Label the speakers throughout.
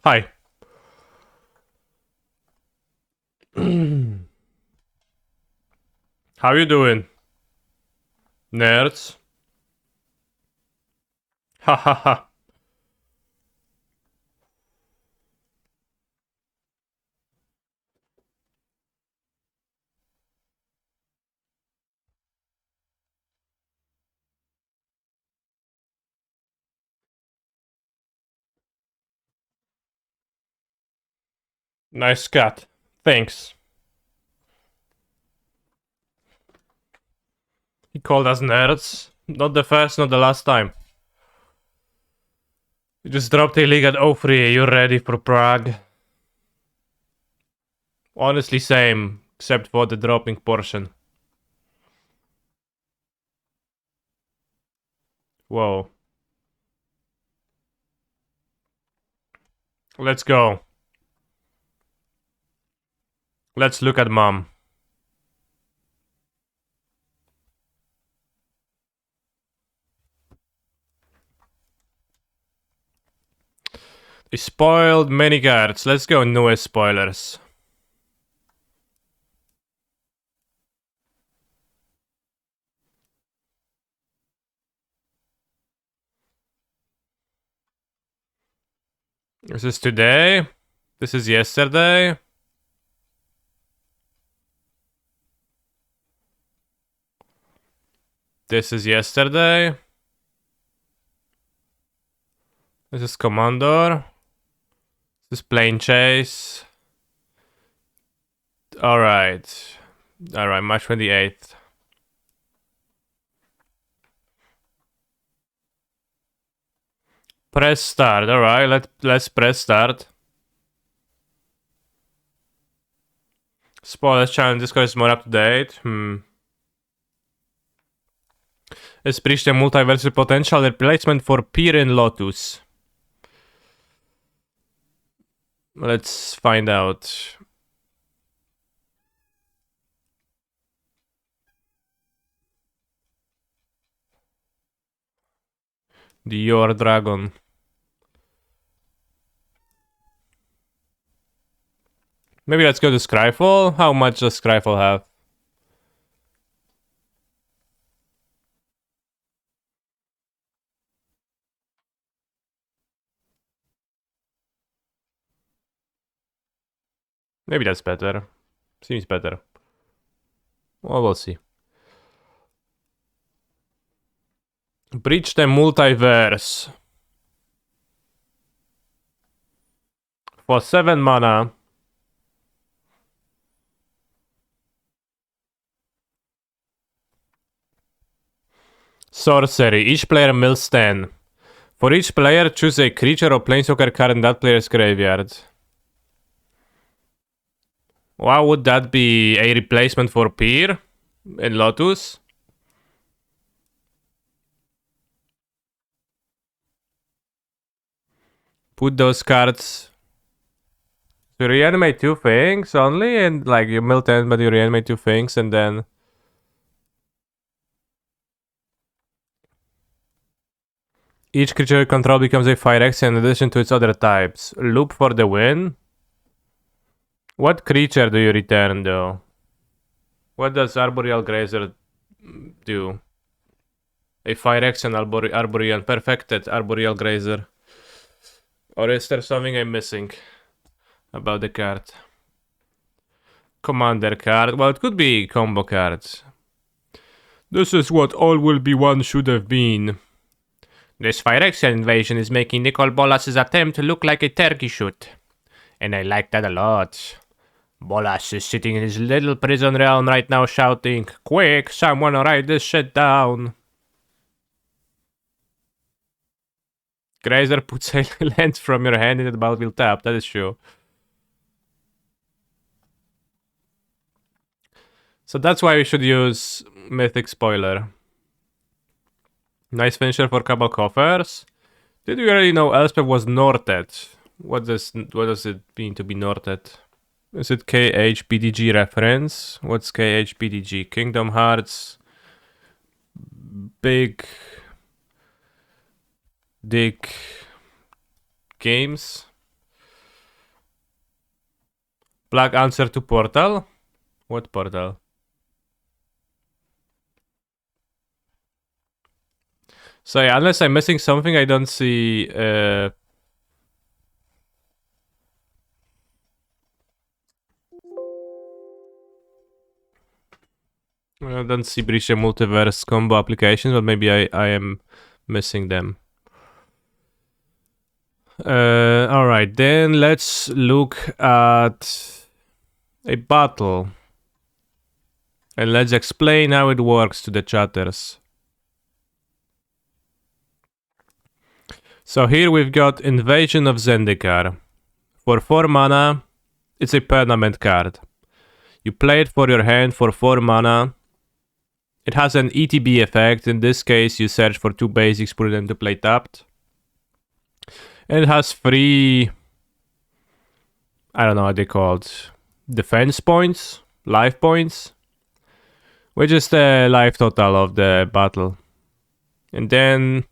Speaker 1: Hi. How you doing, nerds? Ha ha ha. Nice cat. Thanks. He called us nerds. Not the first, not the last time. You just dropped a league at 03. You're ready for Prague. Honestly, same, except for the dropping portion. Whoa. Let's go. Let's look at mom. They spoiled many cards. Let's go newest spoilers. This is today. This is yesterday. This is yesterday. This is Commander. This is Plane Chase. Alright. Alright, March 28th. Press start. Alright, let's press start. Spoilers challenge Discord is more up to date. Let's preach the multiversal potential replacement for Peer and Lotus. Let's find out. The Your Dragon. Maybe let's go to Scryfall. How much does Scryfall have? Maybe that's better. Seems better. Well, we'll see. Breach the multiverse. For 7 mana. Sorcery. Each player mills 10. For each player, choose a creature or planeswalker card in that player's graveyard. Why would that be a replacement for Peer and Lotus? Put those cards. You reanimate 2 things only, and like you mill 10, but you reanimate 2 things, and then. Each creature you control becomes a Phyrexian in addition to its other types. Loop for the win? What creature do you return though? What does Arboreal Grazer do? A Phyrexian Arboreal, perfected Arboreal Grazer. Or is there something I'm missing about the card? Commander card. Well, it could be combo cards. This is what all will be one should have been. This Phyrexian invasion is making Nicol Bolas's attempt to look like a turkey shoot. And I like that a lot. Bolas is sitting in his little prison realm right now shouting, "Quick, someone write this shit down." Grazer puts a land from your hand into the battlefield tap, that is true. So that's why we should use Mythic Spoiler. Nice finisher for Cabal Coffers. Did we already know Elspeth was Norted? What does it mean to be Norted? Is it KHPDG reference? What's KHPDG? Kingdom Hearts. Big Dick Games. Plug answer to portal? What portal? So yeah, unless I'm missing something, I don't see... I don't see Breach Multiverse combo applications, but maybe I am missing them. Alright, then let's look at a battle. And let's explain how it works to the chatters. So here we've got Invasion of Zendikar. For 4 mana, it's a permanent card. You play it for your hand for 4 mana. It has an ETB effect. In this case, you search for 2 basics, put them to play tapped. And it has 3... I don't know what they're called. Defense points? Life points? Which is the life total of the battle. And then...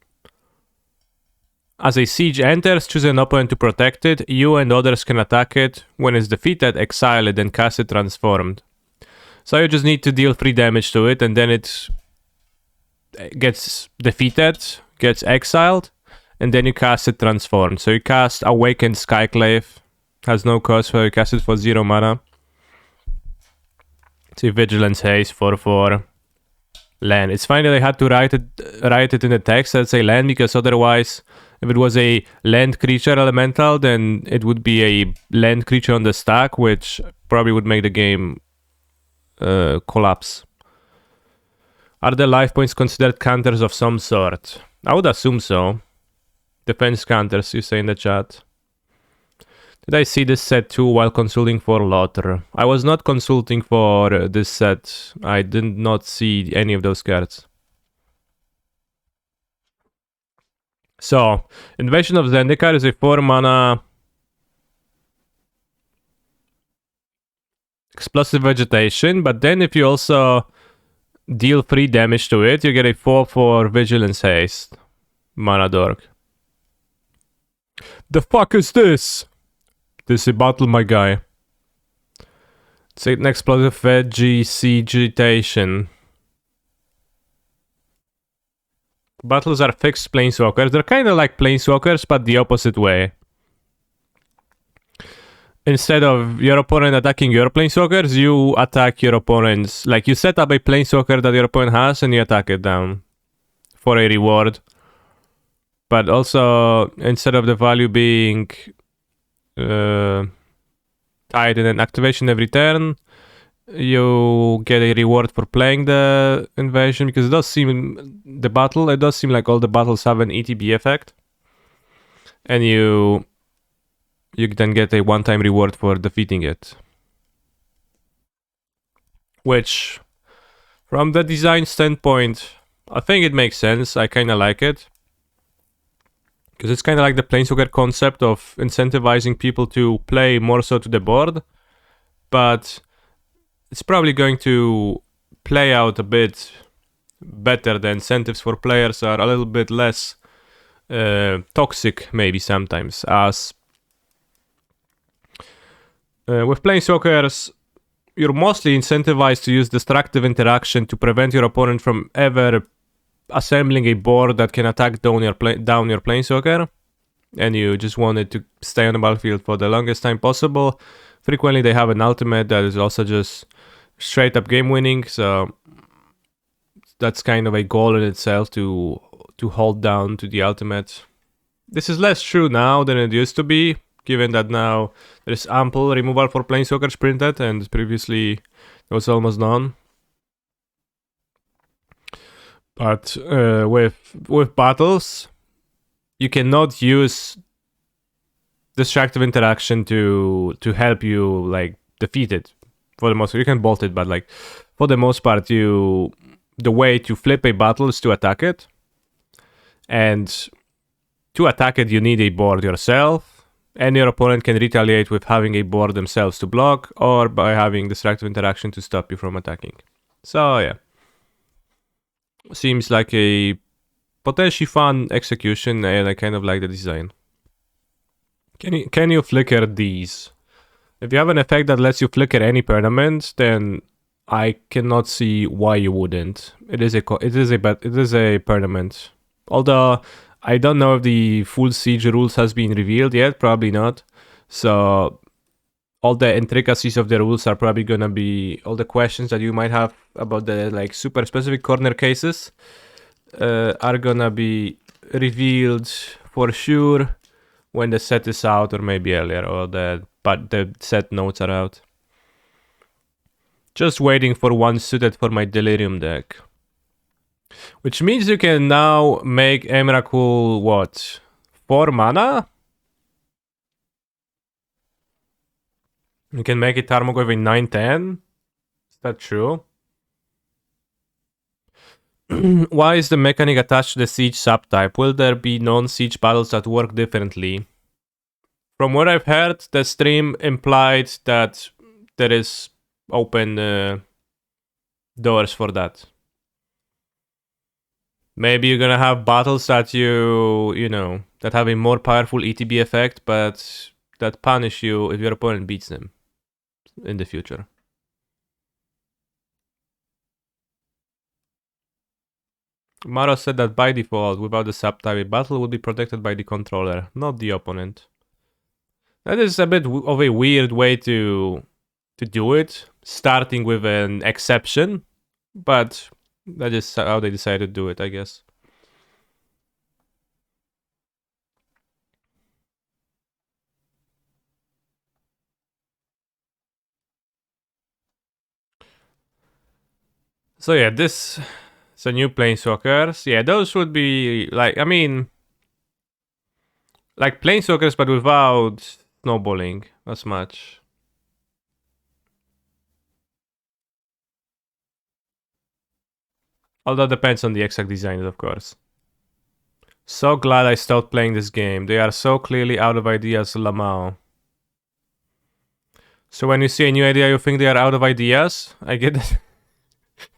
Speaker 1: as a siege enters, choose an opponent to protect it. You and others can attack it. When it's defeated, exile it and cast it transformed. So you just need to deal 3 damage to it, and then it gets defeated, gets exiled, and then you cast it transformed. So you cast Awakened Skyclave, has no cost, so you cast it for 0 mana. See Vigilance Haze for land. It's fine that I had to write it in the text that say land, because otherwise, if it was a land creature elemental, then it would be a land creature on the stack, which probably would make the game collapse. Are the life points considered counters of some sort? I would assume so. Defense counters, you say in the chat. Did I see this set too while consulting for Lothar? I was not consulting for this set. I did not see any of those cards. So, Invasion of Zendikar is a 4 mana explosive vegetation, but then if you also deal 3 damage to it, you get a 4/4 Vigilance Haste. Mana Dork. The fuck is this? This is a battle, my guy. It's an explosive vegetation. Battles are fixed planeswalkers. They're kind of like planeswalkers, but the opposite way. Instead of your opponent attacking your planeswalkers, you attack your opponent's... like, you set up a planeswalker that your opponent has, and you attack it down. For a reward. But also, instead of the value being... tied in an activation every turn, you get a reward for playing the invasion, because it does seem like all the battles have an ETB effect, and you then get a one-time reward for defeating it, which from the design standpoint I think it makes sense. I kind of like it, because it's kind of like the Planeswalker concept of incentivizing people to play more so to the board, but it's probably going to play out a bit better. The incentives for players are a little bit less toxic, maybe sometimes, as with Planeswalkers, you're mostly incentivized to use destructive interaction to prevent your opponent from ever assembling a board that can attack down your Planeswalker, and you just want it to stay on the battlefield for the longest time possible. Frequently they have an ultimate that is also just straight up game winning, so that's kind of a goal in itself, to hold down to the ultimate. This is less true now than it used to be, given that now there is ample removal for Planeswalkers printed, and previously there was almost none. But with battles, you cannot use destructive interaction to help you like defeat it. For the most part, you can bolt it, but like for the most part, the way to flip a battle is to attack it, and to attack it, you need a board yourself. And your opponent can retaliate with having a board themselves to block, or by having destructive interaction to stop you from attacking. So yeah, seems like a potentially fun execution, and I kind of like the design. Can you flicker these? If you have an effect that lets you flicker any permanent, then I cannot see why you wouldn't. It is a permanent. Although I don't know if the full siege rules has been revealed yet, probably not. So all the intricacies of the rules are probably gonna be all the questions that you might have about the like super specific corner cases are gonna be revealed for sure when the set is out, or maybe earlier, or the set notes are out. Just waiting for one suited for my Delirium deck. Which means you can now make Emrakul what? 4 mana? You can make it Tarmogoyf in 9/10? Is that true? Why is the mechanic attached to the siege subtype? Will there be non-siege battles that work differently? From what I've heard, the stream implied that there is open doors for that. Maybe you're gonna have battles that that have a more powerful ETB effect, but that punish you if your opponent beats them in the future. Maro said that by default, without the subtype, a battle would be protected by the controller, not the opponent. That is a bit of a weird way to do it, starting with an exception, but that is how they decided to do it, I guess. So yeah, this is a new Planeswalkers. Yeah, those would be like Planeswalkers, but without snowballing as much. Although it depends on the exact designs, of course. So glad I stopped playing this game. They are so clearly out of ideas, Lamau. So when you see a new idea, you think they are out of ideas? I get that.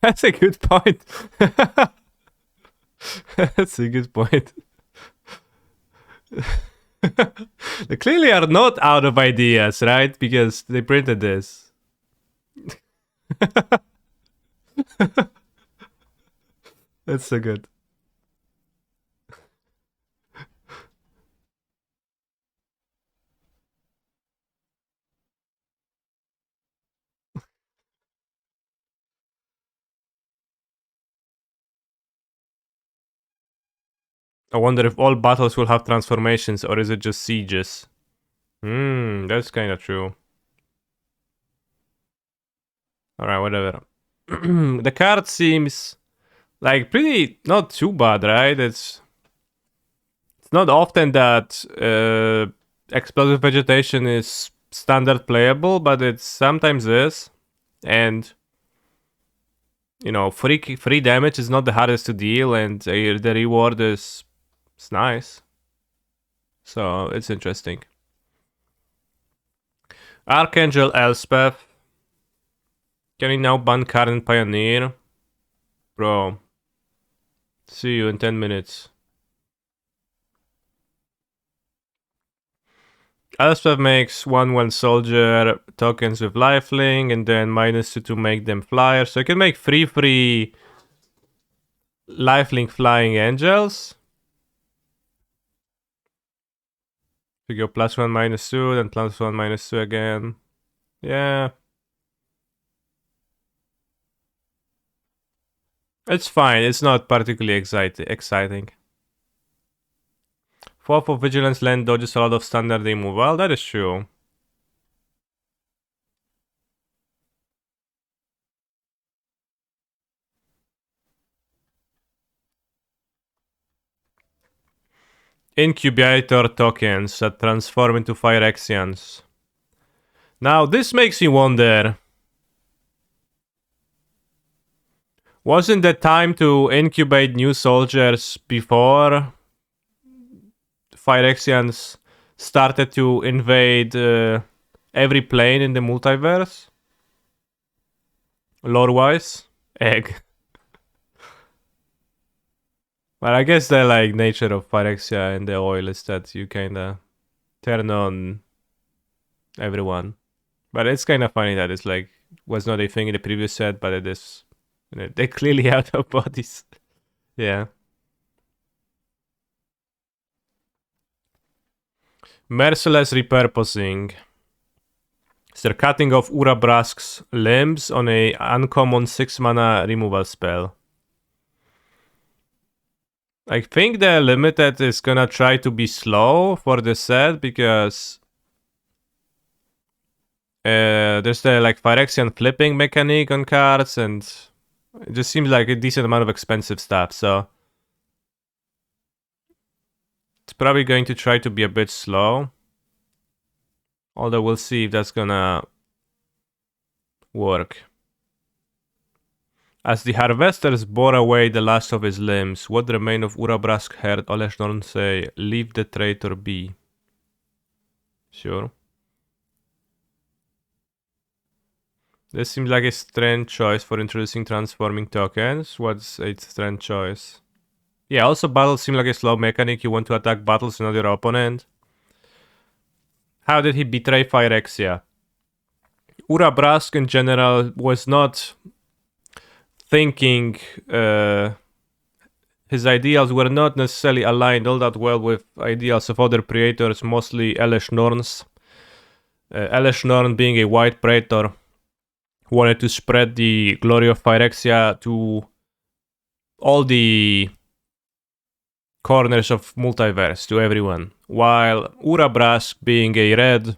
Speaker 1: That's a good point. That's a good point. They clearly are not out of ideas, right? Because they printed this. That's so good. I wonder if all battles will have transformations, or is it just sieges? That's kind of true. Alright, whatever. The card seems like pretty not too bad, right? It's not often that explosive vegetation is standard playable, but it sometimes is. And free damage is not the hardest to deal, and the reward is nice. So it's interesting. Archangel Elspeth. Can we now ban Karen Pioneer? Bro. See you in 10 minutes. Elspeth makes 1/1 soldier tokens with lifelink, and then -2 to make them flyers. So you can make free lifelink flying angels. You go +1 -2, then +1 -2 again. Yeah. It's fine. It's not particularly exciting. 4 for Vigilance Land dodges a lot of standard removal. That is true. Incubator tokens that transform into Phyrexians. Now, this makes me wonder. Wasn't the time to incubate new soldiers before Phyrexians started to invade every plane in the multiverse? Lore-wise? Egg. But I guess the nature of Phyrexia and the oil is that you kinda turn on everyone. But it's kind of funny that it's like was not a thing in the previous set, but it is. They clearly out of bodies. Yeah. Merciless repurposing. They're cutting off Urabrask's limbs on a uncommon 6 mana removal spell. I think the limited is gonna try to be slow for the set because there's the like Phyrexian flipping mechanic on cards, and it just seems like a decent amount of expensive stuff, so it's probably going to try to be a bit slow. Although we'll see if that's gonna work. As the harvesters bore away the last of his limbs, what remained of Urabrask heard Oleshnorn say, "Leave the traitor be." Sure. This seems like a strange choice for introducing transforming tokens. What's a strange choice? Yeah, also battles seem like a slow mechanic. You want to attack battles, not your opponent. How did he betray Phyrexia? Urabrask in general was not thinking... his ideals were not necessarily aligned all that well with ideals of other Praetors, mostly Elesh Norns. Elesh Norn, being a white Praetor, wanted to spread the glory of Phyrexia to all the corners of multiverse, to everyone. While Urabrask, being a red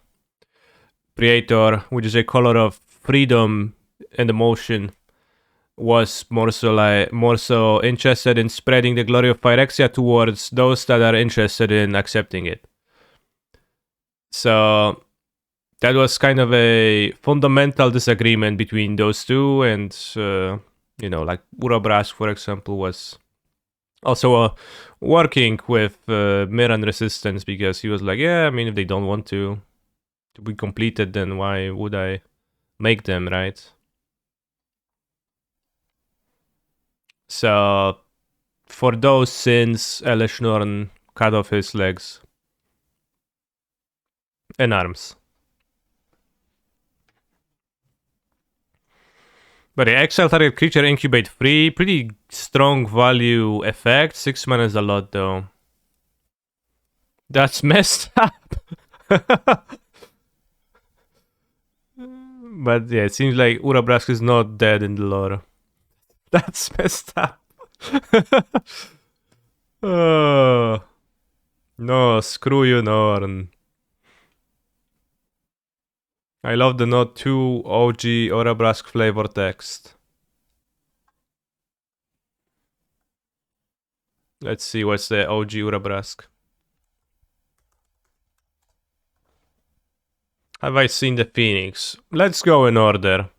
Speaker 1: Praetor, which is a color of freedom and emotion, was more so interested in spreading the glory of Phyrexia towards those that are interested in accepting it. So that was kind of a fundamental disagreement between those two, and like Urabrask, for example, was also working with Miran Resistance, because he was like, yeah, I mean, if they don't want to be completed, then why would I make them, right? So for those sins, Elesh Norn cut off his legs and arms. But the exile target creature incubate free, pretty strong value effect. 6 mana is a lot though. That's messed up. But yeah, it seems like Urabrask is not dead in the lore. That's messed up. Oh. No, screw you, Norn. I love the Not 2 OG Urabrask flavor text. Let's see what's the OG Urabrask. Have I seen the Phoenix? Let's go in order.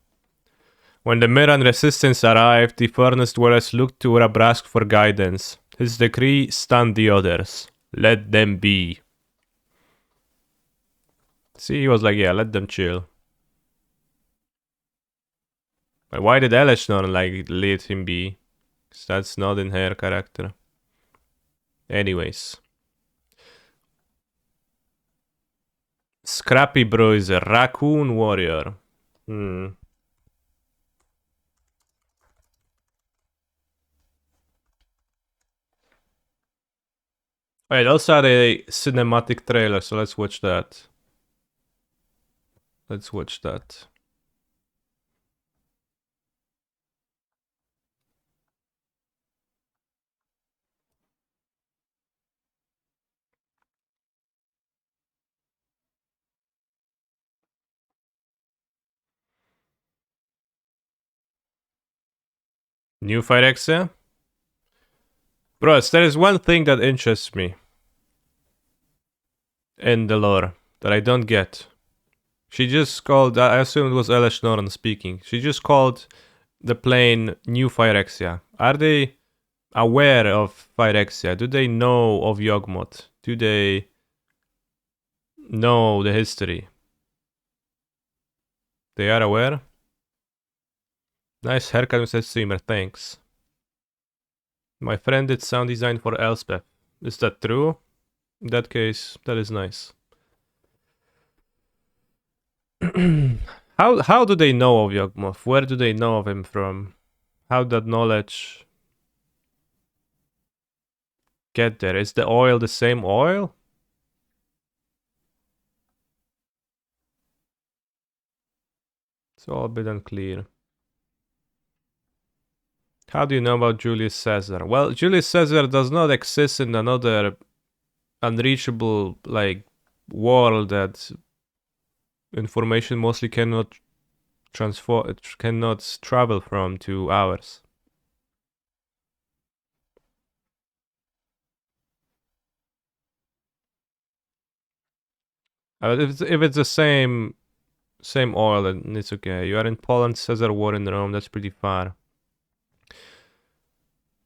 Speaker 1: When the Miran Resistance arrived, the Furnace Dwellers looked to Urabrask for guidance. His decree stunned the others. Let them be. See, he was like, yeah, let them chill. But why did Elesh not let him be? Because that's not in her character. Anyways. Scrappy Bro is a raccoon warrior. Wait, also had a cinematic trailer, so let's watch that. Let's watch that. New Phyrexia? Bros, there is one thing that interests me in the lore that I don't get. She just called, I assume it was Elesh Norn speaking. She just called the plane New Phyrexia. Are they aware of Phyrexia? Do they know of Yawgmoth? Do they know the history? They are aware? Nice haircut, Mr. Streamer, thanks. My friend did sound design for Elspeth. Is that true? In that case, that is nice. How do they know of Yawgmoth? Where do they know of him from? How that knowledge get there? Is the oil the same oil? It's all a bit unclear. How do you know about Julius Caesar? Well, Julius Caesar does not exist in another unreachable like world that information mostly cannot cannot travel from to ours. If it's the same oil, then it's okay. You are in Poland, Caesar war in Rome. That's pretty far.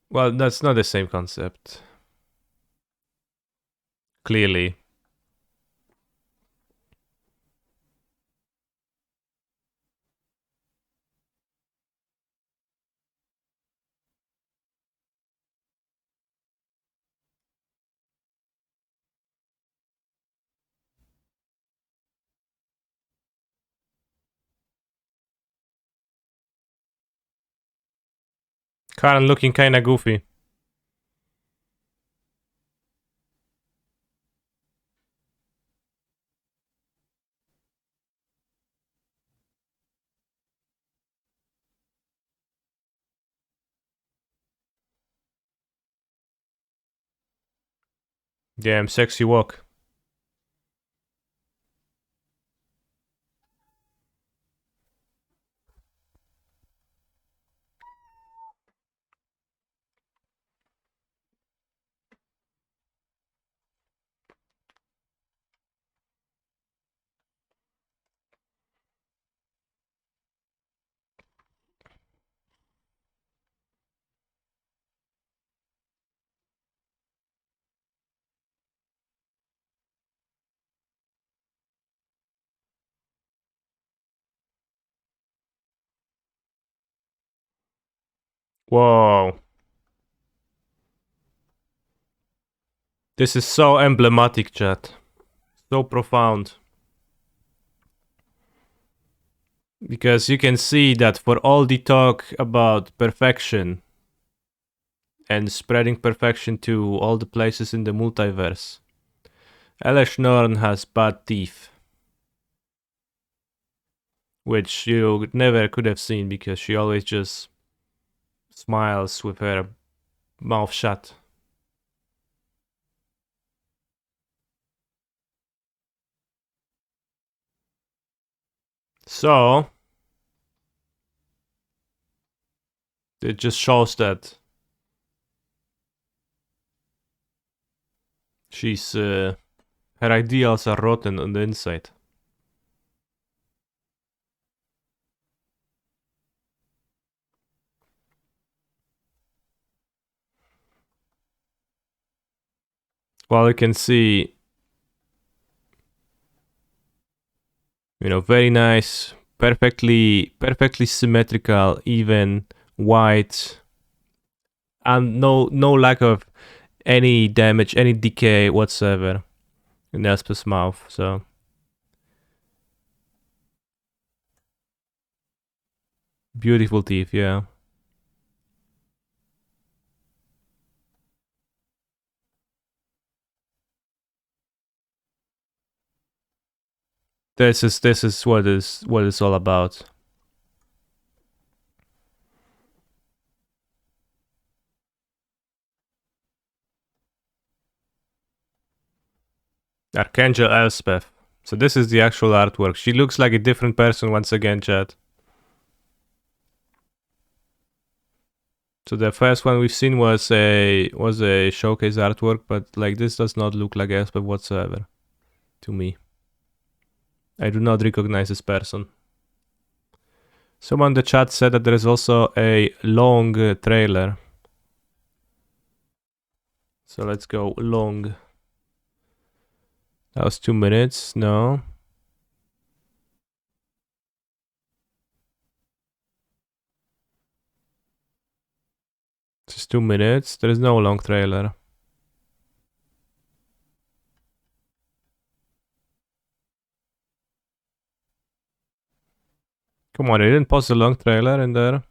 Speaker 1: Well, that's not the same concept. Clearly. Karen looking kinda goofy. Damn, sexy walk. Whoa. This is so emblematic, chat. So profound. Because you can see that for all the talk about perfection and spreading perfection to all the places in the multiverse, Elesh Norn has bad teeth. Which you never could have seen because she always just smiles with her mouth shut. So, it just shows that she's, her ideals are rotten on the inside. Well, you can see, you know, very nice, perfectly symmetrical, even white, and no lack of any damage, any decay whatsoever in Elspeth's mouth. So beautiful teeth, yeah. This is what it's all about. Archangel Elspeth. So this is the actual artwork. She looks like a different person once again, chat. So the first one we've seen was a showcase artwork, but like this does not look like Elspeth whatsoever to me. I do not recognize this person. Someone in the chat said that there is also a long trailer. So let's go long. That was 2 minutes. No. Just 2 minutes. There is no long trailer. Come on, they didn't post a long trailer in there.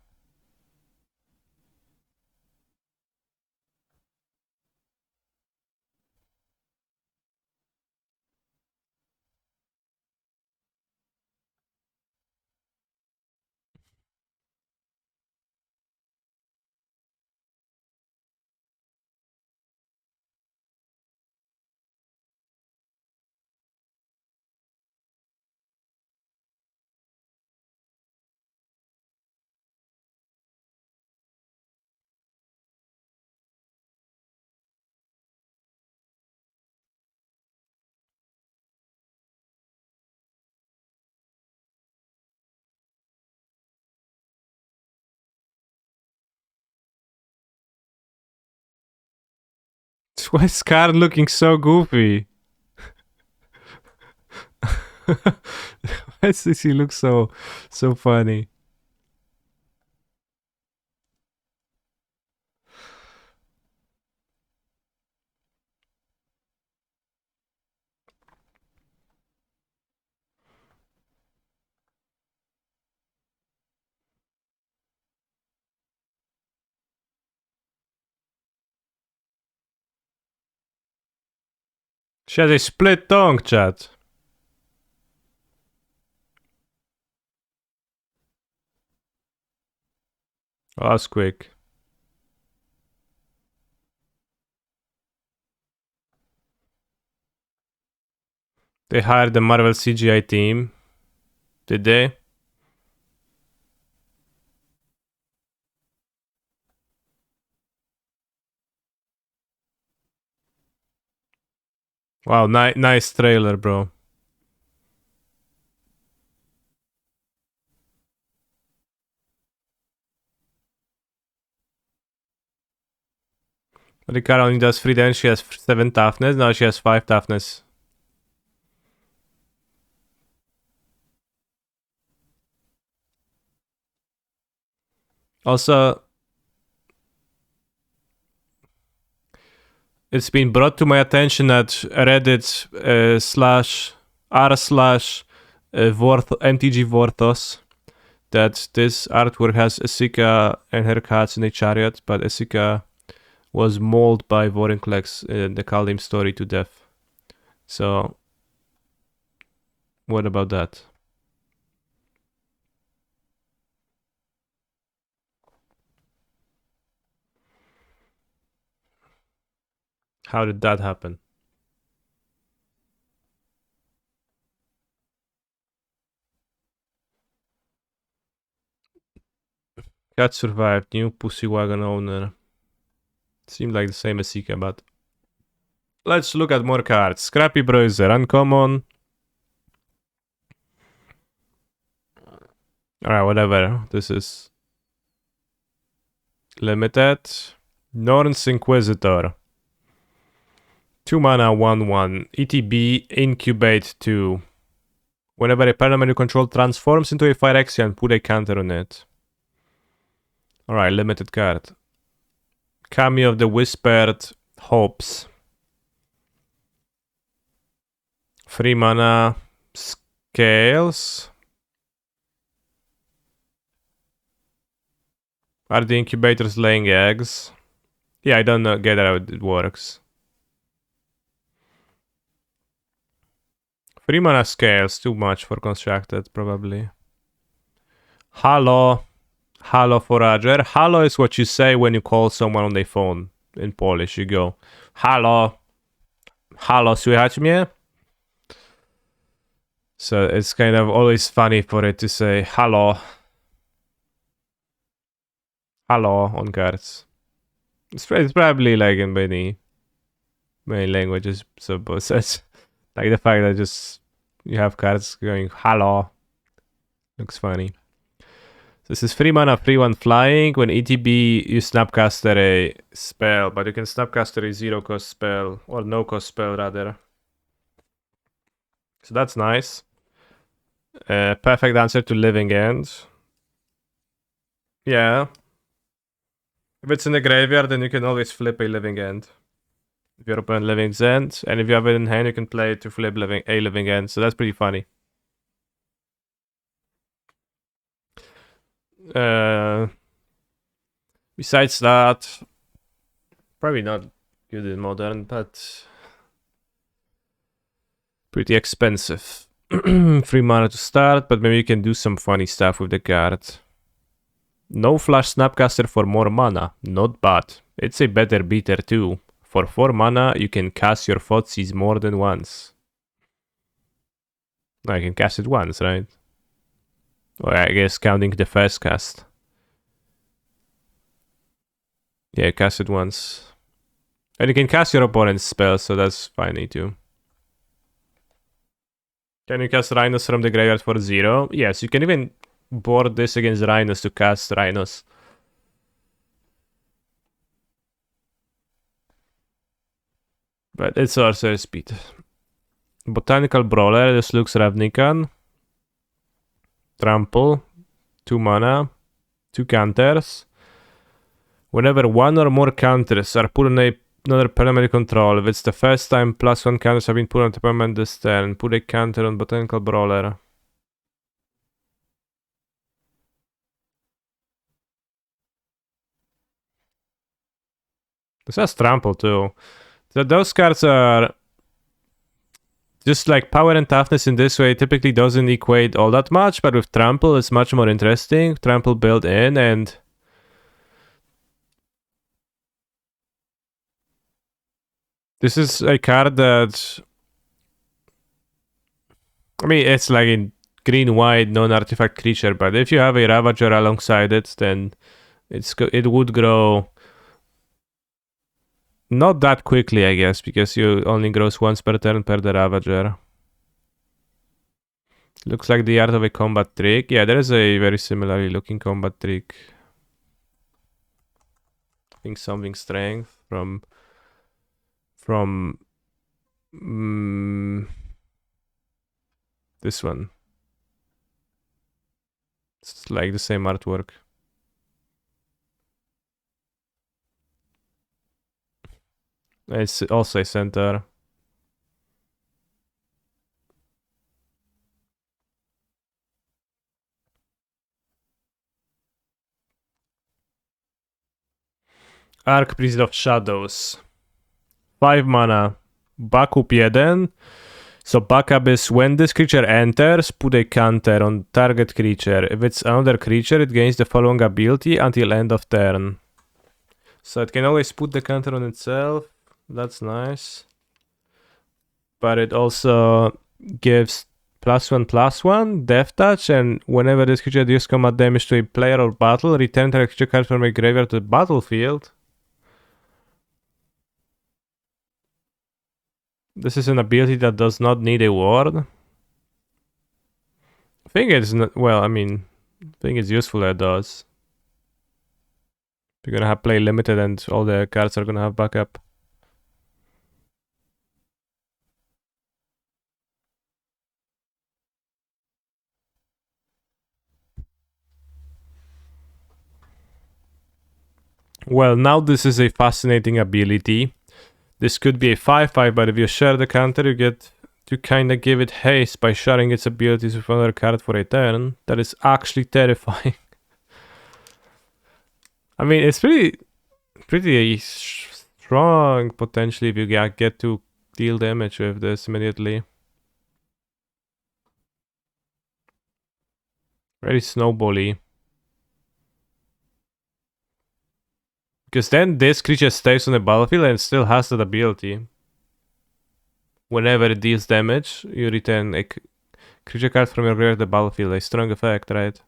Speaker 1: Why is Scar looking so goofy? Why does he look so funny? She has a split tongue, chat. Oh, that's quick. They hired the Marvel CGI team. Did they? Wow, nice trailer, bro. Ricard only does 3 damage, she has 7 toughness, now she has 5 toughness. Also, it's been brought to my attention that Reddit /r/MTG Vorthos that this artwork has Esika and her cats in a chariot, but Esika was mauled by Vorinclex in the Kaldim story to death. So, what about that? How did that happen? Cat survived, new pussy wagon owner. Seemed like the same as Sika, but let's look at more cards. Scrappy Bruiser, uncommon. Alright, whatever. This is limited. Norn's Inquisitor. 2 mana, 1/1. ETB, incubate 2. Whenever a permanent you control transforms into a Phyrexian, put a counter on it. Alright, limited card. Cameo of the Whispered Hopes. 3 mana. Scales. Are the incubators laying eggs? Yeah, I don't get how it works. 3 mana Scales, too much for constructed, probably. Halo. Halo Forager. Halo is what you say when you call someone on the phone. In Polish, you go, halo. Halo, słychać mnie? So it's kind of always funny for it to say halo. Halo on cards. It's probably like in many languages, so but it's like the fact that just you have cards going halo looks funny. This is 3 mana, 3/1 flying. When ETB, you snapcaster a spell, but you can snapcaster a 0-cost spell, or no-cost spell rather. So that's nice. Perfect answer to Living End. Yeah. If it's in the graveyard, then you can always flip a Living End. If you're open Living End, and if you have it in hand, you can play it to flip a Living End. So that's pretty funny. Besides that, probably not good in modern, but pretty expensive. 3 mana to start, but maybe you can do some funny stuff with the card. No flash Snapcaster for more mana, not bad. It's a better beater too. For 4 mana, you can cast your Thoughtseize more than once. I can cast it once, right? Or I guess counting the first cast. Yeah, cast it once. And you can cast your opponent's spell, so that's fine too. Can you cast Rhinos from the graveyard for 0? Yes, you can even board this against Rhinos to cast Rhinos. But it's sorcerer speed. Botanical Brawler, this looks Ravnican. Trample, 2 mana, 2 counters. Whenever 1 or more counters are put on another permanent control, if it's the first time +1 counters have been put on the permanent this turn, put a counter on Botanical Brawler. This has Trample too. So those cards are just like power and toughness in this way typically doesn't equate all that much, but with Trample it's much more interesting. Trample built in, and this is a card that, I mean, it's like in green-white non-artifact creature, but if you have a Ravager alongside it, then it would grow not that quickly, I guess, because you only grows once per turn per the Ravager. Looks like the art of a combat trick. Yeah, there is a very similarly looking combat trick. I think something strength from this one. It's like the same artwork. It's also a center. Archpriest of Shadows. 5 mana. Backup 1. So backup is when this creature enters, put a counter on target creature. If it's another creature, it gains the following ability until end of turn. So it can always put the counter on itself. That's nice. But it also gives +1/+1, Death Touch, and whenever this creature deals combat damage to a player or battle, return target creature card from a graveyard to the battlefield. This is an ability that does not need a ward. I think it's not, well, I mean, I think it's useful that it does. You're gonna have play limited and all the cards are gonna have backup. Well, now this is a fascinating ability. This could be a 5/5, but if you share the counter, you get to kind of give it haste by sharing its abilities with another card for a turn. That is actually terrifying. I mean, it's pretty strong potentially if you get to deal damage with this immediately. Very snowbally. Because then this creature stays on the battlefield and still has that ability. Whenever it deals damage, you return a creature card from your graveyard to the battlefield. A strong effect, right?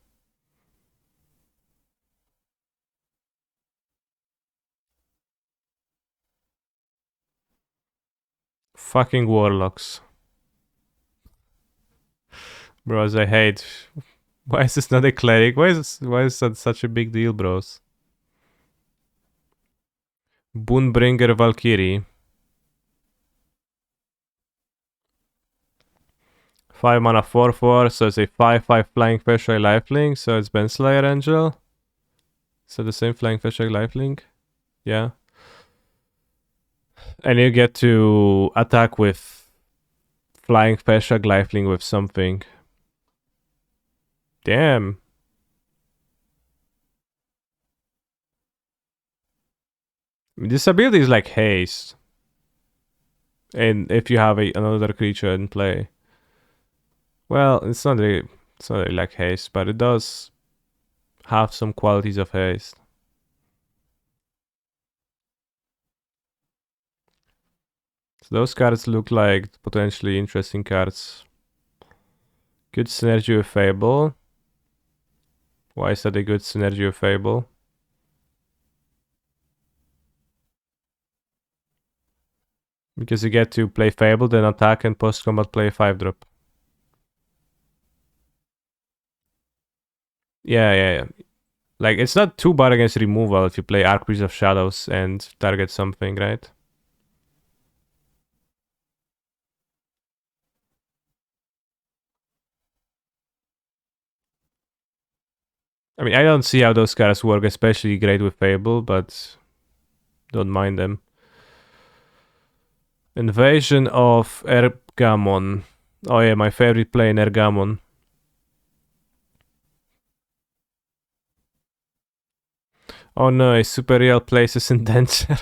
Speaker 1: Fucking warlocks. Bros, I hate. Why is this not a cleric? Why is that such a big deal, bros? Boonbringer Valkyrie. 5 mana 4/4, so it's a 5/5 Flying Fisheye Lifelink, so it's Baneslayer Angel. So the same Flying Fisheye Lifelink? Yeah. And you get to attack with Flying Fisheye Lifelink with something. Damn. This ability is like haste. And if you have another creature in play. Well, it's not really like haste, but it does have some qualities of haste. So those cards look like potentially interesting cards. Good synergy with Fable. Why is that a good synergy with Fable? Because you get to play Fable, then attack and post-combat play a 5-drop. Yeah. Like, it's not too bad against removal if you play Archpriest of Shadows and target something, right? I mean, I don't see how those cards work especially great with Fable, but don't mind them. Invasion of Ergamon. Oh yeah, my favorite play in Ergamon. Oh no, a super real places in danger.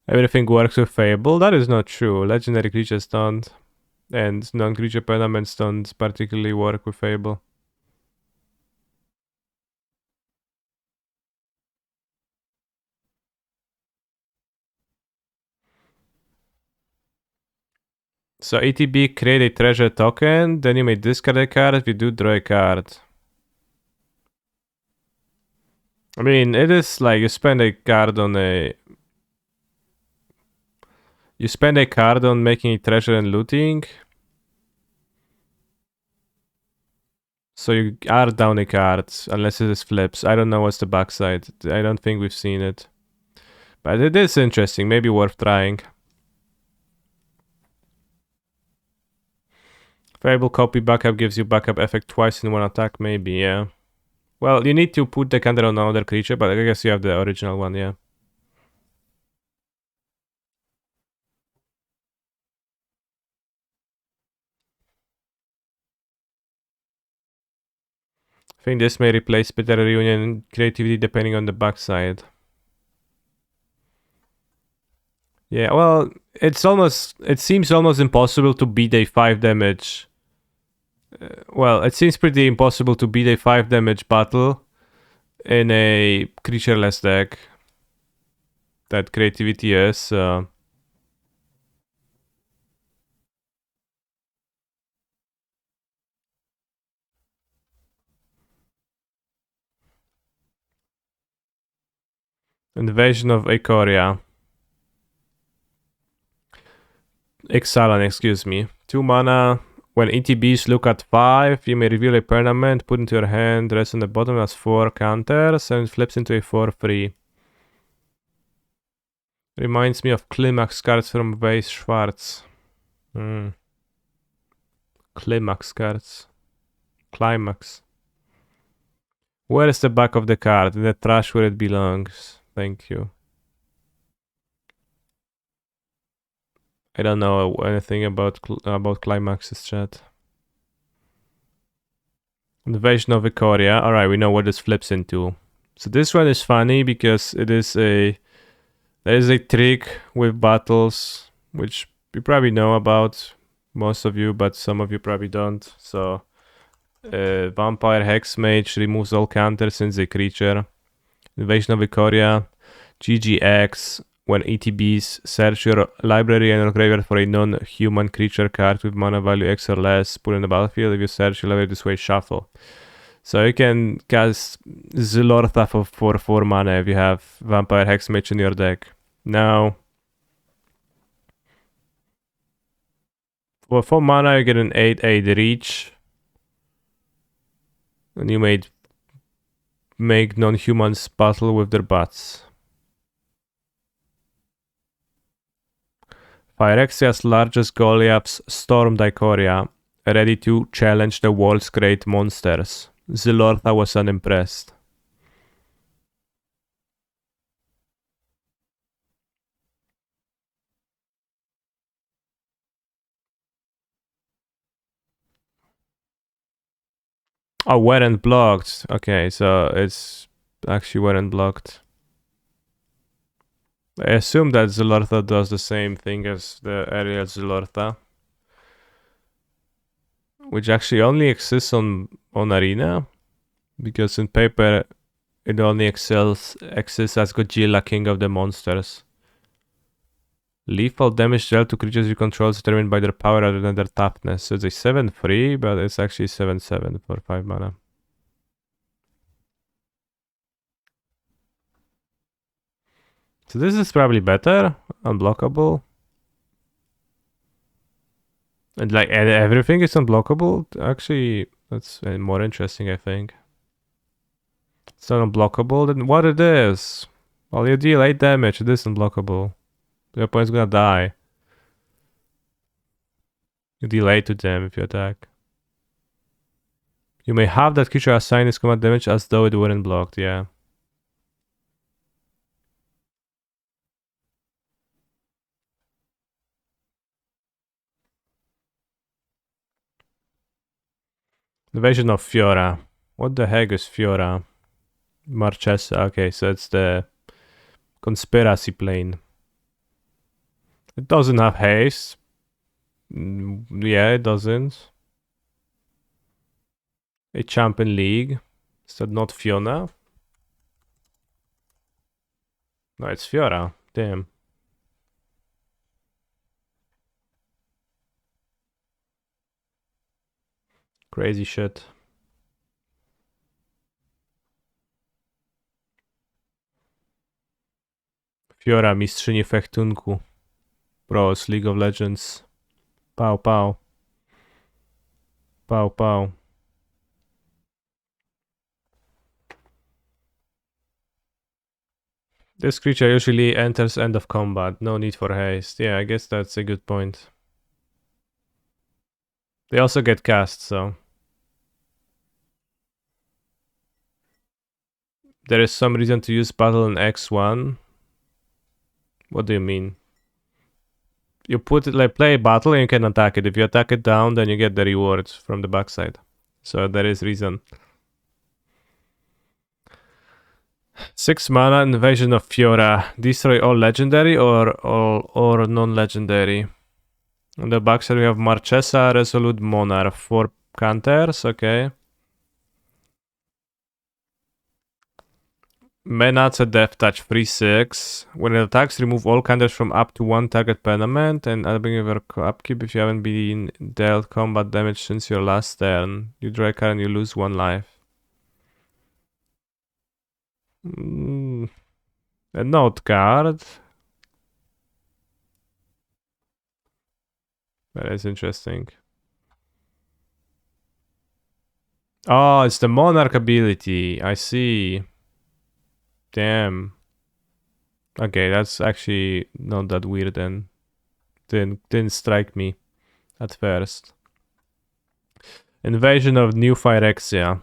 Speaker 1: Everything works with Fable. That is not true. Legendary creatures don't. And non-creature permanents don't particularly work with Fable. So ETB create a treasure token, then you may discard a card. If you do, draw a card. I mean, it is like you spend a card on a... You spend a card on making a treasure and looting. So you are down a card, unless it is flips. I don't know what's the backside. I don't think we've seen it. But it is interesting, maybe worth trying. Variable copy backup gives you backup effect twice in one attack, maybe, yeah. Well, you need to put the counter on another creature, but I guess you have the original one, yeah. I think this may replace Bitter Reunion creativity depending on the backside. Yeah, well, it seems almost impossible to beat a 5 damage. Well, it seems pretty impossible to beat a 5 damage battle in a creatureless deck. That creativity is. Invasion of Ikoria. Ixalan, excuse me. 2 mana. When ETBs look at 5, you may reveal a permanent, put into your hand, rest on the bottom as 4 counters, and flips into a 4/3. Reminds me of Climax cards from Weiss Schwarz. Climax cards. Climax. Where is the back of the card? In the trash where it belongs. Thank you. I don't know anything about Climax's chat. Invasion of Ikoria. Alright, we know what this flips into. So this one is funny because it is there is a trick with battles, which you probably know about, most of you, but some of you probably don't. So, Vampire Hexmage removes all counters since a creature. Invasion of Ikoria. GGX. When ETBs, search your library and graveyard for a non-human creature card with mana value X or less, put in the battlefield. If you search your library this way, shuffle. So you can cast Zilortha for 4 mana if you have Vampire Hexmage in your deck. Now, for 4 mana you get an 8/8 reach. And you may make non-humans battle with their butts. Phyrexia's largest Goliaths stormed Ikoria, ready to challenge the world's great monsters. Zilortha was unimpressed. Oh, weren't blocked. Okay, so it's actually weren't blocked. I assume that Zilortha does the same thing as the area Zilortha, which actually only exists on Arena, because in paper it only exists as Godzilla, King of the Monsters. Lethal damage dealt to creatures you control is determined by their power rather than their toughness. So it's a 7-3, but it's actually 7-7 for 5 mana. So this is probably better. Unblockable. And like everything is unblockable. Actually, that's more interesting, I think. It's not unblockable, then what it is? Well, you deal 8 damage, it is unblockable. Your opponent's gonna die. You deal 8 to them if you attack. You may have that creature assign its command damage as though it weren't blocked, yeah. Invasion of Fiora. What the heck is Fiora? Marchesa, okay, so it's the conspiracy plane. It doesn't have haste. Yeah, it doesn't. A Champion League. Is that not Fiona? No, it's Fiora. Damn. Crazy shit. Fiora, mistrzyni fechtunku. Pros, League of Legends. Pow, pow. Pow, pow. This creature usually enters end of combat. No need for haste. Yeah, I guess that's a good point. They also get cast, so... There is some reason to use battle in X1. What do you mean? You put it like play a battle and you can attack it. If you attack it down, then you get the rewards from the backside. So there is reason. 6 mana, Invasion of Fiora. Destroy all legendary or non-legendary. On the backside we have Marchesa, Resolute Monarch. 4 counters, okay. Menat's a Death Touch, 3/6. When it attacks, remove all counters from up to 1 target permanent and add your upkeep if you haven't been dealt combat damage since your last turn. You draw a card and you lose 1 life. A note card. That is interesting. Oh, it's the Monarch ability. I see. Damn. Okay, that's actually not that weird then. Didn't strike me at first. Invasion of New Phyrexia.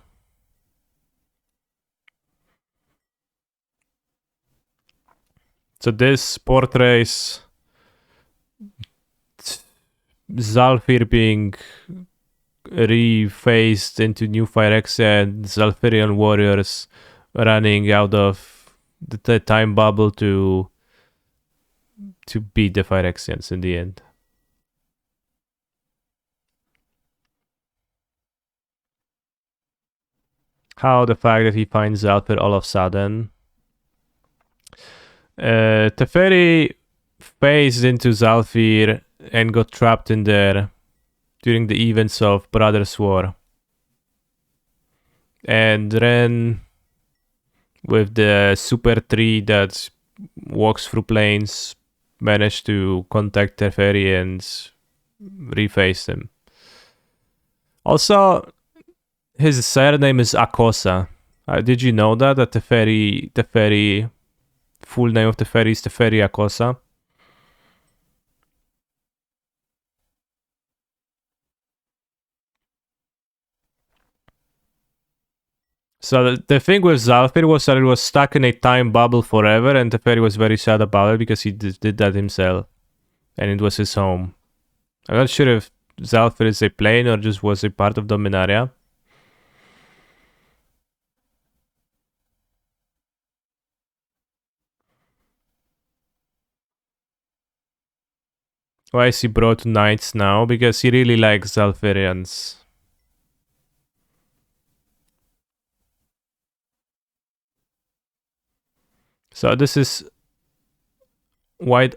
Speaker 1: So this portrays Zhalfir being refaced into New Phyrexia and Zhalfirian warriors running out of the time bubble to beat the Phyrexians in the end. How the fact that he finds Zhalfir all of a sudden. Teferi phased into Zhalfir and got trapped in there during the events of Brothers' War. And Ren, with the super tree that walks through planes, managed to contact Teferi and reface him. Also, his surname is Akosa. Did you know that Teferi, full name of Teferi is Teferi Akosa? So the thing with Zhalfir was that it was stuck in a time bubble forever, and Teferi was very sad about it because he did that himself, and it was his home. I'm not sure if Zhalfir is a plane or just was a part of Dominaria. Why is he brought to knights now? Because he really likes Zalfirians. So this is white,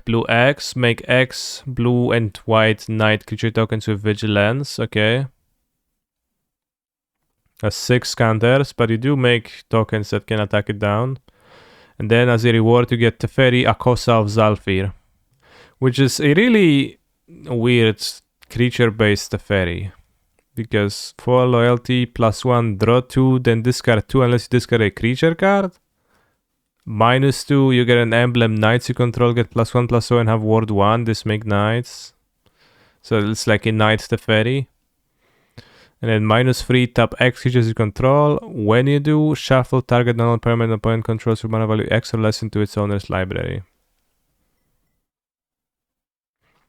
Speaker 1: blue X. Make X, blue, and white knight creature tokens with vigilance. Okay. Has 6 counters, but you do make tokens that can attack it down. And then as a reward, you get Teferi, Akosa of Zalfir, which is a really weird creature-based Teferi. Because for loyalty, +1, draw 2, then discard 2 unless you discard a creature card. -2, you get an emblem, knights you control get +1/+0 and have ward 1, this make knights. So it's like a knight Teferi. And then -3, tap X creatures you control. When you do, shuffle target non-permanent opponent controls with mana value X or less into its owner's library.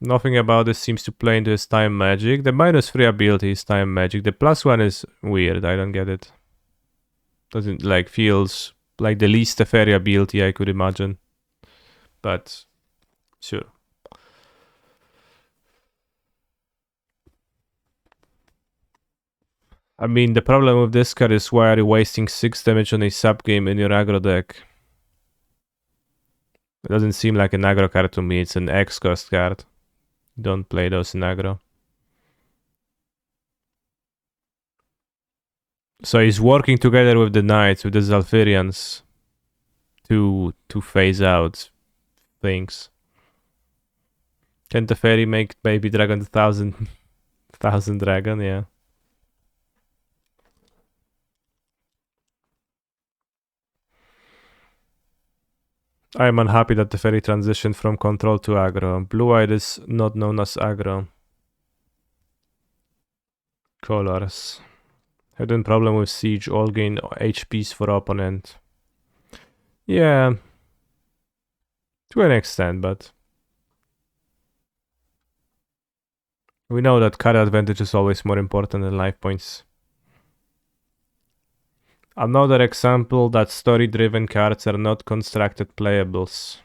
Speaker 1: Nothing about this seems to play into his time magic. The -3 ability is time magic. The +1 is weird, I don't get it. Doesn't like feels like the least Teferi ability I could imagine. But sure. I mean, the problem with this card is why are you wasting 6 damage on a sub-game in your aggro deck? It doesn't seem like an aggro card to me, it's an X-cost card. Don't play those in aggro. So he's working together with the knights, with the Zalfirians, to phase out things. Can Teferi make Baby Dragon 1000 dragon? Yeah. I am unhappy that Teferi transitioned from control to aggro. Blue-eyed is not known as aggro. Colors. Hidden problem with siege, all gain HPs for opponent. Yeah. To an extent, but we know that card advantage is always more important than life points. Another example that story-driven cards are not constructed playables.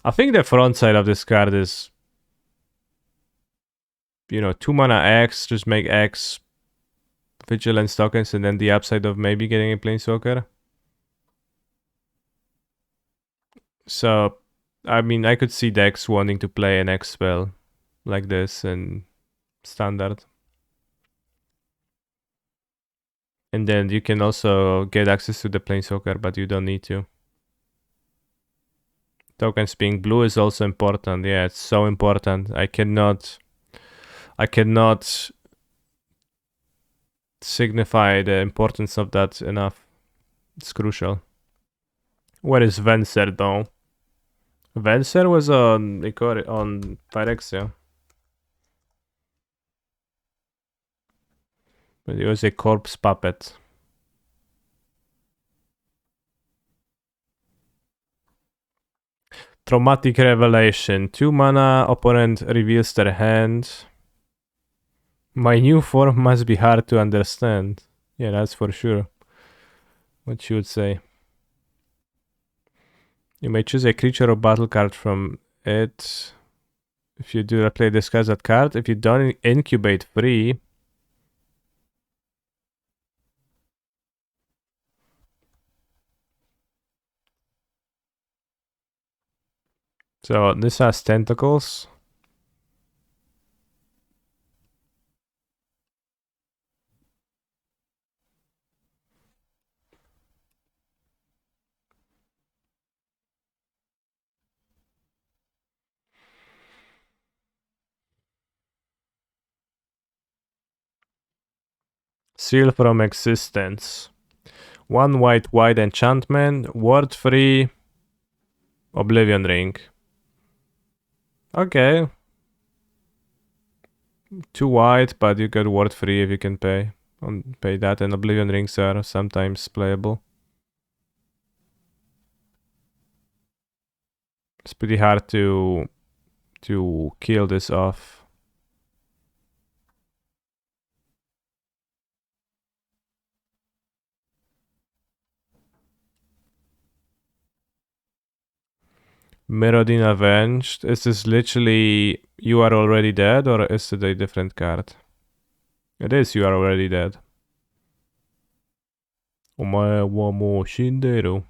Speaker 1: I think the front side of this card is, 2 mana X, just make X vigilance tokens, and then the upside of maybe getting a planeswalker. So, I mean, I could see decks wanting to play an X spell like this in standard. And then you can also get access to the planeswalker, but you don't need to. Tokens being blue is also important. Yeah, it's so important. I cannot signify the importance of that enough. It's crucial. Where is Venser though? Venser was on Phyrexia. But it was a corpse puppet. Traumatic Revelation. 2 mana, opponent reveals their hand. My new form must be hard to understand. Yeah, that's for sure. What you would say. You may choose a creature or battle card from it. If you do play, discard that card. If you don't incubate free. So this has tentacles. Seal from existence. 1 white enchantment. Ward free. Oblivion ring. Okay. 2 white, but you get ward free if you can pay that, and Oblivion rings are sometimes playable. It's pretty hard to kill this off. Mirrodin Avenged. Is this literally You Are Already Dead, or is it a different card? It is You Are Already Dead. Omae wa mo shinderu.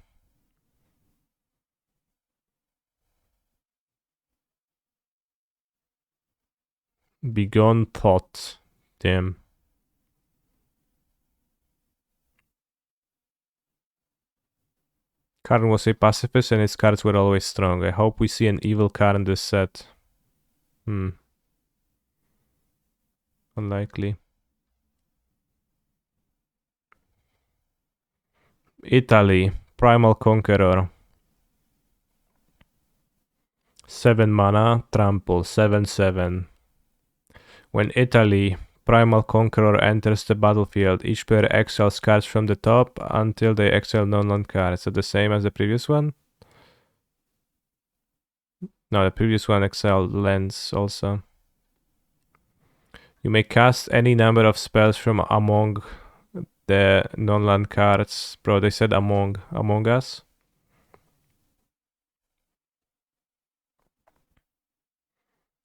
Speaker 1: Begone Thought. Damn. Karn was a pacifist and his cards were always strong. I hope we see an evil card in this set. Unlikely. Italy. Primal Conqueror. 7 mana. Trample. 7/7. When Italy. Primal Conqueror enters the battlefield, each player exiles cards from the top until they exile non-land cards. Is it the same as the previous one? No, the previous one exiled lands also. You may cast any number of spells from among the non-land cards. Bro, they said Among Us.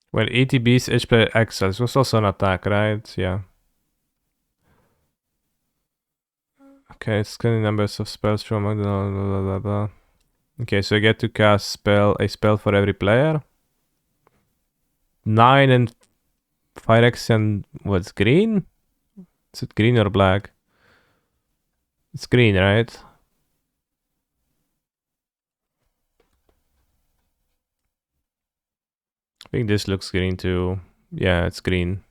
Speaker 1: When ETBs, each player exiles. Was also an attack, right? Yeah. Okay, it's any numbers of spells from blah, blah, blah, blah. Okay, so you get to cast a spell for every player. 9 and Phyrexian, what's green? Is it green or black? It's green, right? I think this looks green too. Yeah, it's green.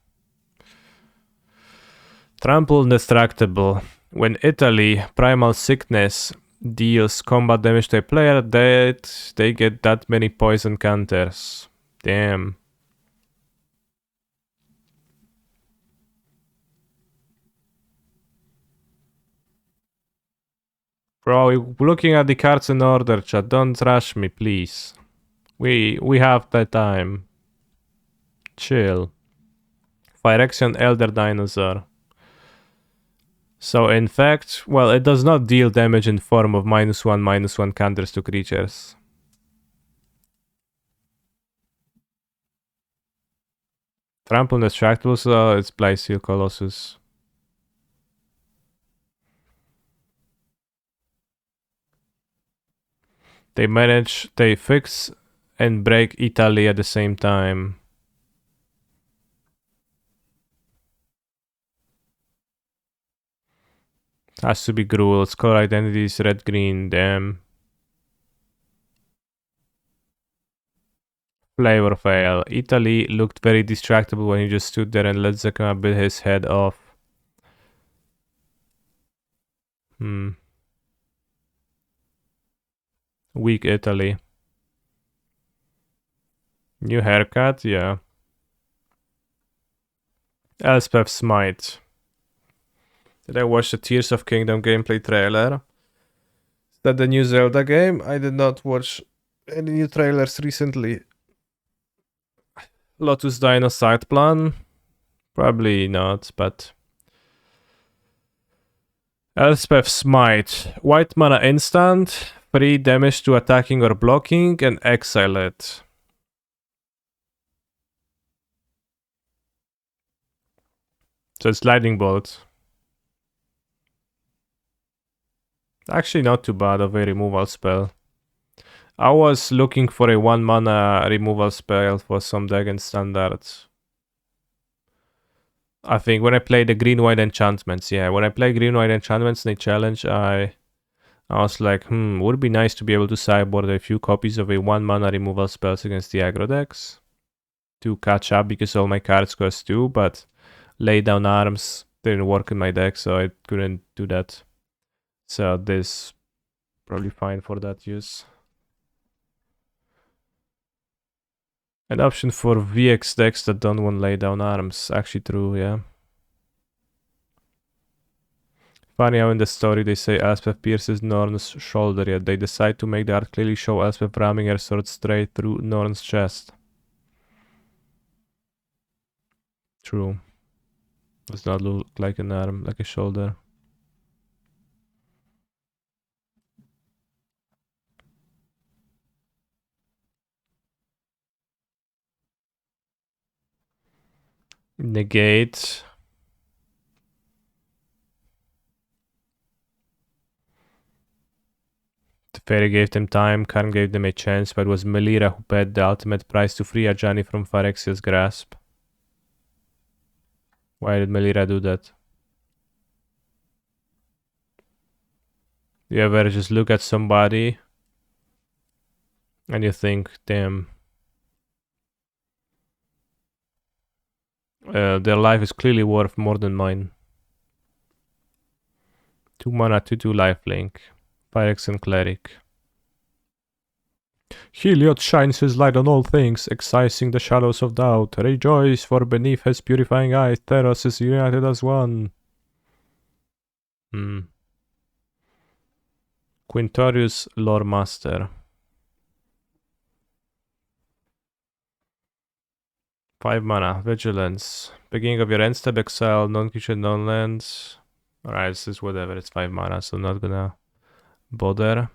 Speaker 1: Trample Indestructible. When Italy, Primal Sickness, deals combat damage to a player, they get that many poison counters. Damn. Bro, looking at the cards in order, chat. Don't rush me, please. We have the time. Chill. Phyrexian Elder Dinosaur. So in fact, well, it does not deal damage in form of -1/-1 counters to creatures. Trample Indestructible, so it's Blightsteel Colossus. They fix and break Italy at the same time. Has to be Gruul. Its color identity is red-green, damn. Flavor fail. Italy looked very distractible when he just stood there and let Zakama bit his head off. Weak Italy. New haircut, yeah. Elspeth Smite. Did I watch the Tears of Kingdom gameplay trailer? Is that the new Zelda game? I did not watch any new trailers recently. Lotus Dino side plan? Probably not, but... Elspeth Smite. White mana instant. 3 damage to attacking or blocking and exile it. So it's Lightning Bolt. Actually not too bad of a removal spell. I was looking for a 1 mana removal spell for some deck in standards. I think when I play the green-white enchantments, yeah. When I play green-white enchantments in a challenge, I was like, would be nice to be able to sideboard a few copies of a 1 mana removal spells against the aggro decks to catch up because all my cards cost 2, but Lay Down Arms didn't work in my deck, so I couldn't do that. So this probably fine for that use. An option for VX decks that don't want Lay Down Arms. Actually true, yeah. Funny how in the story they say Elspeth pierces Norn's shoulder, yet they decide to make the art clearly show Elspeth ramming her sword straight through Norn's chest. True. Does not look like an arm, like a shoulder. Negate. The fairy gave them time, Karn gave them a chance, but it was Melira who paid the ultimate price to free Ajani from Phyrexia's grasp. Why did Melira do that? You ever just look at somebody and you think, damn, their life is clearly worth more than mine. 2 mana, 2/2 lifelink. Phyrexian Cleric. Heliod shines his light on all things, excising the shadows of doubt. Rejoice, for beneath his purifying eyes, Theros is united as one. Quintorius, Lore Master. 5 mana, Vigilance. Beginning of your end step, exile, non-creature, non-lands. Alright, this is whatever, it's 5 mana, so not gonna bother.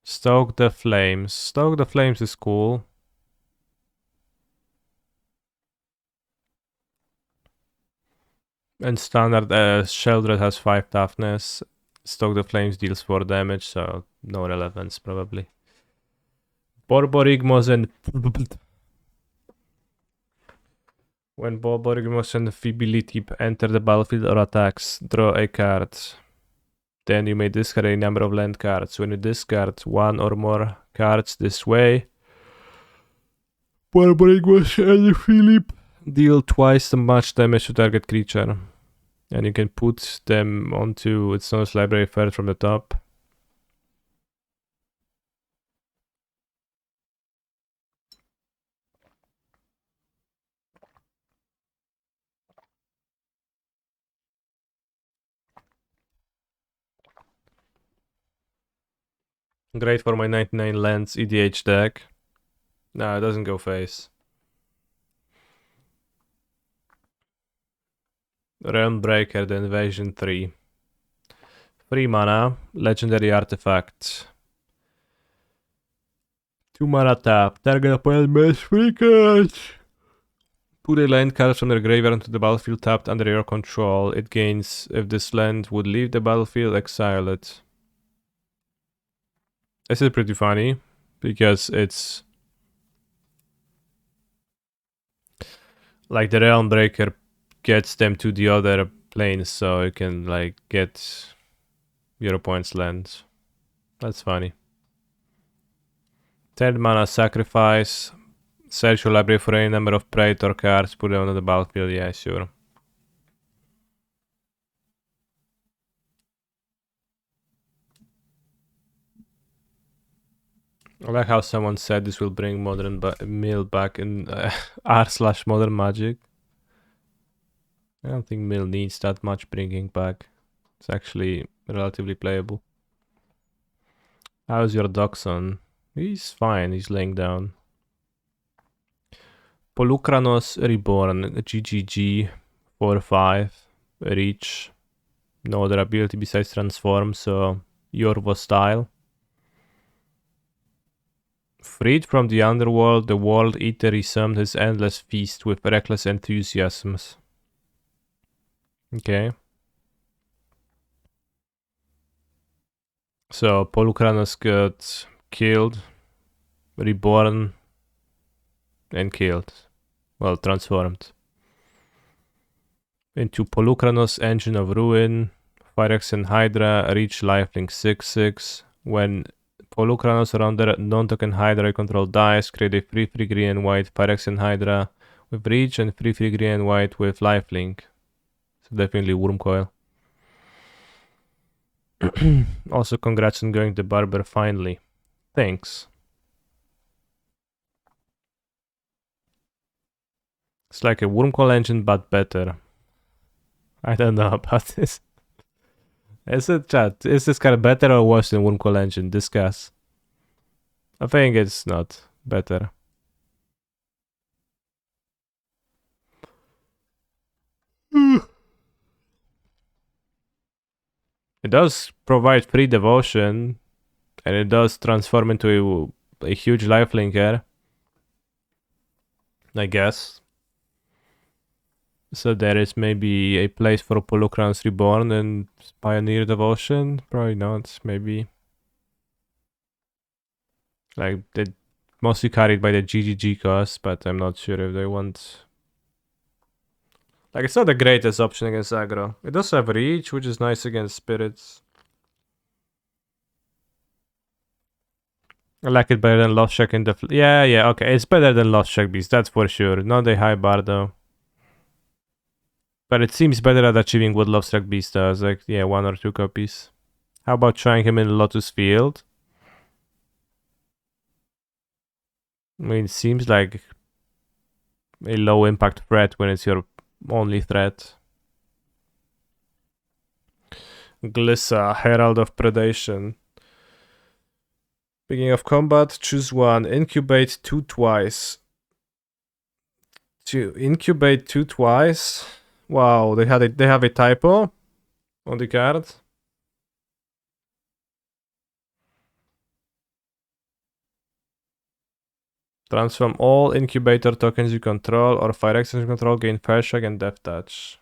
Speaker 1: Stoke the Flames. Stoke the Flames is cool. And standard Sheldred has 5 toughness. Stoke the Flames deals 4 damage, so no relevance probably. Borborygmos and... When Borborygmos and Feebility enter the battlefield or attacks, draw a card. Then you may discard a number of land cards. When you discard 1 or more cards this way, Borborygmos and Philip deal twice as much damage to target creature. And you can put them onto its own library first from the top. Great for my 99 lands EDH deck. No, it doesn't go face. Realmbreaker, the Invasion 3. 3 mana, legendary artifact. 2 mana tap, target opponent makes 3 cards. Put a land card from their graveyard into the battlefield tapped under your control. It gains if this land would leave the battlefield, exile it. This is pretty funny, because it's like the Realmbreaker gets them to the other planes, so you can like get your opponent's lands. That's funny. 3rd mana sacrifice. Search your library for any number of Praetor cards, put them on the battlefield, yeah, sure. I like how someone said this will bring modern Mill back in r/modern Magic. I don't think Mill needs that much bringing back. It's actually relatively playable. How's your Doxon? He's fine, he's laying down. Polukranos Reborn, GGG, 4/5, reach. No other ability besides transform, so Yorvo style. Freed from the underworld, the World Eater resumed his endless feast with reckless enthusiasms. Okay. So Polukranos got killed, reborn, and killed. Well, transformed. Into Polukranos, Engine of Ruin, Phyrexian Hydra, reach lifelink 6/6. When Polukranos or under non-token Hydra control dies, create a 3/3 green and white Phyrexian Hydra with reach and 3/3 green and white with lifelink. So definitely Wurmcoil. Also, congrats on going to Barber finally. Thanks. It's like a Wurmcoil engine, but better. I don't know about this. Is it, chat? Is this kind of better or worse than Wurmcoil engine? Discuss. I think it's not better. It does provide free devotion, and it does transform into a huge lifelinker, I guess. So there is maybe a place for Polucrans Reborn and Pioneer Devotion? Probably not, maybe. Like, they're mostly carried by the GGG cost, but I'm not sure if they want... Like, it's not the greatest option against aggro. It does have reach, which is nice against spirits. I like it better than Lost Shack in the... Yeah, okay. It's better than Lost Shack Beast, that's for sure. Not a high bar, though. But it seems better at achieving what Lost Shack Beast does. Like, yeah, 1 or 2 copies. How about trying him in Lotus Field? I mean, it seems like a low impact threat when it's your only threat. Glissa, Herald of Predation. Beginning of combat, choose one. Incubate 2 twice. To incubate 2 twice? Wow, they have a typo on the card. Transform all incubator tokens you control or fire extension control, gain Fair Shock and Death Touch.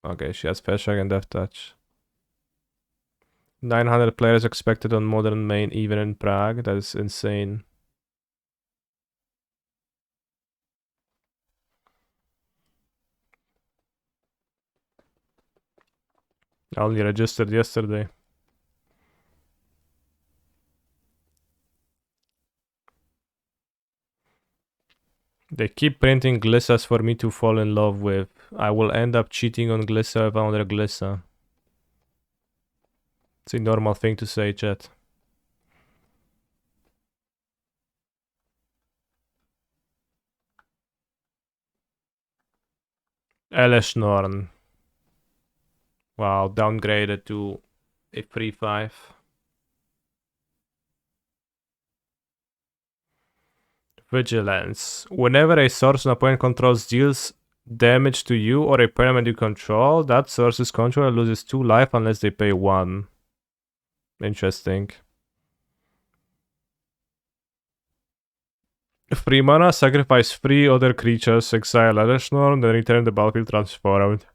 Speaker 1: Okay, she has Fair Shock and Death Touch. 900 players expected on Modern main, even in Prague. That is insane. I only registered yesterday. They keep printing Glissas for me to fall in love with. I will end up cheating on Glissa if I want a Glissa. It's a normal thing to say, chat. Eleshnorn. Wow, downgraded to a 3-5. Vigilance. Whenever a source an opponent controls deals damage to you or a permanent you control, that source's controller loses 2 life unless they pay 1. Interesting. 3 mana, sacrifice 3 other creatures, exile Eleshnorn, then return the battlefield transformed.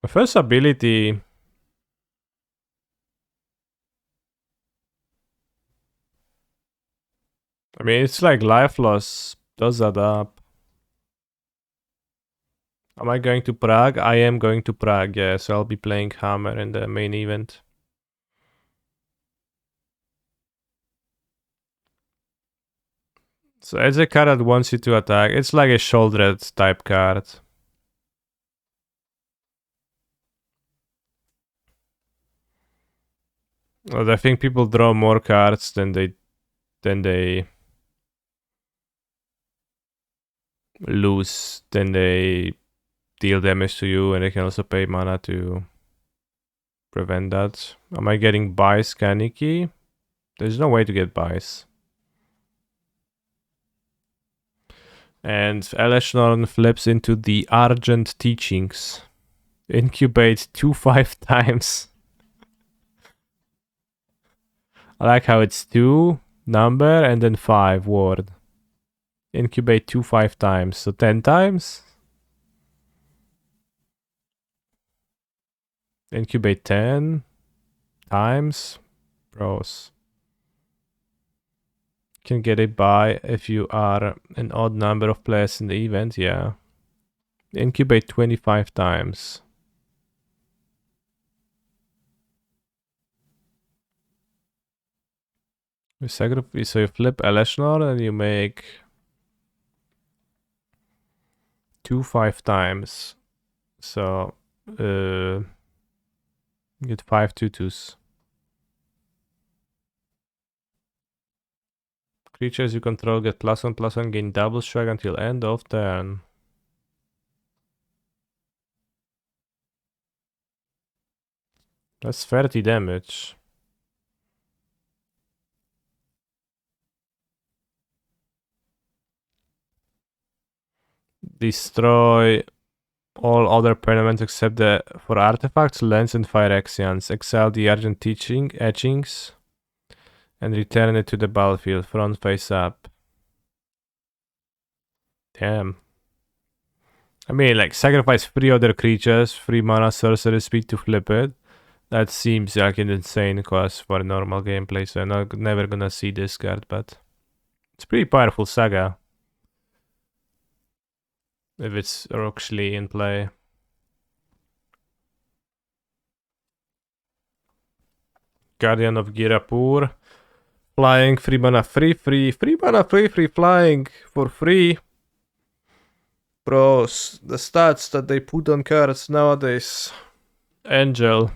Speaker 1: The first ability... I mean, it's like life loss. Does that up? Am I going to Prague? I am going to Prague, yeah, so I'll be playing Hammer in the main event. So it's a card that wants you to attack. It's like a Shouldered type card. But I think people draw more cards than they lose, than they deal damage to you, and they can also pay mana to prevent that. Am I getting Bice Kaneki? There's no way to get Bice. And Eleshnorn flips into the Argent Teachings. Incubate 2-5 times. I like how it's 2 number and then 5 word. Incubate 2-5 times, so 10 times. Incubate 10 times. Bros. Can get a buy if you are an odd number of players in the event, yeah. Incubate 25 times. So you flip Eleshnorn and you make 2-5 times. So you get 5 2/2s. Creatures you control get +1/+1, gain double strike until end of turn. That's 30 damage. Destroy all other permanents except for artifacts, lands, and Phyrexians. Exile the Argent Etchings. And return it to the battlefield, front face up. Damn. I mean, like, sacrifice 3 other creatures, 3 mana, sorcery speed to flip it. That seems like an insane cost for normal gameplay, so I'm never gonna see this card, but it's pretty powerful saga. If it's actually in play. Guardian of Girapur. Flying, 3 mana, free, 3 mana, free, flying for free. Bros, the stats that they put on cards nowadays. Angel.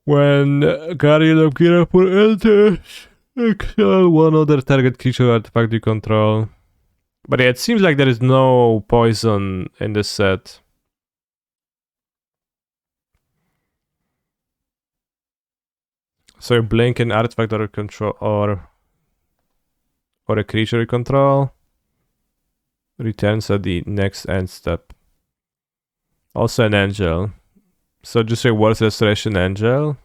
Speaker 1: When Guardian of Girapur enters, exile 1 other target creature artifact you control. But yeah, it seems like there is no poison in this set. So you blink an artifact or control or a creature you control. Returns at the next end step. Also an angel. So just a Worth Restoration Angel.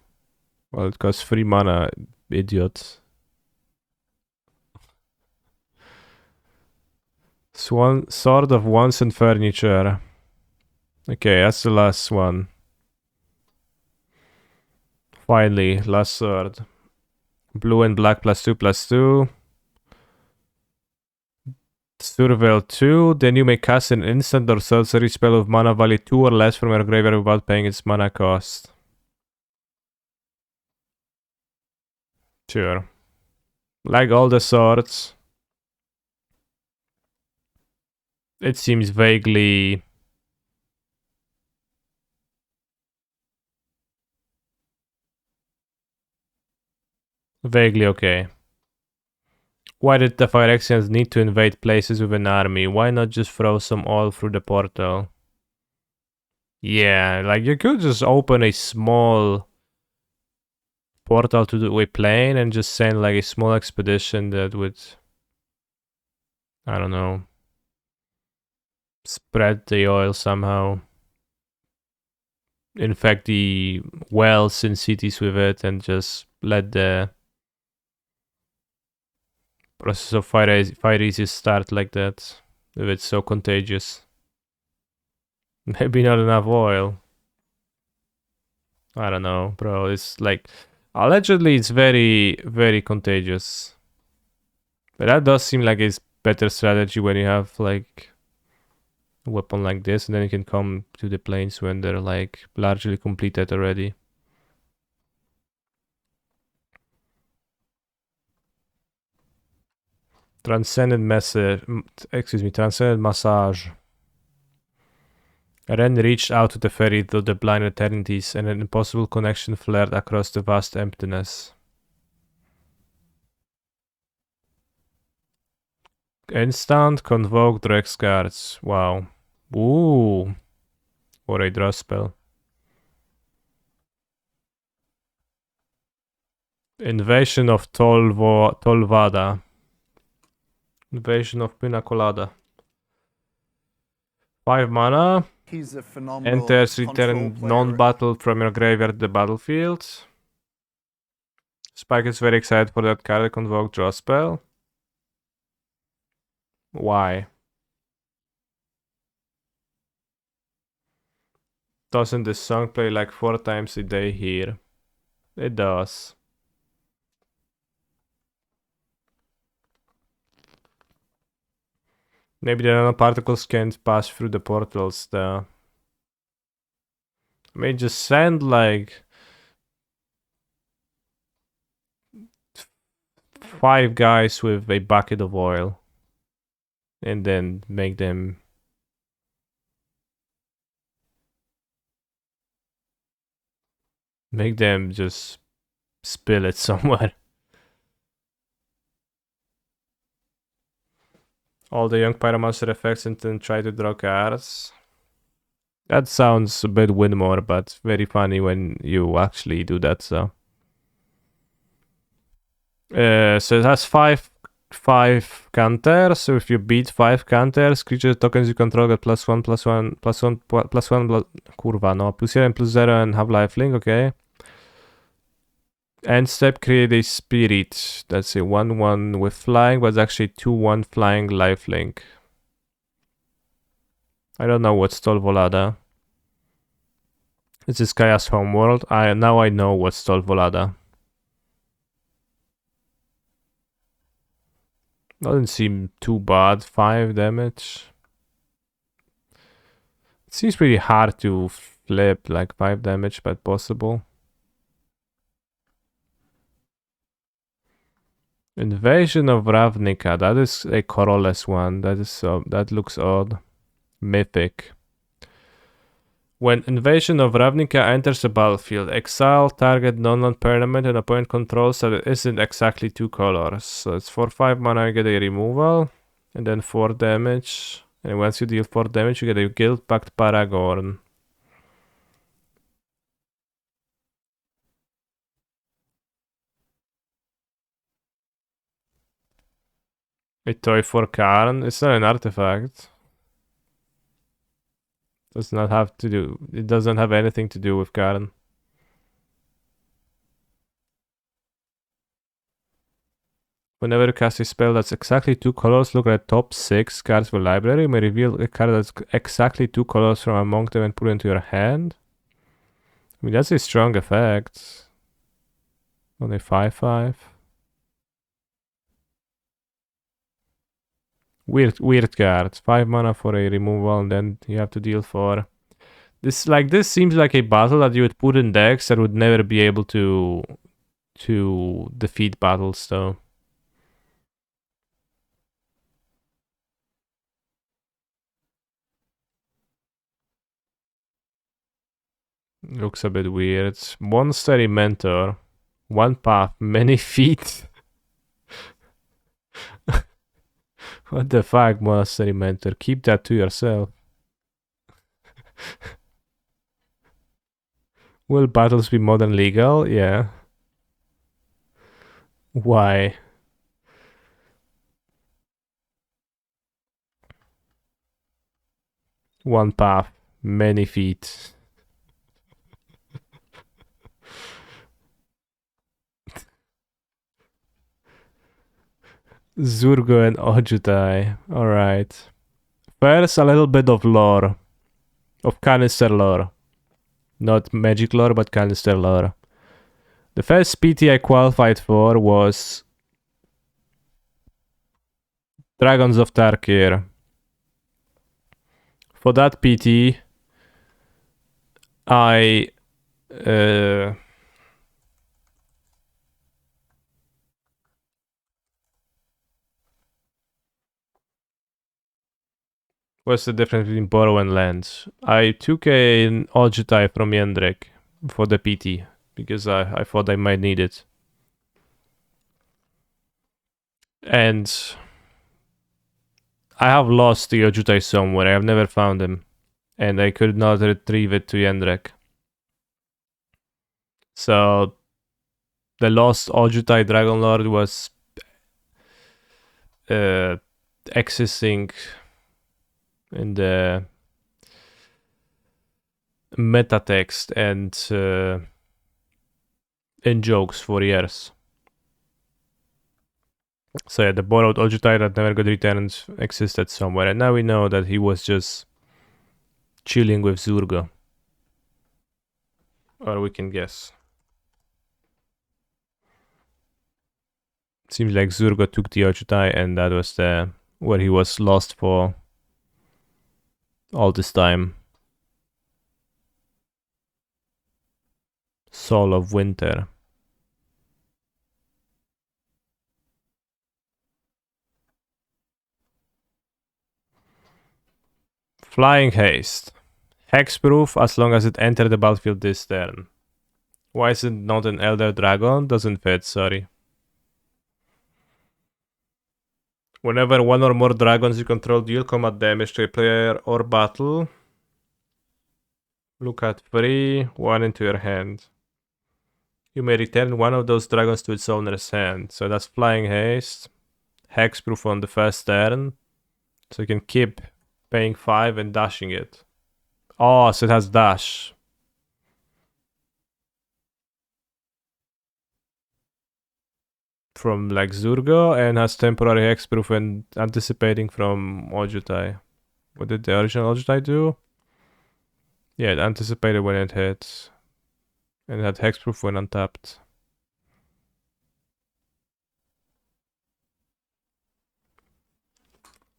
Speaker 1: Well, it costs 3 mana, idiot. Swan, Sword of Wands and Furniture. Okay, that's the last one. Finally, last sword. Blue and black +2/+2. Surveil 2. Then you may cast an instant or sorcery spell with mana value 2 or less from your graveyard without paying its mana cost. Sure. Like all the swords. It seems vaguely okay. Why did the Phyrexians need to invade places with an army? Why not just throw some oil through the portal? Yeah, like you could just open a small portal to the plane and just send like a small expedition that would, I don't know, spread the oil somehow. Infect the wells in cities with it and just let the process of Phyresis start like that, if it's so contagious. Maybe not enough oil. I don't know, bro. It's like, allegedly it's very, very contagious. But that does seem like it's better strategy when you have like a weapon like this, and then you can come to the planes when they're like largely completed already. Transcendent Massage. Ren reached out to the ferry through the blind eternities, and an impossible connection flared across the vast emptiness. Instant Convoke Drex cards. Wow. Ooh. Or a draw spell. Invasion of Tolvada. Invasion of Pina Colada. 5 mana.
Speaker 2: He's a phenomenal
Speaker 1: Enters, return non-battle from your graveyard to the battlefield. Spike is very excited for that card. Convoke draw spell. Why? Doesn't this song play like 4 times a day here? It does. Maybe the nanoparticles can't pass through the portals though. I mean, just send like 5 guys with a bucket of oil and then make them just spill it somewhere. All the young Pyromancer effects and then try to draw cards. That sounds a bit Winmore, but very funny when you actually do that, so. So it has 5 counters. So if you beat 5 counters, creature tokens you control get +1, +1, +1, +1, kurwa, no, +1, +0 and have lifelink, okay. End step, create a spirit. That's a 1/1 with flying, but it's actually 2/1 flying lifelink. I don't know what's Tolvolada. Is this Kaya's homeworld? Now I know what's Tolvolada. Doesn't seem too bad. 5 damage. It seems pretty hard to flip like 5 damage, but possible. Invasion of Ravnica. That is a colorless one. That looks odd. Mythic. When Invasion of Ravnica enters the battlefield, exile target non-land permanent and opponent controls that it isn't exactly 2 colors. So it's for 5 mana, you get a removal, and then 4 damage. And once you deal 4 damage, you get a Guild-Pact Paragorn. A toy for Karn. It's not an artifact. Does not have to do. It doesn't have anything to do with Karn. Whenever you cast a spell that's exactly 2 colors, look at the top 6 cards of the library. You may reveal a card that's exactly 2 colors from among them and put it into your hand. I mean, that's a strong effect. Only 5/5. Weird card. 5 mana for a removal, and then you have to deal 4. This seems like a battle that you would put in decks that would never be able to defeat battles, though. Looks a bit weird. Monastery Mentor. 1 path, many feet. What the fuck, Monastery Mentor? Keep that to yourself. Will battles be modern legal? Yeah. Why? One path, many feet. Zurgo and Ojutai. Alright. First, a little bit of lore. Of canister lore. Not magic lore, but canister lore. The first PT I qualified for was Dragons of Tarkir. For that PT, I what's the difference between borrow and lend? I took an Ojutai from Yendrek for the PT because I thought I might need it. And I have lost the Ojutai somewhere. I have never found him. And I could not retrieve it to Yendrek. So the lost Ojutai Dragonlord was existing in the meta text and in jokes for years. So yeah, the borrowed Ojutai that never got returned existed somewhere, and now we know that he was just chilling with Zurgo. Or we can guess. Seems like Zurgo took the Ojutai, and that was where he was lost for all this time. Soul of Winter. Flying Haste. Hexproof as long as it entered the battlefield this turn. Why is it not an Elder Dragon? Doesn't fit, sorry. Whenever one or more dragons you control deal combat damage to a player or battle, look at 3, 1 into your hand. You may return one of those dragons to its owner's hand. So that's Flying Haste. Hexproof on the first turn. So you can keep paying 5 and dashing it. Oh, so it has dash. from like Zurgo and has temporary hexproof and anticipating from Ojutai. What did the original Ojutai do? Yeah, it anticipated when it hits. And it had hexproof when untapped.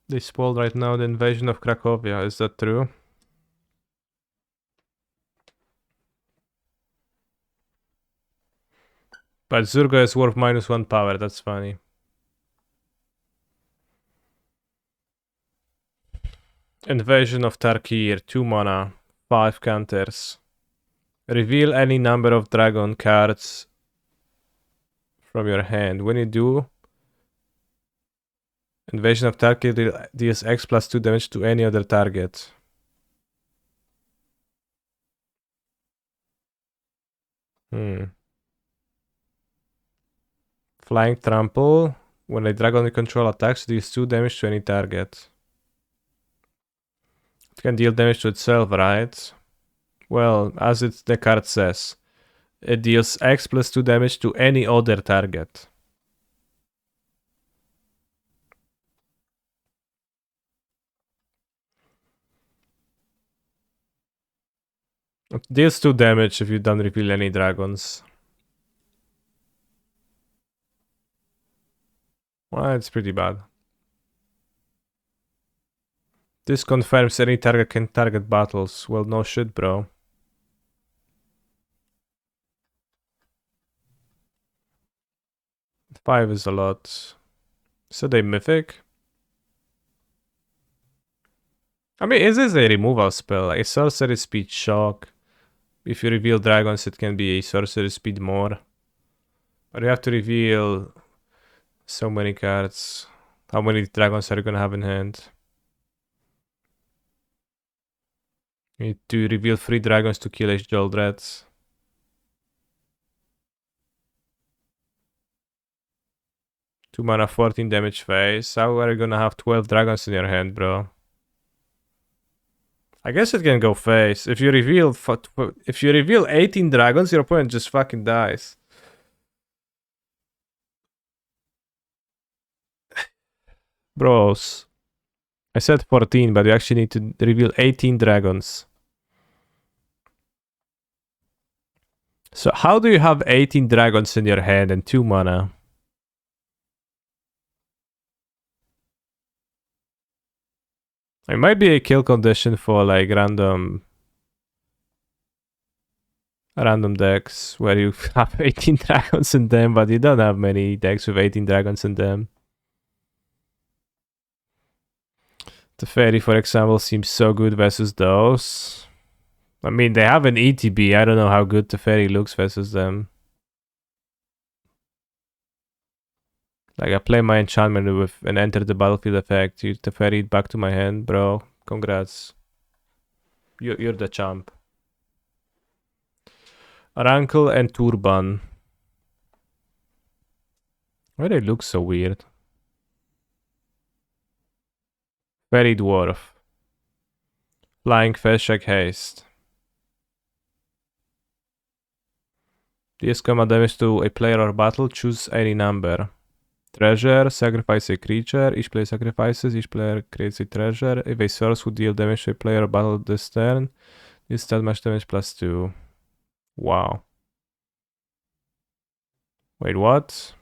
Speaker 1: They spoiled right now the invasion of Cracovia, is that true? But Zurgo is worth -1 power, that's funny. Invasion of Tarkir, 2 mana, 5 counters. Reveal any number of dragon cards from your hand. When you do, Invasion of Tarkir deals X plus 2 damage to any other target. Flying Trample. When a dragon you control attacks, deals 2 damage to any target. It can deal damage to itself, right? Well, as the card says, it deals X plus 2 damage to any other target. It deals 2 damage if you don't reveal any dragons. Well, it's pretty bad. This confirms any target can target battles. Well, no shit, bro. Five is a lot. So they mythic? I mean, is this a removal spell? Like a sorcery speed shock. If you reveal dragons, it can be a sorcery speed more. But you have to reveal so many cards. How many dragons are you gonna have in hand? You need to reveal 3 dragons to kill Joldrats. Two mana, 14 damage face. How are you gonna have 12 dragons in your hand, bro? I guess it can go face. If you reveal 18 dragons, your opponent just fucking dies. Bros. I said 14, but you actually need to reveal 18 dragons. So how do you have 18 dragons in your hand and 2 mana? It might be a kill condition for like random decks where you have 18 dragons in them, but you don't have many decks with 18 dragons in them. Teferi, for example, seems so good versus those. I mean, they have an ETB. I don't know how good Teferi looks versus them. Like, I play my enchantment with an enter the battlefield effect. You Teferi it back to my hand, bro. Congrats. You're the champ. Rankle and Turban. Why they look so weird? Fairy Dwarf. Flying Feshek Haste. Deals combat damage to a player or battle. Choose any number. Treasure, sacrifice a creature. Each player sacrifices, each player creates a treasure. If a source would deal damage to a player or battle this turn, this that much damage plus 2. Wow. Wait, what?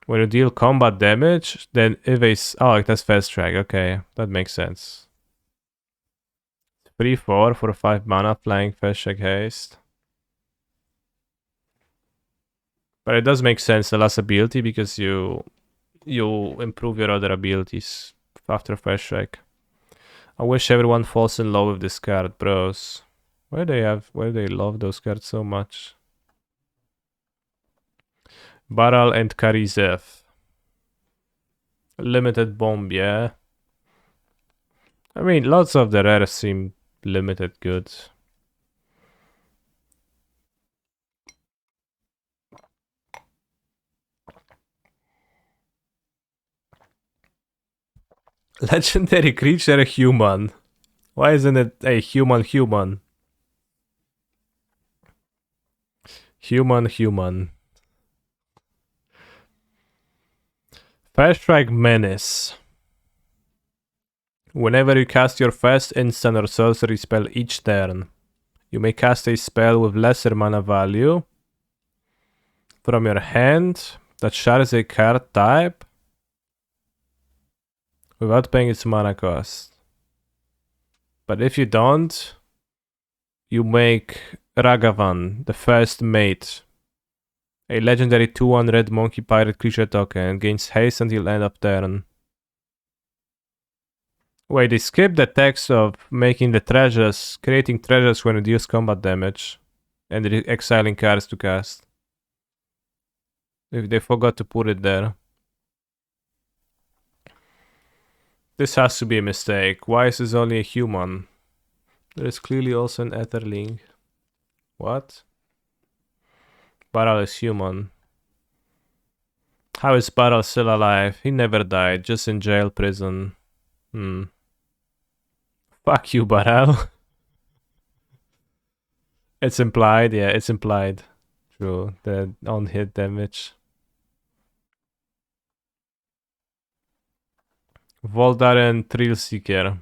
Speaker 1: When you deal combat damage, then if a... Oh, that's fast track. Okay, that makes sense. 3/4 for 5 mana, flying Feshek Haste. But it does make sense, the last ability, because you improve your other abilities after Feshek. I wish everyone falls in love with this card, bros. Why they love those cards so much? Baral and Karizev. Limited bomb, yeah. I mean, lots of the rares seem limited good. Legendary creature human. Why isn't it a human? Human. First Strike Menace. Whenever you cast your first instant or sorcery spell each turn, you may cast a spell with lesser mana value from your hand that shares a card type without paying its mana cost. But if you don't, you make Ragavan, the first mate, a legendary 2/1 red monkey pirate creature token, gains haste until end of turn. Wait, they skipped the text of making the treasures, creating treasures when reduce combat damage, and exiling cards to cast. If they forgot to put it there. This has to be a mistake. Why is this only a human? There is clearly also an Etherling. What? Baral is human. How is Baral still alive? He never died, just in jail, prison. Fuck you, Baral. It's implied, yeah, it's implied. True, the on-hit damage. Voldaren Thrillseeker.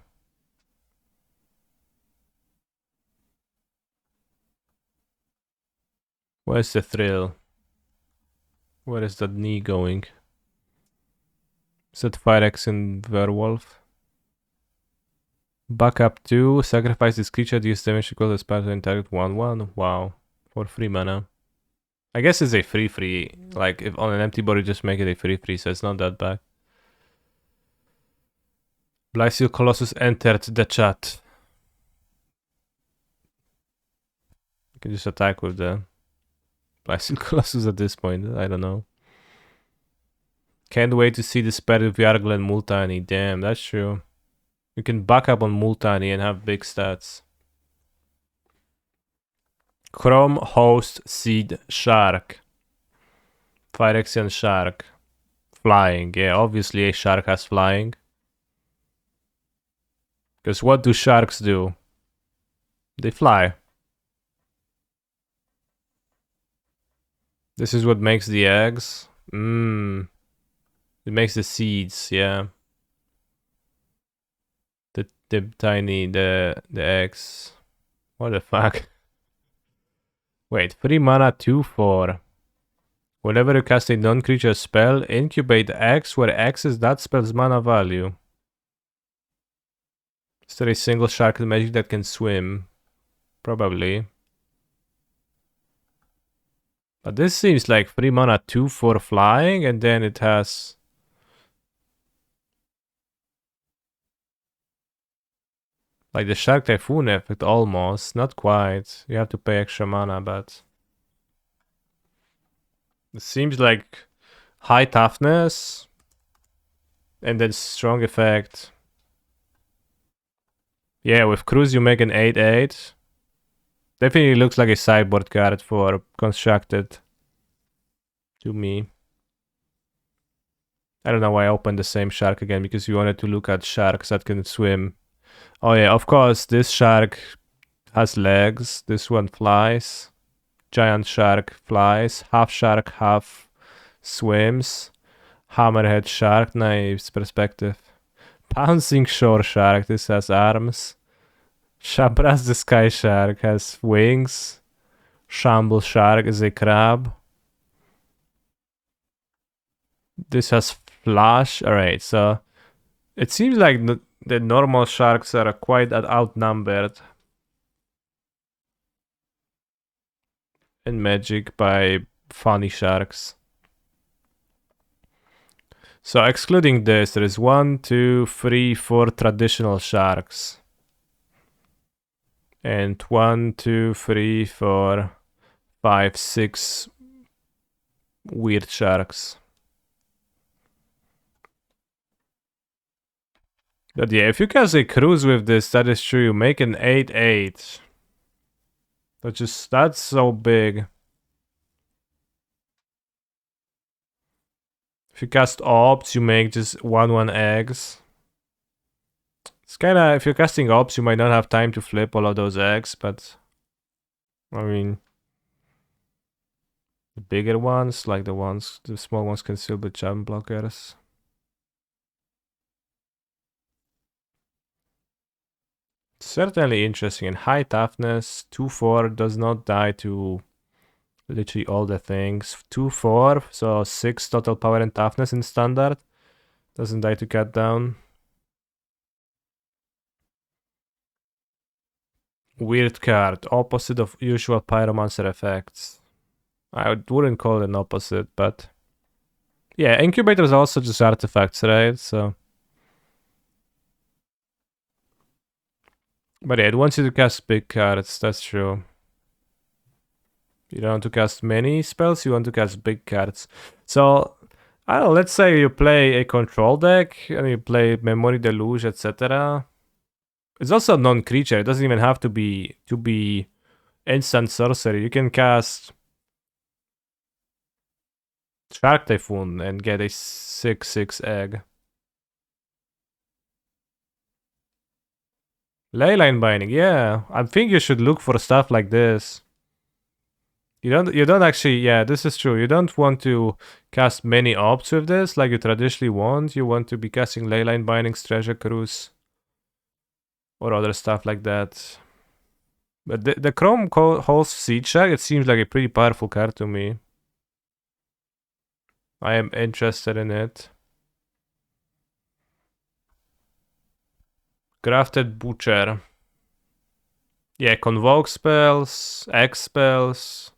Speaker 1: Where's the thrill? Where is that knee going? Is that Phyrex and Werewolf? Backup 2, sacrifice this creature, deals damage equal to spell and target 1/1. Wow. For 3 mana. I guess it's a free. Like, if on an empty board, you just make it a free, so it's not that bad. Blyseal Colossus entered the chat. You can just attack with the Blyseal Colossus at this point. I don't know. Can't wait to see the spell with Yargul and Multani. Damn, that's true. You can back up on Multani and have big stats. Chrome Host Seed Shark. Phyrexian Shark. Flying. Yeah, obviously a shark has flying. Because what do sharks do? They fly. This is what makes the eggs. It makes the seeds, yeah. The tiny, the eggs. What the fuck? Wait, 3 mana, 2/4. Whenever you cast a non-creature spell, incubate X, where X is that spell's mana value. Is there a single shark in Magic that can swim? Probably. But this seems like 3 mana, 2/4 flying, and then it has... like the Shark Typhoon effect, almost. Not quite. You have to pay extra mana, but... it seems like high toughness, and then strong effect. Yeah, with Cruise you make an 8/8. Definitely looks like a sideboard card for Constructed. To me. I don't know why I opened the same shark again, because we wanted to look at sharks that can swim. Oh yeah, of course, this shark has legs. This one flies. Giant shark flies. Half shark, half swims. Hammerhead shark, nice perspective. Pouncing shore shark, this has arms. Shabras the sky shark has wings. Shamble shark is a crab. This has flash. Alright, so it seems like the normal sharks are quite outnumbered in Magic by funny sharks. So excluding this, there is 1, 2, 3, 4 traditional sharks. And 1, 2, 3, 4, 5, 6 weird sharks. But yeah, if you cast a Cruise with this, that is true. You make an 8/8. That's so big. If you cast Orbs, you make just 1/1 eggs. It's kinda, if you're casting Orbs, you might not have time to flip all of those eggs, but... I mean... the bigger ones, like the small ones can still be jump blockers. Certainly interesting. And high toughness. 2/4 does not die to literally all the things. 2/4, so 6 total power and toughness in standard. Doesn't die to cut down. Weird card. Opposite of usual pyromancer effects. I wouldn't call it an opposite, but yeah, incubators are also just artifacts, right? So, but yeah, it wants you to cast big cards. That's true. You don't want to cast many spells. You want to cast big cards. So I don't know. Let's say you play a control deck and you play Memory Deluge, etc. It's also non-creature. It doesn't even have to be instant sorcery. You can cast Shark Typhoon and get a 6/6 egg. Leyline Binding, yeah. I think you should look for stuff like this. You don't actually, yeah, this is true. You don't want to cast many ops with this like you traditionally want. You want to be casting Leyline Bindings, Treasure Cruise, or other stuff like that. But the Chrome Halls Siege Shack, it seems like a pretty powerful card to me. I am interested in it. Grafted Butcher. Yeah, Convoke spells, X spells.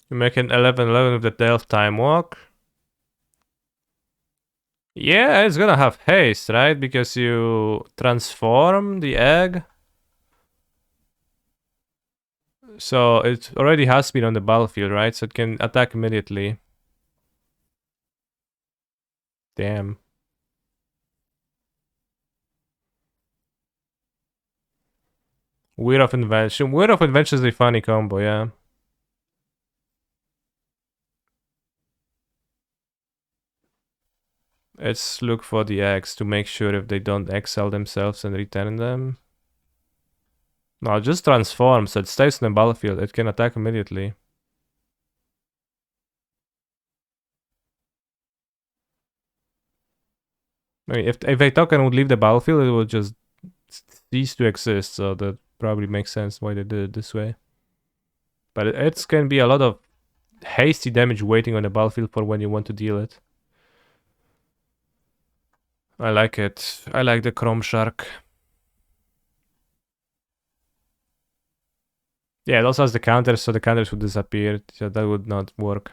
Speaker 1: You make an 11/11 with the Delve Time Walk. Yeah, it's gonna have haste, right? Because you transform the egg. So it already has been on the battlefield, right? So it can attack immediately. Damn. Weird of Invention. Weird of Invention is a funny combo, yeah. Let's look for the eggs to make sure if they don't exile themselves and return them. No, just transform, so it stays on the battlefield. It can attack immediately. I mean, if a token would leave the battlefield, it would just cease to exist, so that probably makes sense why they did it this way. But it can be a lot of hasty damage waiting on the battlefield for when you want to deal it. I like it. I like the Chrome Shark. Yeah, it also has the counters, so the counters would disappear. So that would not work.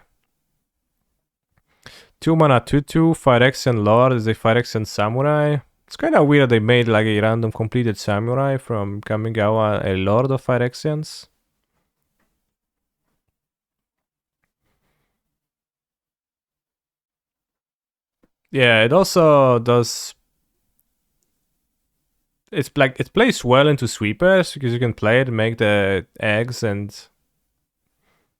Speaker 1: 2 mana 2/2, Phyrexian Lord is a Phyrexian Samurai. It's kind of weird they made like a random completed Samurai from Kamigawa, a Lord of Phyrexians. Yeah, it also does. It's like it plays well into sweepers because you can play it, make the eggs, and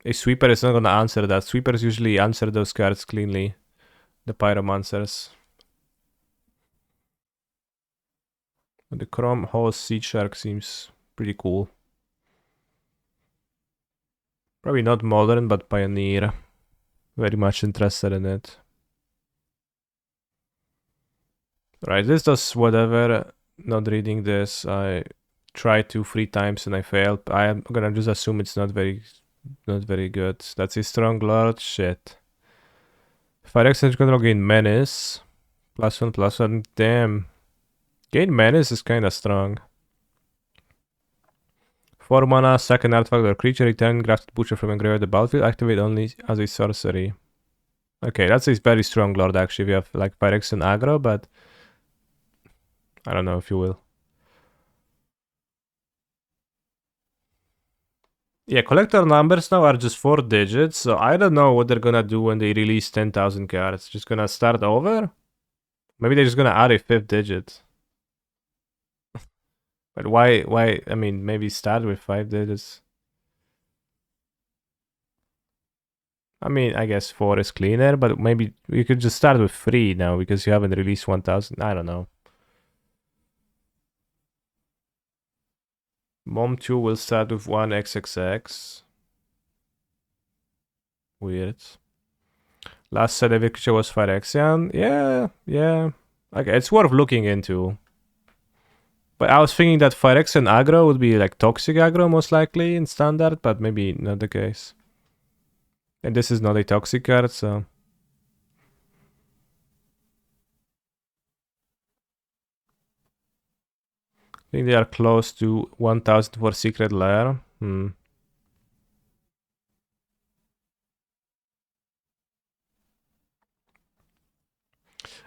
Speaker 1: a sweeper is not gonna answer that. Sweepers usually answer those cards cleanly. The Pyromancers. The Chrome Hole Siege Shark seems pretty cool. Probably not modern, but Pioneer. Very much interested in it. Right, this does whatever. Not reading this. I tried 2-3 times and I failed. I am gonna just assume it's not very good. That's a strong lord. Shit. Phyrexian control gain menace. +1/+1. Damn. Gain menace is kinda strong. 4 mana, second artifact or creature, return Grafted Butcher from a graveyard to the battlefield, activate only as a sorcery. Okay, that's a very strong lord actually. We have like Phyrexian aggro, but I don't know if you will. Yeah, collector numbers now are just 4 digits, so I don't know what they're gonna do when they release 10,000 cards. Just gonna start over? Maybe they're just gonna add a 5th digit. But why, I mean, maybe start with 5 digits. I mean, I guess 4 is cleaner, but maybe you could just start with 3 now because you haven't released 1,000. I don't know. Mom 2 will start with 1 XXX. Weird. Last set of creature was Phyrexian. Yeah. Okay, it's worth looking into. But I was thinking that Phyrexian aggro would be like toxic aggro most likely in standard, but maybe not the case. And this is not a toxic card, so... I think they are close to 1000 for Secret Lair.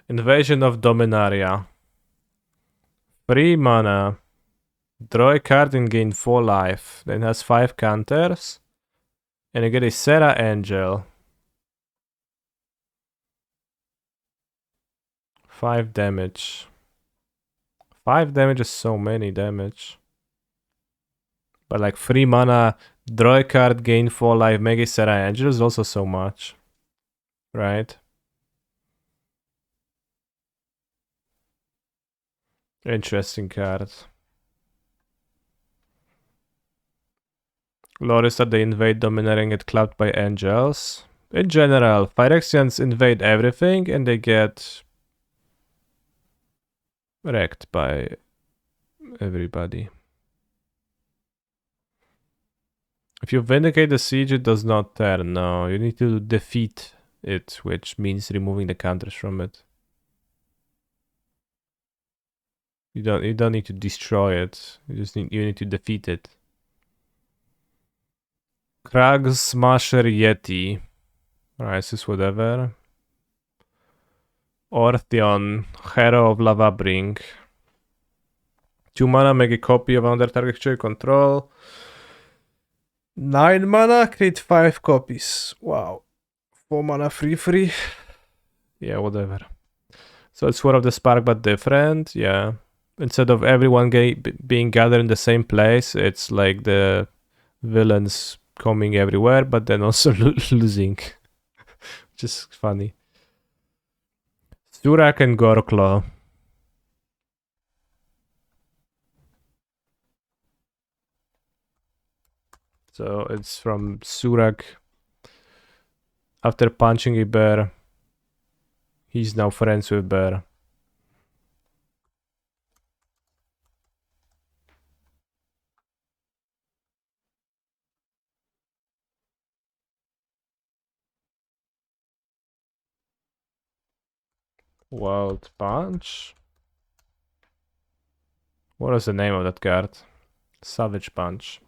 Speaker 1: Invasion of Dominaria. 3 mana. Draw a card and gain 4 life. Then has 5 counters. And you get a Serra Angel. 5 damage. 5 damage is so many damage. But like 3 mana, draw a card, gain 4 life, make a Serra Angel is also so much. Right? Interesting card. Lorista, they invade Dominaria and get clapped by angels. In general, Phyrexians invade everything and they get wrecked by everybody. If you vindicate the siege, it does not turn. No, you need to defeat it, which means removing the counters from it. You don't need to destroy it. You need to defeat it. Krag Smasher Yeti. Alright, this is whatever. Orthion, Hero of Lavabring. 2 mana, make a copy of another target creature control. 9 mana, create 5 copies. Wow. 4 mana, free. Yeah, whatever. So it's Sword of the Spark, but different. Yeah. Instead of everyone being gathered in the same place, it's like the villains coming everywhere, but then also losing. Which is funny. Surak and Gorklo. So it's from Surak. After punching a bear, he's now friends with bear. Wild Punch? What is the name of that card? Savage Punch.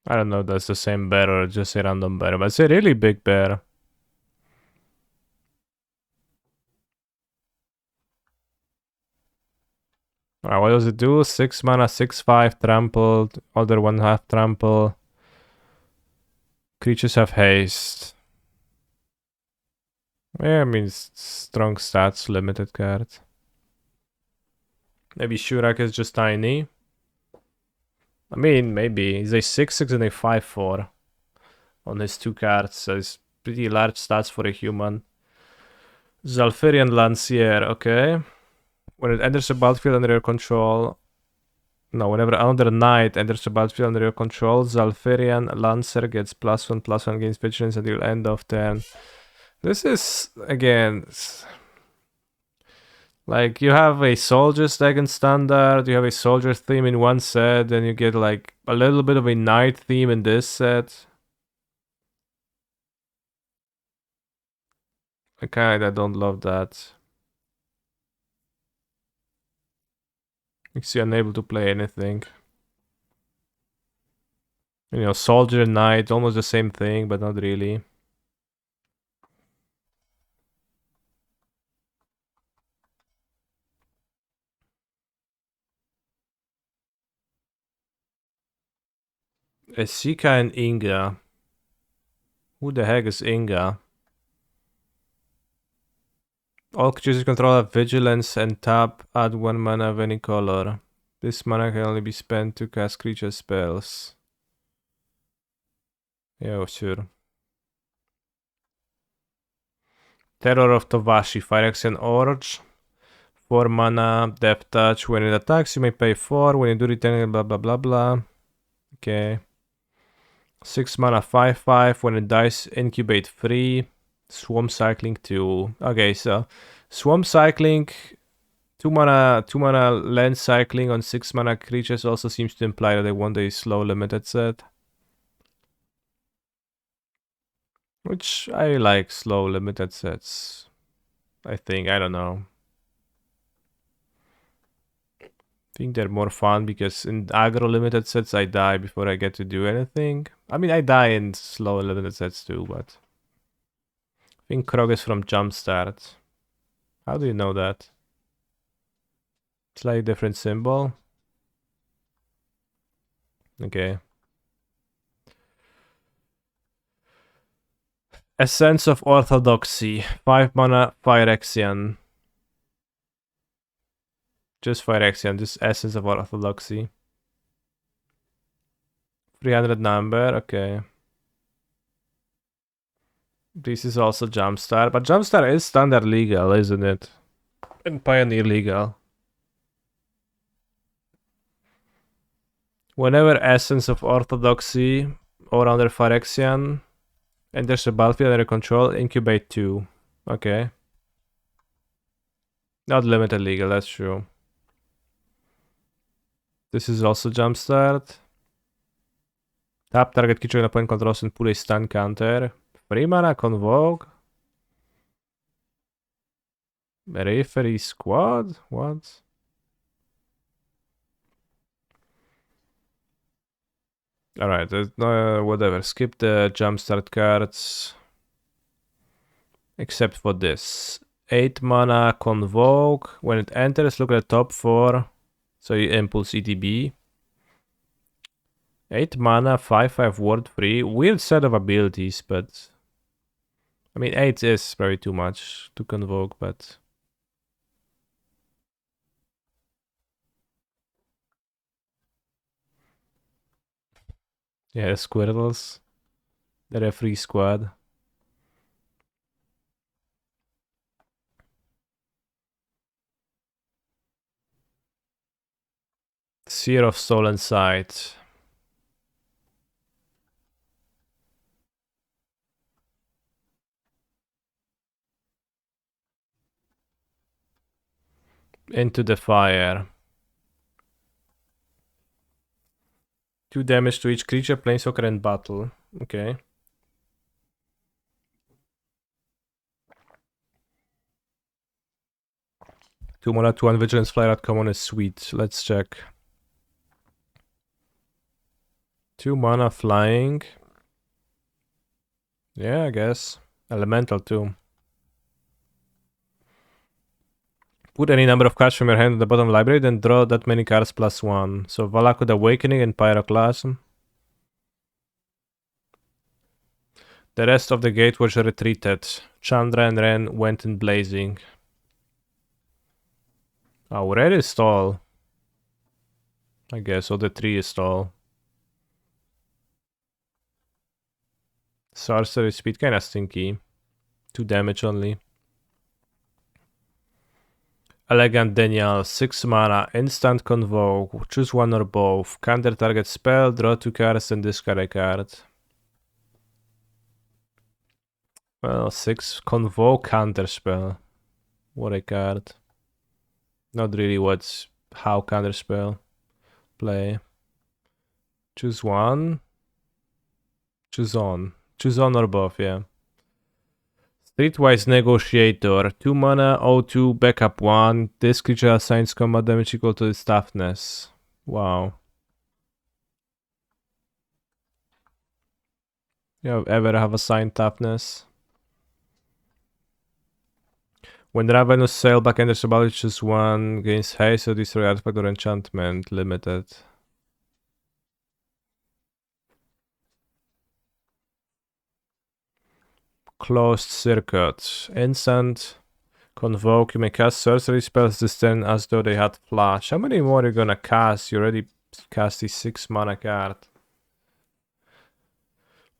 Speaker 1: I don't know if that's the same bear or just a random bear, but it's a really big bear. Alright, what does it do? 6 mana, 6/5 trampled, other 1/2 trample. Creatures have haste. Yeah, I mean, strong stats, limited card. Maybe Shurak is just tiny. I mean, maybe. He's a 6/6 and a 5/4 on his 2 cards, so it's pretty large stats for a human. Zalfirian Lancier, okay. When it enters the battlefield under your control... No, whenever another knight enters the battlefield under your control, Zalfirian Lancer gets +1/+1 against vigilance until end of turn. This is, again... Like, you have a soldier stack in standard, you have a soldier theme in one set, then you get like a little bit of a knight theme in this set. I kinda don't love that. Makes you unable to play anything. You know, soldier and knight, almost the same thing, but not really. Esika and Inga. Who the heck is Inga? All creatures you control have vigilance and tap, add 1 mana of any color. This mana can only be spent to cast creature spells. Yeah, sure. Terror of Tovashi, Phyrexian Orge. 4 mana, Death Touch. When it attacks, you may pay 4. When you do return, blah blah blah blah. Okay. 6 mana, 5/5. When it dies, incubate 3. Swarm Cycling 2. Okay, so Swarm Cycling, 2 mana land cycling on 6 mana creatures also seems to imply that they want a slow limited set. Which I like slow limited sets. I think, I don't know. I think they're more fun because in aggro limited sets I die before I get to do anything. I mean, I die in slow limited sets too, but I think Krog is from Jumpstart. How do you know that? Slightly different symbol. Okay. Essence of Orthodoxy. 5 mana, Phyrexian. Just Phyrexian, just Essence of Orthodoxy. 300 number, okay. This is also Jumpstart, but Jumpstart is standard legal, isn't it? And Pioneer legal. Whenever Essence of Orthodoxy or under Phyrexian enters the battlefield under control, incubate 2. Okay. Not limited legal, that's true. This is also Jumpstart. Tap target creature in opponent controls and put a stun counter. 3 mana, Convoke. Referee Squad? What? Alright, whatever. Skip the Jumpstart cards. Except for this. 8 mana, Convoke. When it enters, look at the top 4. So you impulse ETB. 8 mana, 5/5 ward free. Weird set of abilities, but I mean 8 is probably too much to Convoke, but yeah, Squirtles. The referee squad. Seer of Stolen Sight. Into the Fire. 2 damage to each creature, planeswalker, and battle. Okay. Two mana, 2 Vigilance Flyer at common is sweet. Let's check. 2 mana flying. Yeah, I guess. Elemental too. Put any number of cards from your hand at the bottom of the library, then draw that many cards +1. So Valakut Awakening and Pyroclasm. The rest of the Gatewatch retreated. Chandra and Ren went in blazing. Oh, red is tall. I guess, so the tree is tall. Sorcery speed kinda stinky. 2 damage only. Elegant Denial, 6 mana, instant Convoke, choose one or both. Counter target spell, draw 2 cards and discard a card. Well, 6 Convoke counter spell. What a card. Not really how counter spell play. Choose one. Choose on. Choose on or both, yeah. Streetwise Negotiator, 2 mana, 0/2, backup 1. This creature assigns combat damage equal to its toughness. Wow. You ever have assigned toughness? When Ravenous Sailback enters the battle, choose 1, gains haste, or destroy artifact or enchantment, limited. Closed Circuit. Instant. Convoke. You may cast sorcery spells this turn as though they had flash. How many more are you gonna cast? You already cast the 6 mana card.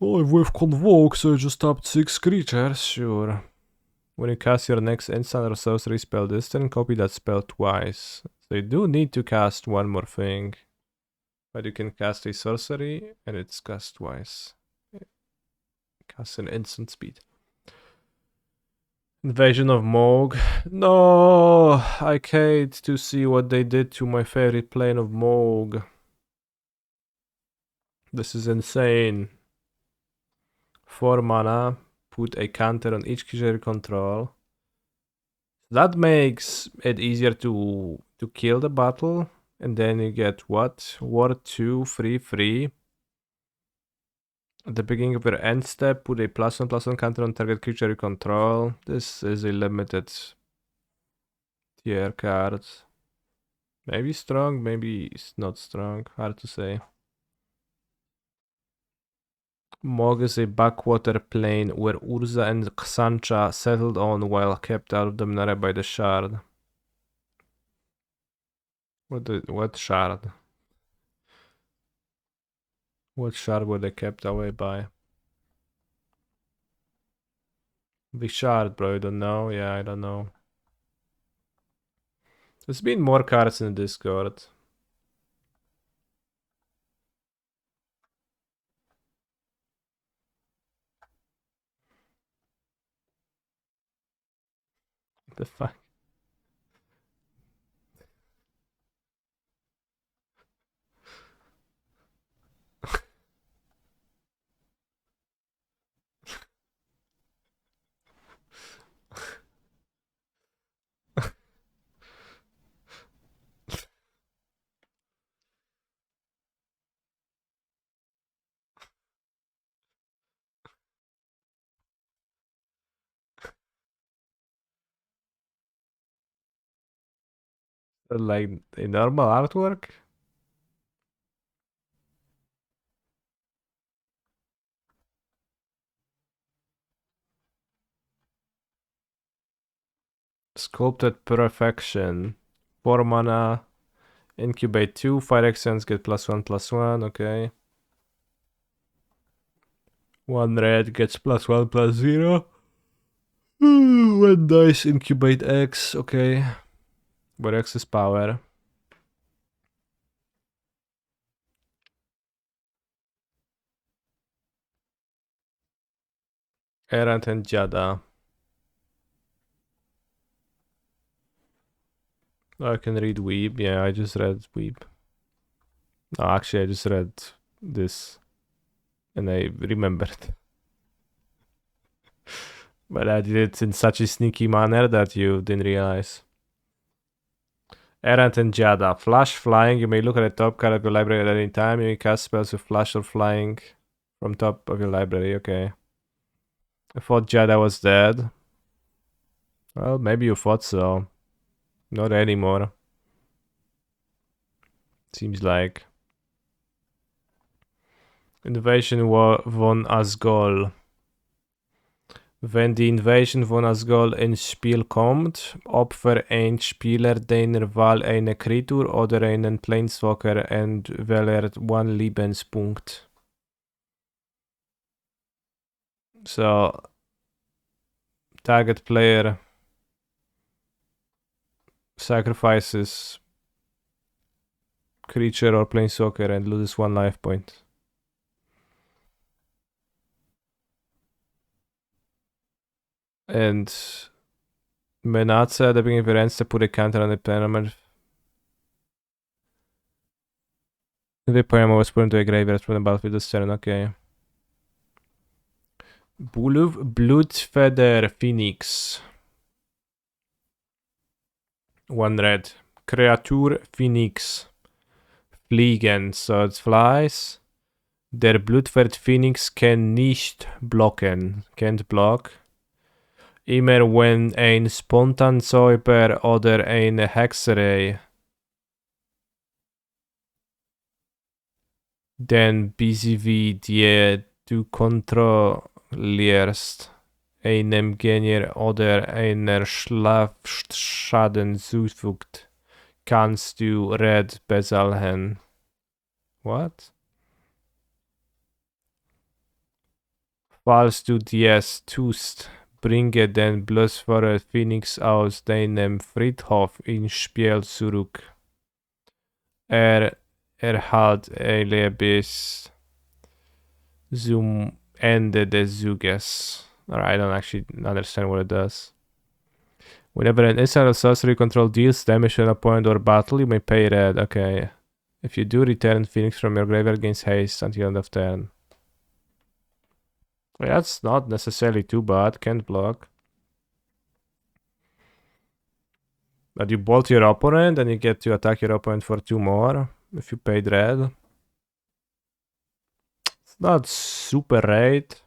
Speaker 1: Oh, with Convoke, so you just tapped 6 creatures? Sure. When you cast your next instant or sorcery spell this turn, copy that spell twice. So you do need to cast one more thing. But you can cast a sorcery and it's cast twice. Cast an instant speed. Invasion of Moog. No! I hate to see what they did to my favorite plane of Moog. This is insane. 4 mana. Put a counter on each creature you control. That makes it easier to kill the battle. And then you get what? War 2, 3/3. At the beginning of your end step, put a +1/+1 counter on target creature you control. This is a limited tier card. Maybe strong, maybe it's not strong. Hard to say. Moog is a backwater plane where Urza and Xancha settled on while kept out of Dominaria by the Shard. What Shard? What Shard were they kept away by? The Shard, bro, you don't know? Yeah, I don't know. There's been more cards in the Discord. What the fuck? Like a normal artwork? Sculpted Perfection. 4 mana. Incubate 2. Fire actions get +1/+1. Okay. 1 red gets +1/+0. 1 dice. Incubate X. Okay. Where X is power. Errant and Jada. I can read Weeb. Yeah, I just read Weeb. No, actually, I just read this. And I remembered. But I did it in such a sneaky manner that you didn't realize. Errant and Jada. Flash flying. You may look at the top card of your library at any time. You may cast spells with flash or flying from top of your library. Okay. I thought Jada was dead. Well, maybe you thought so. Not anymore. Seems like. Invasion von Asgol. Wenn die Invasion von Asgol ins Spiel kommt, opfer ein Spieler deiner Wahl eine Kreatur oder einen Planeswalker und wählt 1 Lebenspunkt. So, target player sacrifices creature or planeswalker and loses 1 life point. And Menace at the beginning of your end step, put a counter on the planet. The poem was put into a graveyard from the battlefield this turn, okay. Bloodfeather Phoenix. 1 red. Kreatur Phoenix. Fliegen, so it flies. Der Blutfeld Phoenix kann nicht blocken. Can't block. Immer wenn ein Spontanzauber oder eine Hexerei den BCV, die du kontrollierst, einem Gegner oder einer Schlafschaden zufügt, kannst du Red bezahlen. What? Falls du dies tust, bringe den bloßvolle Phoenix aus deinem Friedhof in Spiel zurück. Erhalt Eile bis zum Ende des Zuges. Alright, I don't actually understand what it does. Whenever an instant or sorcery control deals damage to an opponent or battle, you may pay red. Okay. If you do, return Phoenix from your graveyard, gains haste until end of turn. Well, that's not necessarily too bad. Can't block. But you bolt your opponent and you get to attack your opponent for 2 more if you paid red. It's not super great.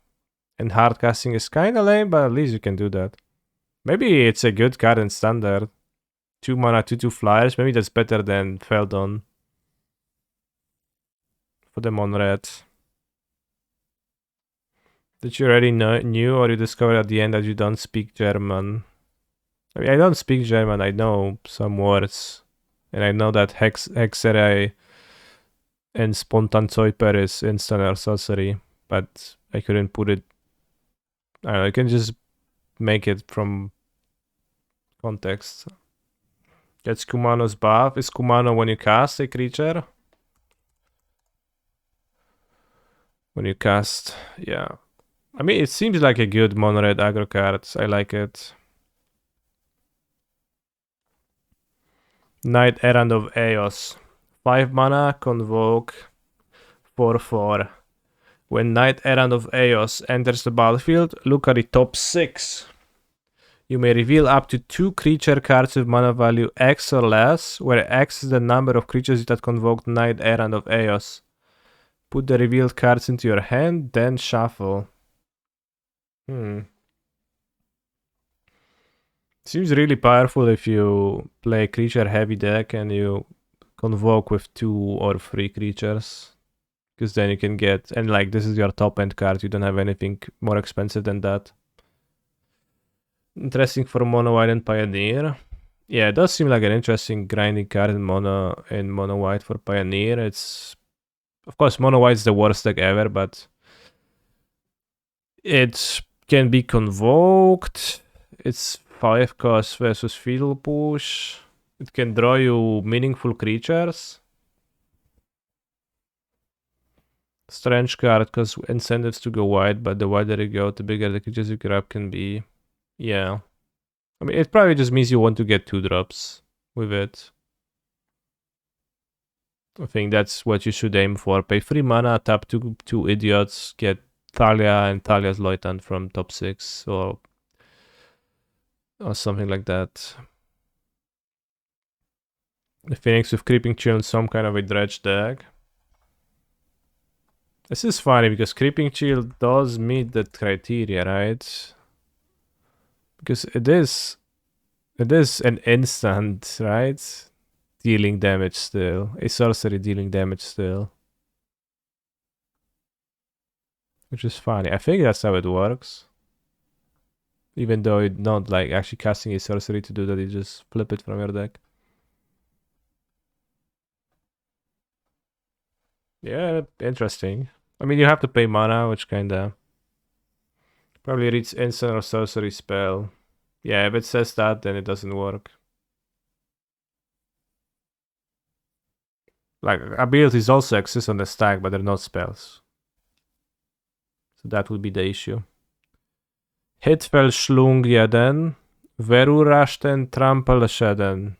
Speaker 1: And hard casting is kinda lame, but at least you can do that. Maybe it's a good card in standard. 2 mana, 2/2 flyers. Maybe that's better than Feldon. For the Monred. Did you already knew or you discovered at the end that you don't speak German? I mean, I don't speak German. I know some words. And I know that Hexerei and Spontanzeuper is instant or sorcery. But I couldn't put it... I don't know, I can just make it from context. Gets Kumano's buff. Is Kumano when you cast a creature? When you cast, yeah. I mean, it seems like a good mono-red aggro card. I like it. Knight Errand of Eos. 5 mana, convoke, 4/4. When Knight Errand of Eos enters the battlefield, look at the top 6. You may reveal up to 2 creature cards with mana value X or less, where X is the number of creatures that convoked Knight Errand of Eos. Put the revealed cards into your hand, then shuffle. Seems really powerful if you play a creature heavy deck and you convoke with 2 or 3 creatures. Because then you can get, and like this is your top end card, you don't have anything more expensive than that. Interesting for mono white and Pioneer. Yeah, it does seem like an interesting grinding card in mono white for Pioneer. It's, of course, mono white is the worst deck ever, but it can be convoked. It's 5 cost versus field push. It can draw you meaningful creatures. Strange card because incentives to go wide, but the wider you go, the bigger the creatures you grab can be. Yeah. I mean, it probably just means you want to get 2 drops with it. I think that's what you should aim for. Pay 3 mana, tap 2 idiots, get Thalia and Thalia's Loitant from top 6 or something like that. The Phoenix with Creeping Chill and some kind of a dredge deck. This is funny because Creeping Chill does meet that criteria, right? Because it is an instant, right? Dealing damage still. A sorcery dealing damage still. Which is funny. I think that's how it works. Even though you're not like actually casting a sorcery to do that, you just flip it from your deck. Yeah, interesting. I mean, you have to pay mana, which kinda... Probably reads instant or sorcery spell. Yeah, if it says that, then it doesn't work. Like, abilities also exist on the stack, but they're not spells. So that would be the issue. Hitfelschlung 1. Verurasten Trampelschäden.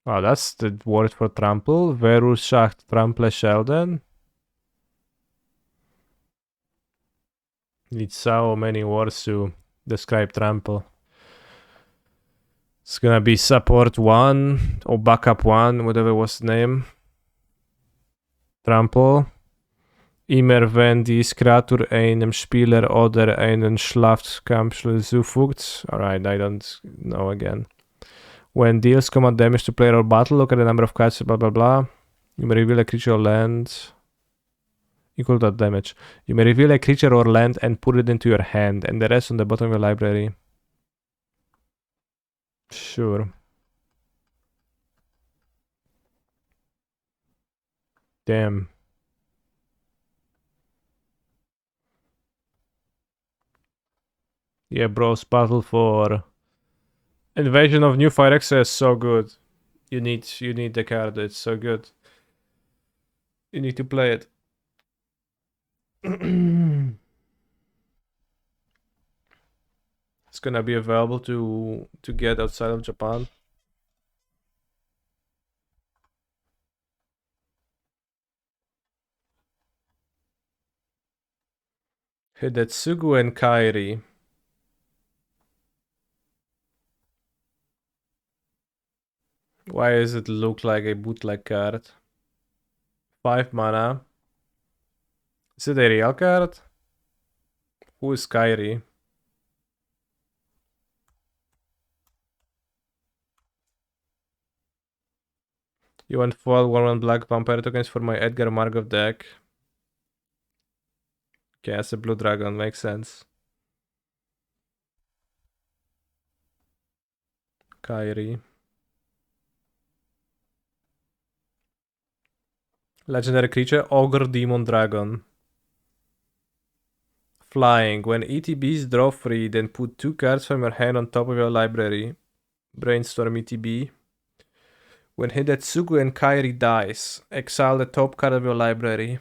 Speaker 1: Oh, that's the word for trample. Verursacht Trampelschäden. Need so many words to describe trample. It's gonna be support 1 or backup 1, whatever was the name. Trample. Immer wenn dies Kreatur einem Spieler oder einen Schlafkampf zufügt. Alright, I don't know again. When deals command damage to player or battle, look at the number of cards, blah blah blah. You may reveal a creature or land. Equal that damage. You may reveal a creature or land and put it into your hand, and the rest on the bottom of your library. Sure. Damn. Yeah, bros, battle for Invasion of New Phyrexia is so good. You need the card, it's so good. You need to play it. It's gonna be available to get outside of Japan. Hidetsugu and Kairi. Why does it look like a bootleg card? 5 mana. Is it a real card? Who is Kairi? You want foil 1/1 black vampire tokens for my Edgar Markov deck. Okay, as a blue dragon, makes sense. Kairi. Legendary creature, Ogre Demon Dragon. Flying. When ETBs draw 3, then put 2 cards from your hand on top of your library. Brainstorm ETB. When Hidetsugu and Kairi dies, exile the top card of your library.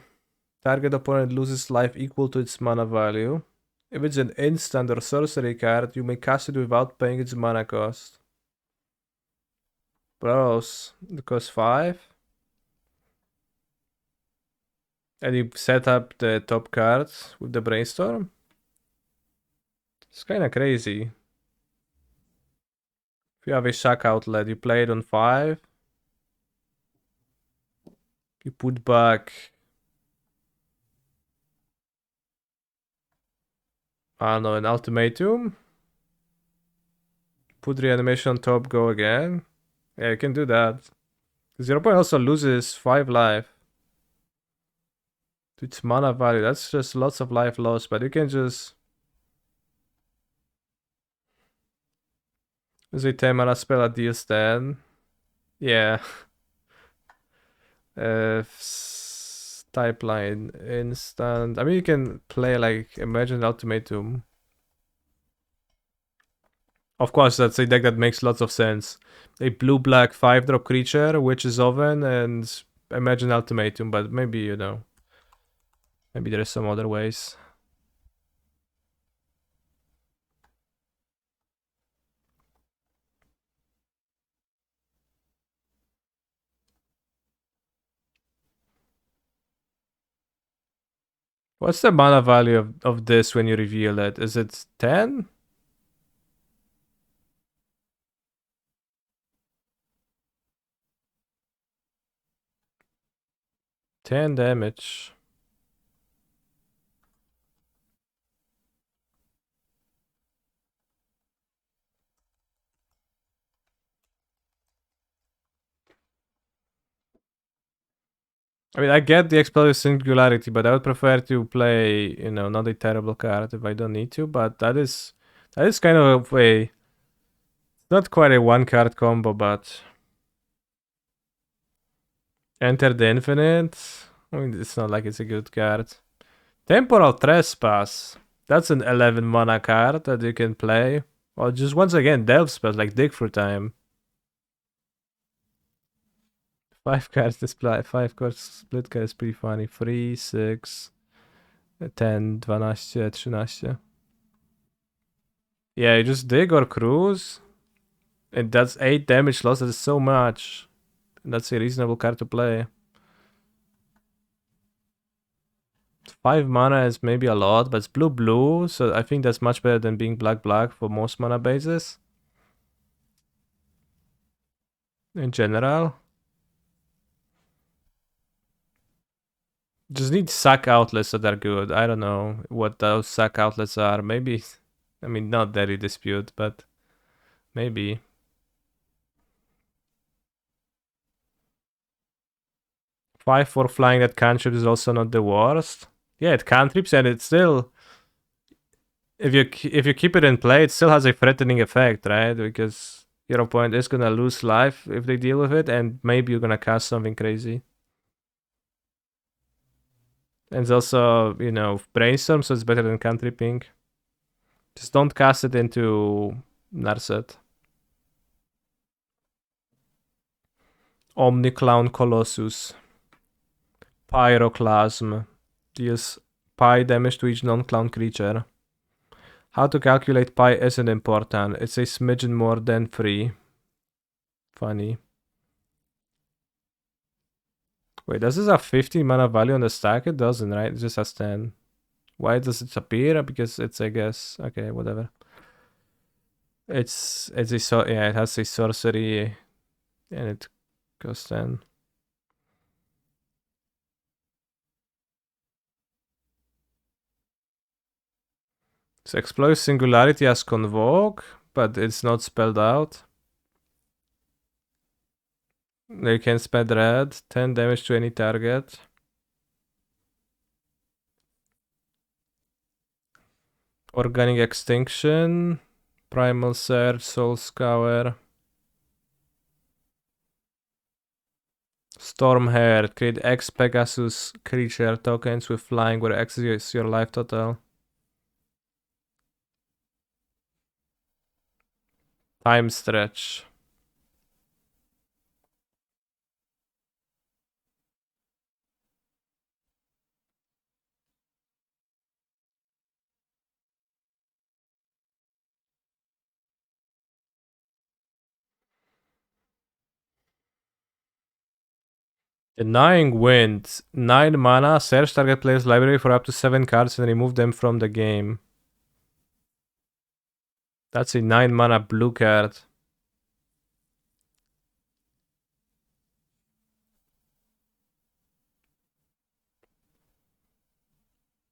Speaker 1: Target opponent loses life equal to its mana value. If it's an instant or sorcery card, you may cast it without paying its mana cost. Bros, it costs 5. And you set up the top cards with the Brainstorm? It's kinda crazy. If you have a Shock Outlet, you play it on 5. You put back... I don't know, an Ultimatum? Put Reanimation on top, go again? Yeah, you can do that. Because your opponent also loses 5 life. To its mana value, that's just lots of life lost, but you can just... Use a 10 mana spell at deals 10. Yeah. Type line instant. I mean, you can play like Imagine Ultimatum. Of course, that's a deck that makes lots of sense. A blue-black 5-drop creature, Witch's Oven, and Imagine Ultimatum, but maybe, you know, maybe there are some other ways. What's the mana value of this when you reveal it? Is it 10? 10 damage. I mean, I get the Explosive Singularity, but I would prefer to play, you know, not a terrible card if I don't need to, but that is kind of a... Not quite a 1-card combo, but... Enter the Infinite? I mean, it's not like it's a good card. Temporal Trespass. That's an 11 mana card that you can play. Or just once again, Delve spells like Dig for Time. 5 cards display, 5 cards split card is pretty funny. 3, 6, 10, 12, 13. Yeah, you just dig or cruise. And that's 8 damage loss, that is so much. That's a reasonable card to play. 5 mana is maybe a lot, but it's blue-blue, so I think that's much better than being black-black for most mana bases. In general. Just need sack outlets that are good. I don't know what those sack outlets are. Maybe, I mean, not Daily Dispute, but maybe. Five for flying that cantrip is also not the worst. Yeah, it cantrips and it's still... If you keep it in play, it still has a threatening effect, right? Because your opponent is gonna lose life if they deal with it, and maybe you're gonna cast something crazy. And it's also, you know, Brainstorm, so it's better than Country Pink. Just don't cast it into Narset. Omniclown Colossus. Pyroclasm. Deals pi damage to each non-clown creature. How to calculate pi isn't important. It's a smidgen more than 3. Funny. Wait, does this have 15 mana value on the stack? It doesn't, right? It just has 10. Why does it appear? Because it's, I guess, okay, whatever. It's a it has a sorcery, and it costs 10. So Exploit Singularity as Convoke, but it's not spelled out. You can spend red, 10 damage to any target. Organic Extinction, Primal Surge, Soul Scour. Stormheart, create X Pegasus creature tokens with flying where X is your life total. Time Stretch. Denying Wind. 9 mana, search target player's library for up to 7 cards and remove them from the game. That's a 9 mana blue card.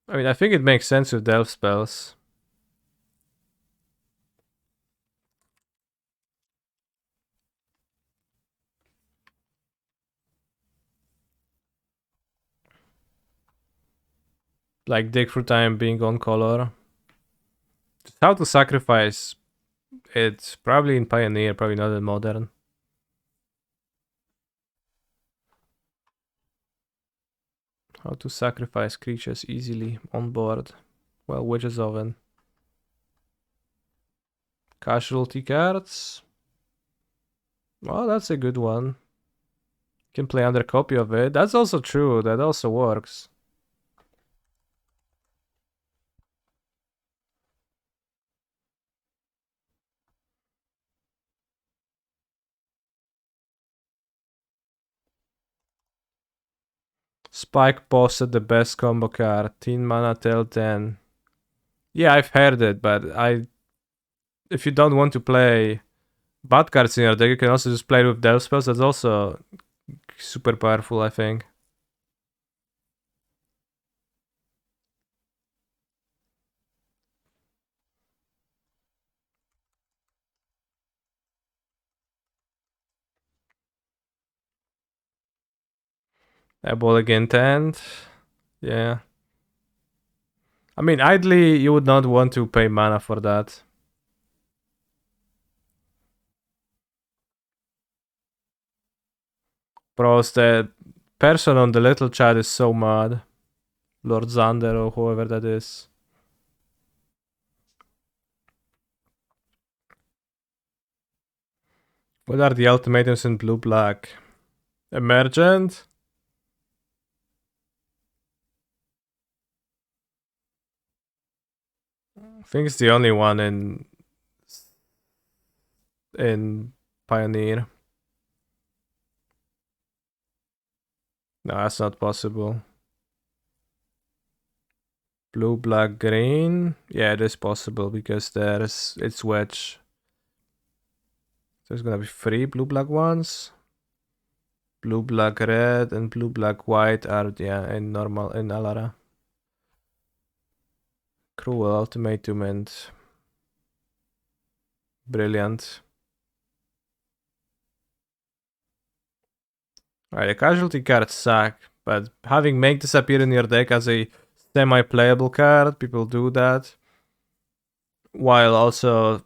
Speaker 1: I mean, I think it makes sense with Delve spells. Like Dig Through Time being on color. How to sacrifice. It's probably in Pioneer, probably not in Modern. How to sacrifice creatures easily on board. Well, Witch's Oven. Casualty cards. Well, that's a good one. Can play under copy of it. That's also true. That also works. Spike posted the best combo card. 10 mana till 10. Yeah, I've heard it, but if you don't want to play bad cards in your deck, you can also just play it with Delve spells. That's also super powerful, I think. Abolic Intent. Yeah. I mean, ideally, you would not want to pay mana for that. Bros, the person on the little chat is so mad. Lord Xander or whoever that is. What are the ultimatums in blue-black? Emergent? I think it's the only one in Pioneer. No, that's not possible. Blue, black, green. Yeah, it is possible because it's wedge. There's gonna be 3 blue, black ones. Blue, black, red, and blue, black, white are, yeah, in normal, in Alara. Cruel ultimatum and brilliant. Alright, the casualty cards suck, but having make this appear in your deck as a semi-playable card, people do that. While also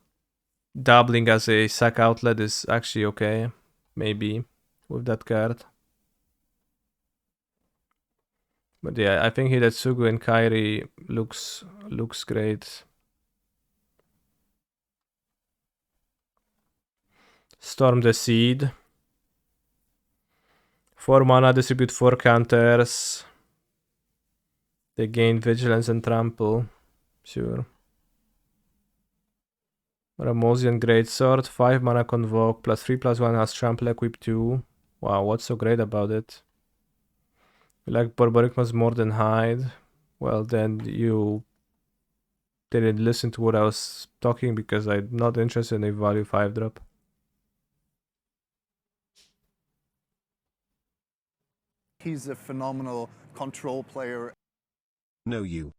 Speaker 1: doubling as a sack outlet is actually okay. Maybe with that card. But yeah, I think Hidetsugu and Kairi looks great. Storm the Seed. 4 mana, distribute 4 counters. They gain Vigilance and Trample. Sure. Ramosian Greatsword. 5 mana Convoke. +3/+1 has Trample equip 2. Wow, what's so great about it? You like Borborygma's more than Hide? Well, then you didn't listen to what I was talking because I'm not interested in a value 5-drop.
Speaker 2: He's a phenomenal control player.
Speaker 3: No, you.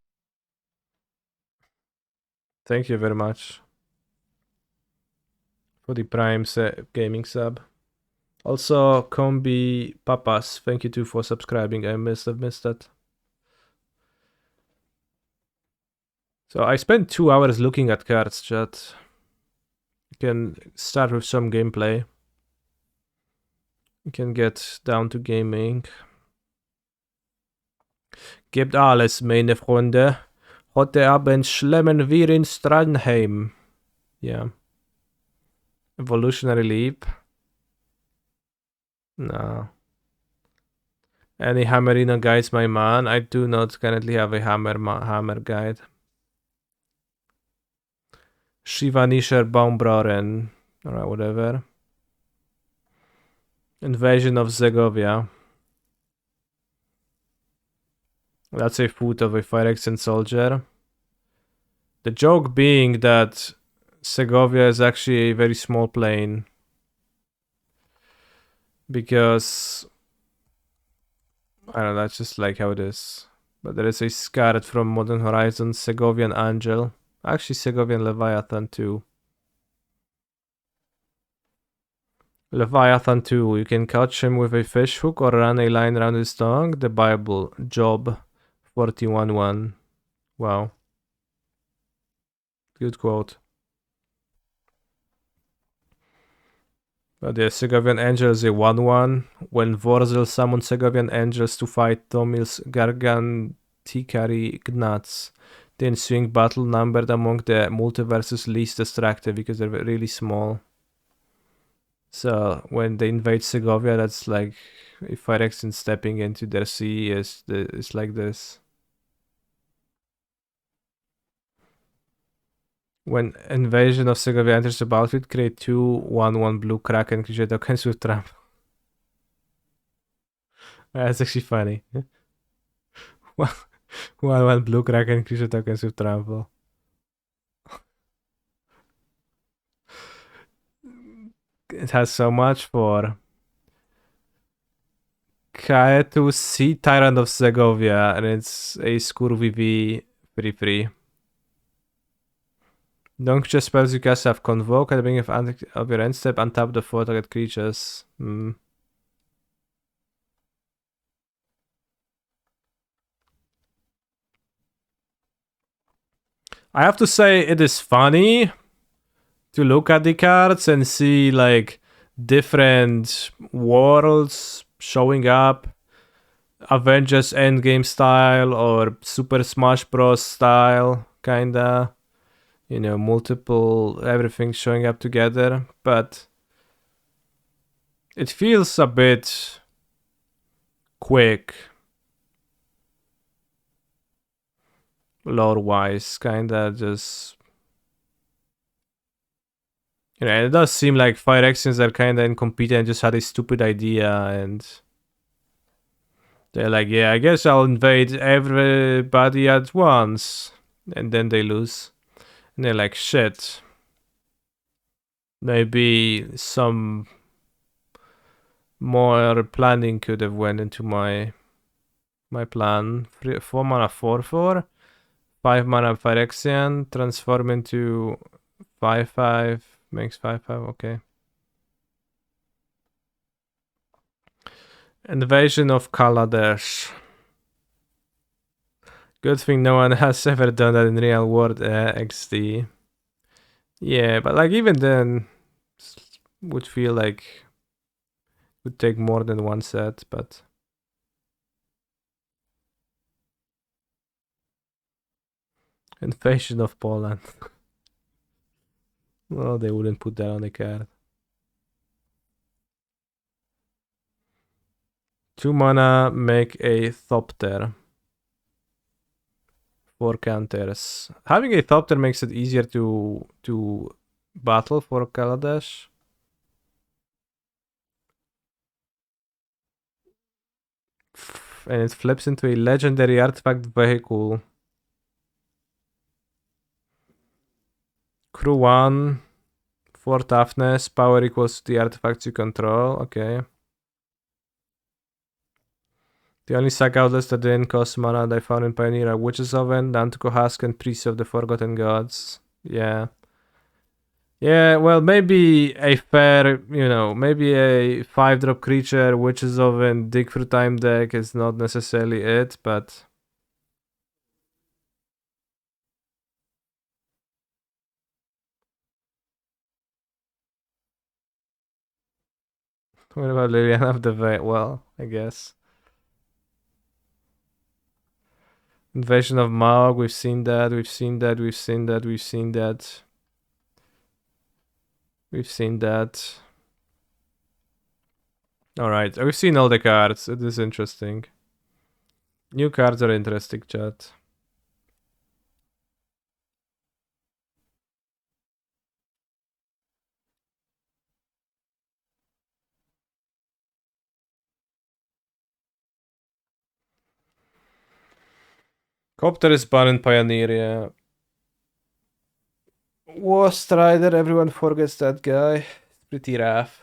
Speaker 1: Thank you very much for the Prime gaming sub. Also, Combi Papas, thank you too for subscribing. I must have missed that. So I spent 2 hours looking at cards, chat. You can start with some gameplay. You can get down to gaming. Gebt alles, meine Freunde. Heute Abend schlemmen wir in Strandheim. Yeah. Evolutionary Leap. No. Any Hammerina guides, my man? I do not currently have a hammer guide. Shivanisher Baumbraren. Alright, whatever. Invasion of Segovia. That's a foot of a Phyrexian soldier. The joke being that Segovia is actually a very small plane. Because I don't know, that's just like how it is. But there is a Scarlet from Modern Horizons, Segovian Angel. Actually, Segovian Leviathan too. Leviathan 2, you can catch him with a fish hook or run a line around his tongue. The Bible, Job 41:1. Wow. Good quote. But the Segovian Angel is a 1/1. When Vorzel summons Segovian Angels to fight Tomil's Garganticari Gnats, the ensuing battle numbered among the multiverse's least destructive because they're really small. So when they invade Segovia, that's like if Phyrexian stepping into their sea is like this. When Invasion of Segovia enters the battlefield, create 2 1/1 blue Kraken creature tokens with trap. That's actually funny. 1/1 blue Kraken creature tokens with trample. It has so much for Kaetu Sea Tyrant of Segovia, and it's a Skur VV 3/3. Don't just spells you cast have Convoke at the beginning of your end step, untap the 4 target creatures. I have to say, it is funny to look at the cards and see like different worlds showing up. Avengers Endgame style or Super Smash Bros style, kinda. You know, multiple everything showing up together, but it feels a bit quick lore wise, kinda just, you know, it does seem like Phyrexians are kinda incompetent and just had a stupid idea and they're like, yeah, I guess I'll invade everybody at once, and then they lose. And they're like, shit. Maybe some more planning could have went into my plan. 4 mana 4/4. 5 mana Phyrexian. Transform into 5/5. Makes 5/5, okay. Invasion of Kaladesh. Good thing no one has ever done that in real world XD. Yeah, but like even then, would feel like would take more than one set, but invasion of Poland. Well, they wouldn't put that on the card. 2 mana, make a Thopter. 4 counters. Having a Thopter makes it easier to battle for Kaladesh. And it flips into a legendary artifact vehicle. Crew 1, 4 toughness, power equals to the artifacts you control. Okay. The only sack outlets that didn't cost mana that I found in Pioneer are Witch's Oven, Dantuko Husk, and Priest of the Forgotten Gods. Yeah. Yeah, well, maybe a fair, maybe a 5-drop creature, Witch's Oven, Dig Through Time deck is not necessarily it, but. What about Liliana of the Veil? Well, I guess. Invasion of Maog, we've seen that, we've seen that, we've seen that, we've seen that. We've seen that. Alright, we've seen all the cards. It is interesting. New cards are interesting, chat. Copter is banned in Pioneer, yeah. War Strider, everyone forgets that guy. It's pretty rough.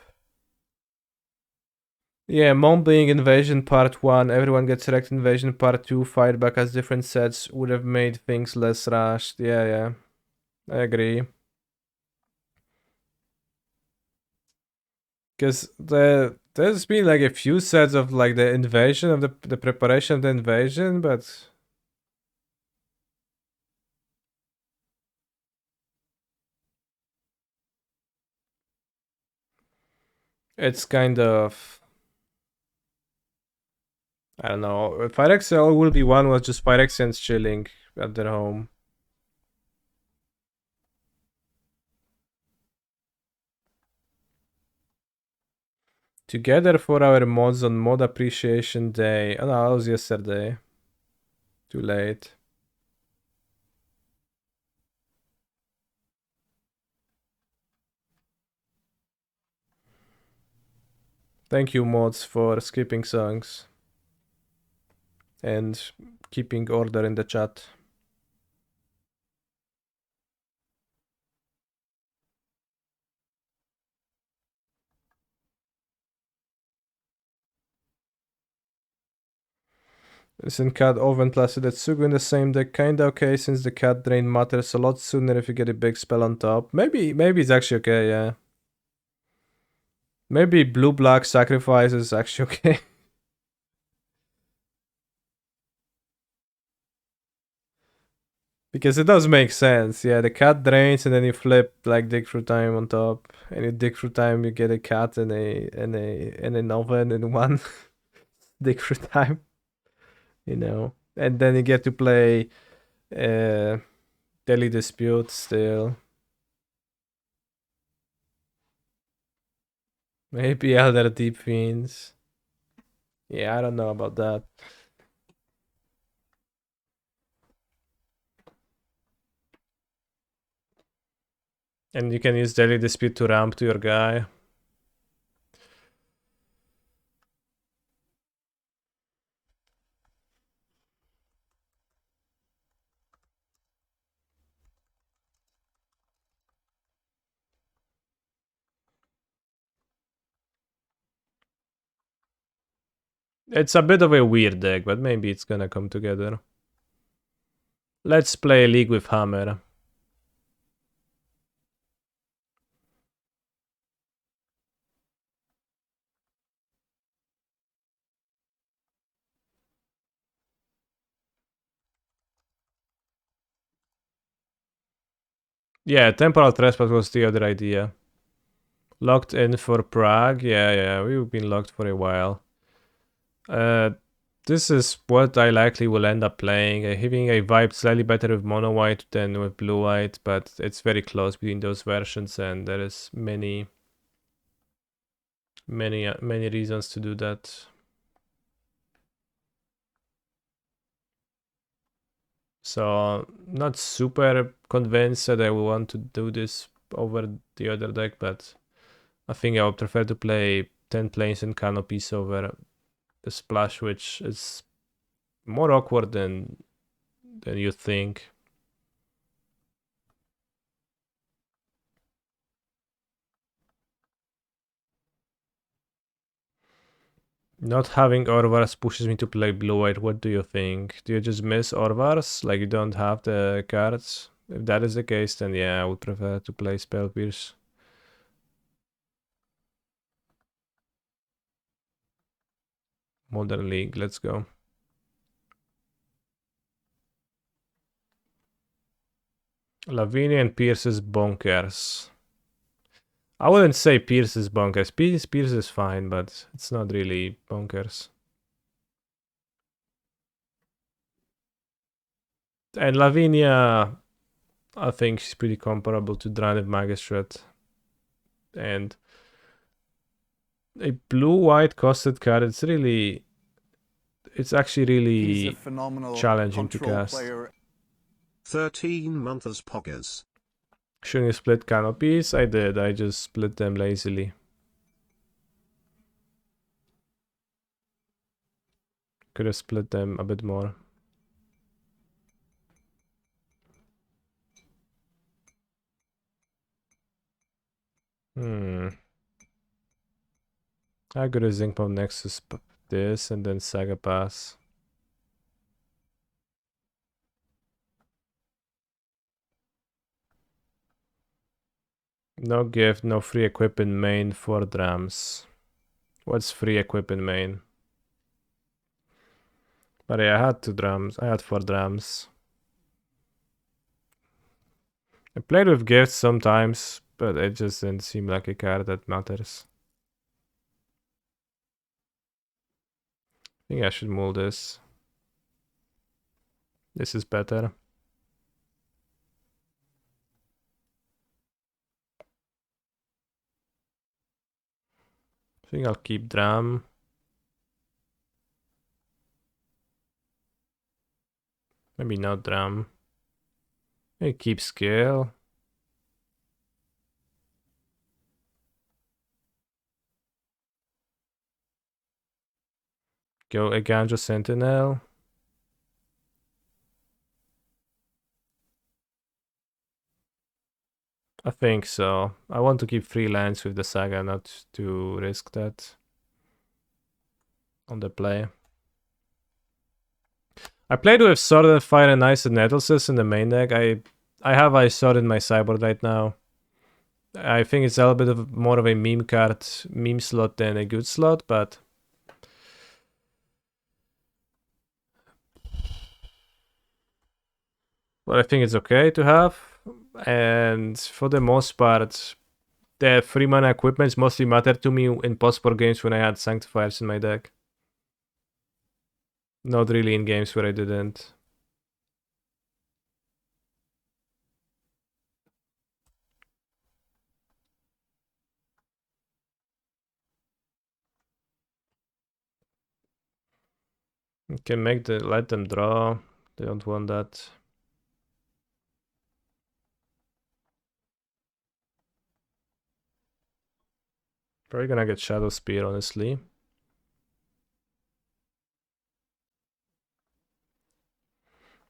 Speaker 1: Yeah, Mom being Invasion Part 1, everyone gets wrecked Invasion Part 2, fight back as different sets would have made things less rushed. Yeah. I agree. Because there's been like a few sets of like the invasion of the preparation of the invasion, but it's kind of, I don't know. Phyrexian will be one was just Phyrexians chilling at their home. Together for our mods on Mod Appreciation Day. Oh no, that was yesterday. Too late. Thank you, mods, for skipping songs and keeping order in the chat. Isn't Cat Oven Placid Etsugu in the same deck? Kinda okay, since the Cat Drain matters a lot sooner if you get a big spell on top. Maybe it's actually okay, yeah. Maybe Blue-Black Sacrifice is actually okay. Because it does make sense, yeah. The cat drains and then you flip like Dig Through Time on top. And you Dig Through Time, you get a cat and an oven in one Dig Through Time. And then you get to play Daily Dispute still. Maybe other Deep Fiends. Yeah, I don't know about that. And you can use Daily Dispute to ramp to your guy. It's a bit of a weird deck, but maybe it's gonna come together. Let's play League with Hammer. Yeah, temporal trespass was the other idea. Locked in for Prague. Yeah, we've been locked for a while. This is what I likely will end up playing. Having a vibe slightly better with mono white than with blue white, but it's very close between those versions, and there is many reasons to do that. So not super convinced that I will want to do this over the other deck, but I think I would prefer to play 10 planes and canopies over a splash, which is more awkward than you think. Not having Orvars pushes me to play blue-white. What do you think? Do you just miss Orvars? Like you don't have the cards? If that is the case, then yeah, I would prefer to play Spell Pierce. Modern League, let's go. Lavinia and Pierce is bonkers. I wouldn't say Pierce is bonkers. Pierce is fine, but it's not really bonkers. And Lavinia, I think she's pretty comparable to Draniv Magistrate. And a blue-white costed card, it's actually
Speaker 2: He's a
Speaker 1: really
Speaker 2: phenomenal
Speaker 1: challenging to
Speaker 2: control
Speaker 1: cast.
Speaker 2: player.
Speaker 3: 13 months poggers.
Speaker 1: Shouldn't you split canopies? I did, I just split them lazily. Could have split them a bit more. I could have Zinc Bomb next to this and then Saga Pass. No gift, no free equip in main, 4 drams. What's free equip in main? But yeah, I had 2 drams. I had 4 drams. I played with gifts sometimes, but it just didn't seem like a card that matters. I think I should move this. This is better. I think I'll keep Dram. Maybe not Dram. Maybe keep Scale. Go a Ganja Sentinel. I think so. I want to keep 3 lands with the Saga, not to risk that on the play. I played with Sword and Fire and Ice and Nettlesis in the main deck. I have Ice Sword in my sideboard right now. I think it's a little bit of more of a meme card, meme slot than a good slot, but I think it's okay to have. And for the most part, the 3 mana equipments mostly mattered to me in post-sport games when I had Sanctifiers in my deck. Not really in games where I didn't. You can let them draw. They don't want that. Probably gonna get Shadow Spear, honestly.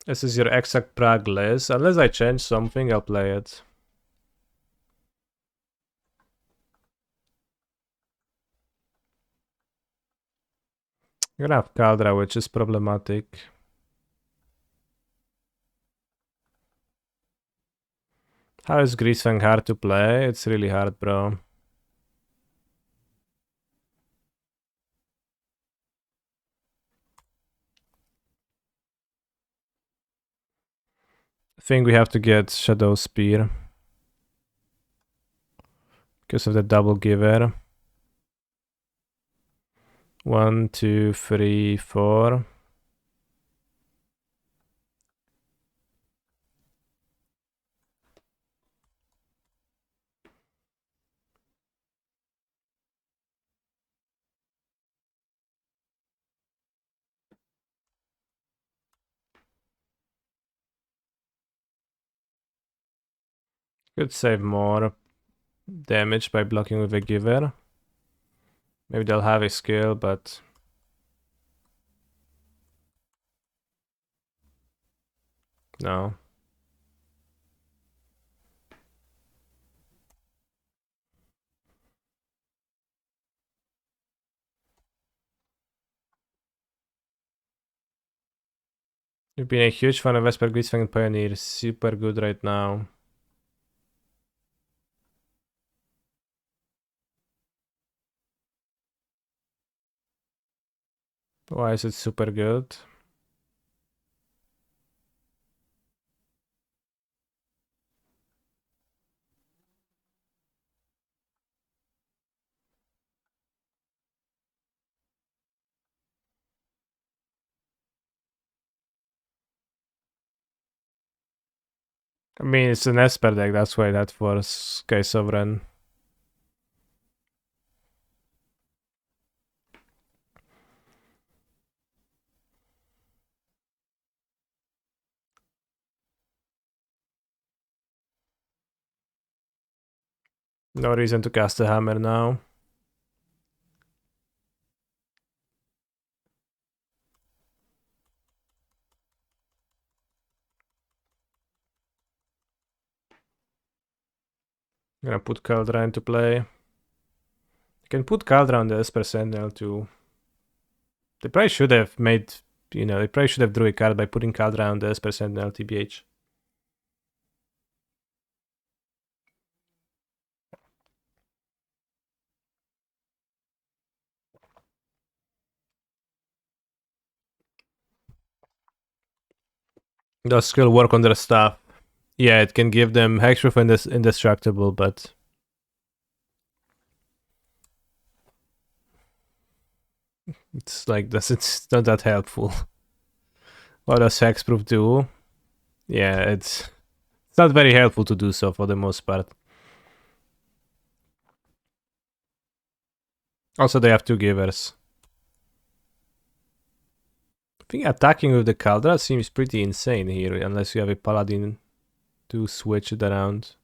Speaker 1: This is your exact Prague list. Unless I change something, I'll play it. I'm gonna have Kaldra, which is problematic. How is Greasefang hard to play? It's really hard, bro. I think we have to get Shadow Spear. Because of the double giver. 1, 2, 3, 4. Could save more damage by blocking with a giver. Maybe they'll have a skill, but no. You've been a huge fan of Vesper, Blitzfang, and Pioneer. Super good right now. Why is it super good? I mean, it's an Esper deck, that's why that for Sky Sovereign. No reason to cast a hammer now. I'm gonna put Caldra into play. You can put Caldra on the Esper Sentinel too. They probably should have made, they probably should have drew a card by putting Caldra on the Esper Sentinel TBH. Does skill work on their staff? Yeah, it can give them Hexproof and Indestructible, but it's like it's not that helpful. What does Hexproof do? Yeah, it's not very helpful to do so for the most part. Also, they have 2 givers. I think attacking with the Caldra seems pretty insane here, unless you have a Paladin to switch it around.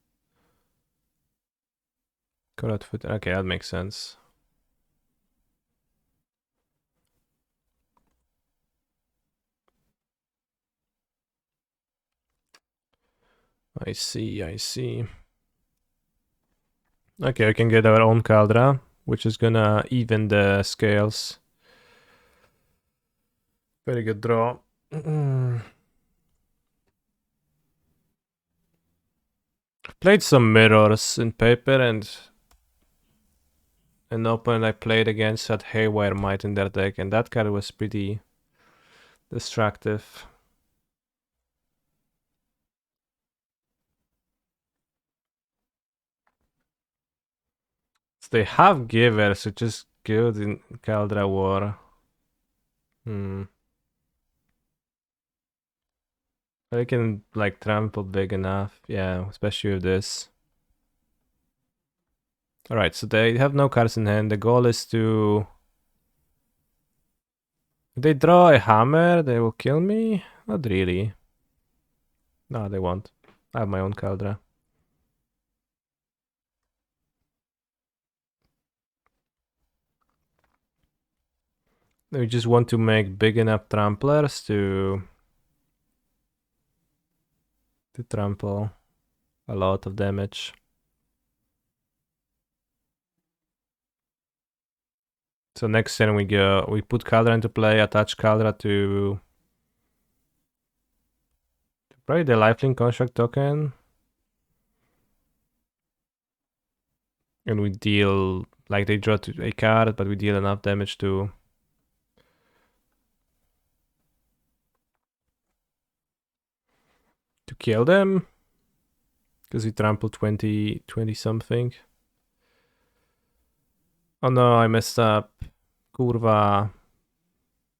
Speaker 1: Okay, that makes sense. I see. Okay, we can get our own Caldra, which is gonna even the scales. Very good draw. Played some mirrors in paper, and an opponent I played against had Haywire Might in their deck, and that card was pretty destructive. So they have givers, which is good in Caldra War. I can like trample big enough, yeah, especially with this. Alright, so they have no cards in hand. The goal is to... If they draw a hammer, they will kill me? Not really. No, they won't. I have my own Caldra. We just want to make big enough tramplers to trample a lot of damage. So next turn we put Caldra into play, attach Caldra to probably the Lifelink Construct token. And we deal, like they draw a card, but we deal enough damage to kill them. Because we trample 20 something. Oh no, I messed up. Kurva.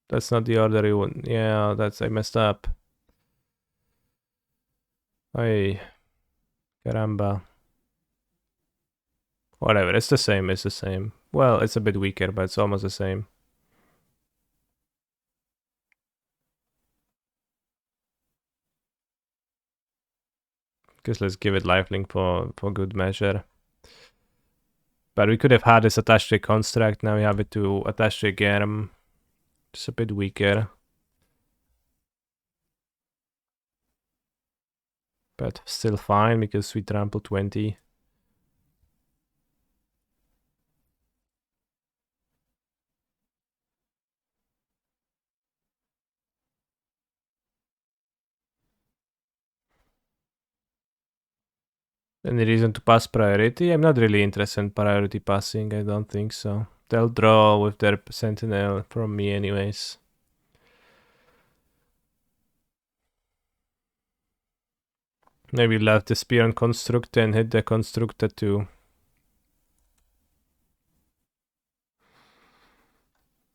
Speaker 1: That's not the order you want. Yeah, I messed up. Ay. Caramba. Whatever, it's the same. Well, it's a bit weaker, but it's almost the same. Because let's give it lifelink for good measure. But we could have had this attached to a construct, now we have it to attach to a germ. Just a bit weaker. But still fine because we trample 20. Any reason to pass priority? I'm not really interested in priority passing, I don't think so. They'll draw with their sentinel from me anyways. Maybe left the spear on constructor and hit the constructor too.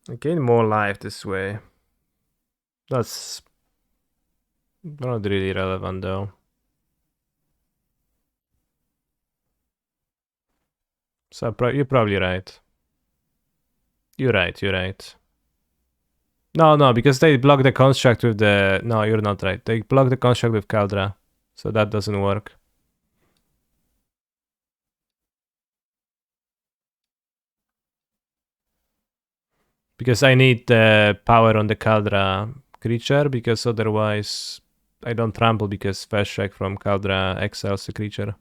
Speaker 1: I gain more life this way. That's not really relevant though. So you're probably right. You're right. No, because they block the construct with the... No, you're not right. They block the construct with Caldra. So that doesn't work. Because I need the power on the Caldra creature, because otherwise I don't trample because Fast Strike from Caldra exiles the creature.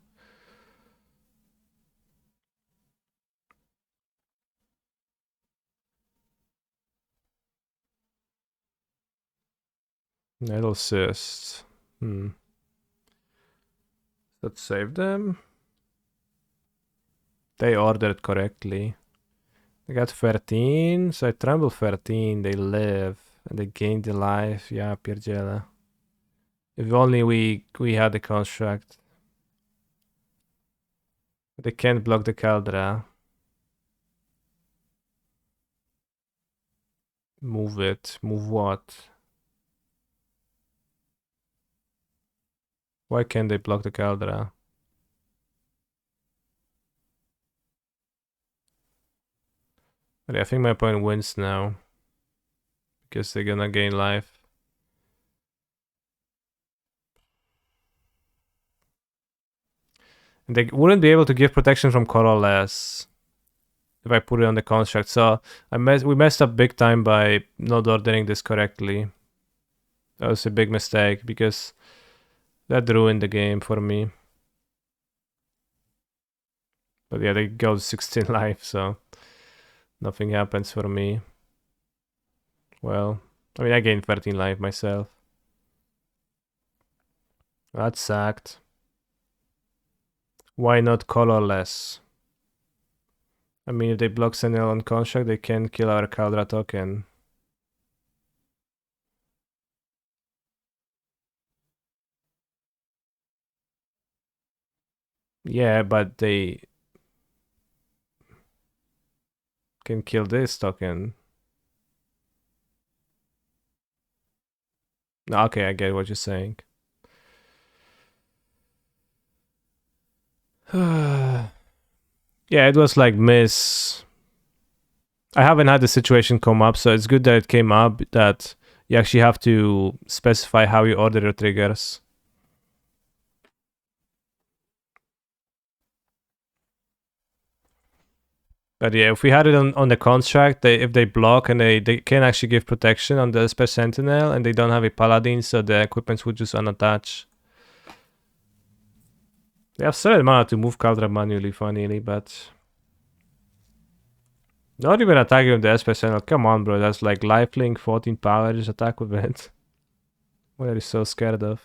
Speaker 1: It'll assist. Let's save them. They ordered correctly. They got 13, so I trample 13, they live, and they gain the life. Yeah, pierdziele. If only we had the construct. They can't block the Caldra. Move it. Move what? Why can't they block the Caldra? But I think my opponent wins now. Because they're gonna gain life. And they wouldn't be able to give protection from colorless if I put it on the construct. So we messed up big time by not ordering this correctly. That was a big mistake because that ruined the game for me. But yeah, they go 16 life, so nothing happens for me. Well, I mean, I gained 13 life myself. That sucked. Why not colorless? I mean, if they block Sentinel on construct, they can kill our Caldra token. Yeah, but they can kill this token. Okay, I get what you're saying. Yeah, it was like miss. I haven't had the situation come up, so it's good that it came up that you actually have to specify how you order your triggers. But yeah, if we had it on the construct, if they block and they can actually give protection on the Esper Sentinel and they don't have a Paladin, so the equipments would just unattach. They have 7 mana to move Caldra manually, funnily, but... Not even attacking with the Esper Sentinel. Come on, bro, that's like lifelink, 14 power, just attack with it. What are you so scared of?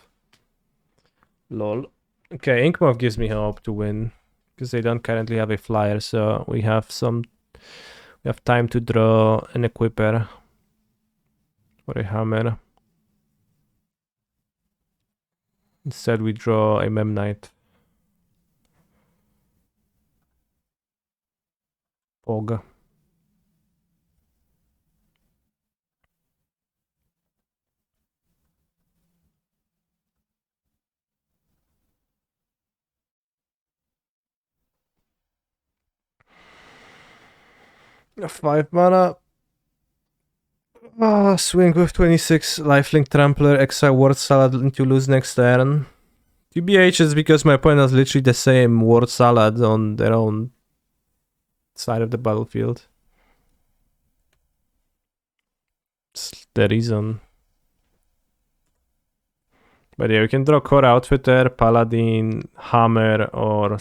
Speaker 1: Lol. Okay, Inkmoth gives me hope to win. Because they don't currently have a flyer, so we have time to draw an equipper or a hammer. Instead we draw a Memnite. Pog. A 5 mana. Swing with 26 lifelink trampler, exile word salad into lose next turn. TBH is because my opponent has literally the same word salad on their own side of the battlefield. It's the reason. But yeah, we can draw Core Outfitter, Paladin, Hammer, or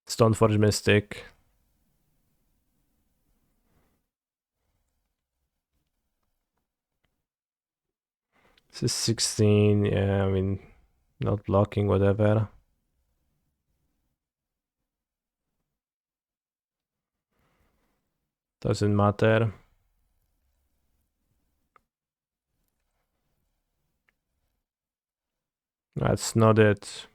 Speaker 1: Stoneforge Mystic. This is 16, yeah, I mean, not blocking, whatever. Doesn't matter. That's not it.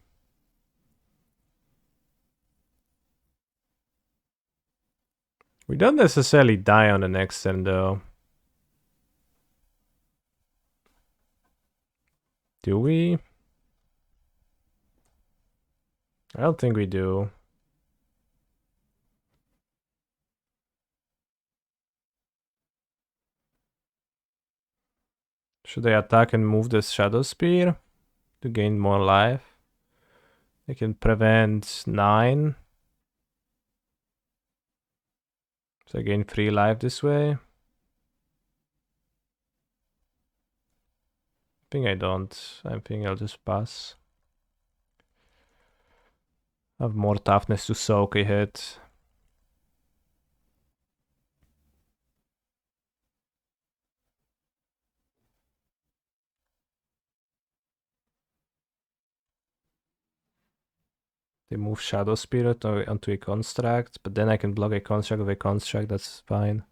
Speaker 1: We don't necessarily die on the next turn though. Do we? I don't think we do. Should I attack and move this Shadow Spear to gain more life? I can prevent 9. So I gain 3 life this way. I think I don't. I think I'll just pass. I have more toughness to soak a hit. They move Shadow Spirit onto a construct, but then I can block a construct with a construct, that's fine.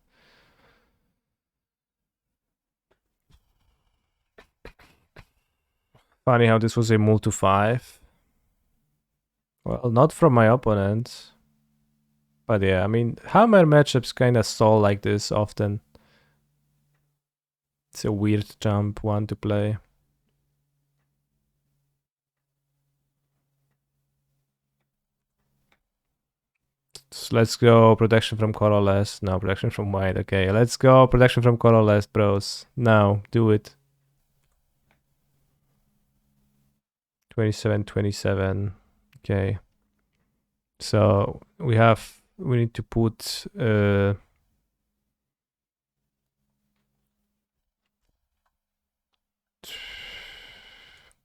Speaker 1: Funny how this was a move to 5. Well, not from my opponent. But yeah, I mean, Hammer matchups kinda stall like this often. It's a weird jump one to play. So let's go protection from colorless. No, protection from white. Okay, let's go protection from colorless, bros. Now, do it. 27, 27. Okay. So we need to put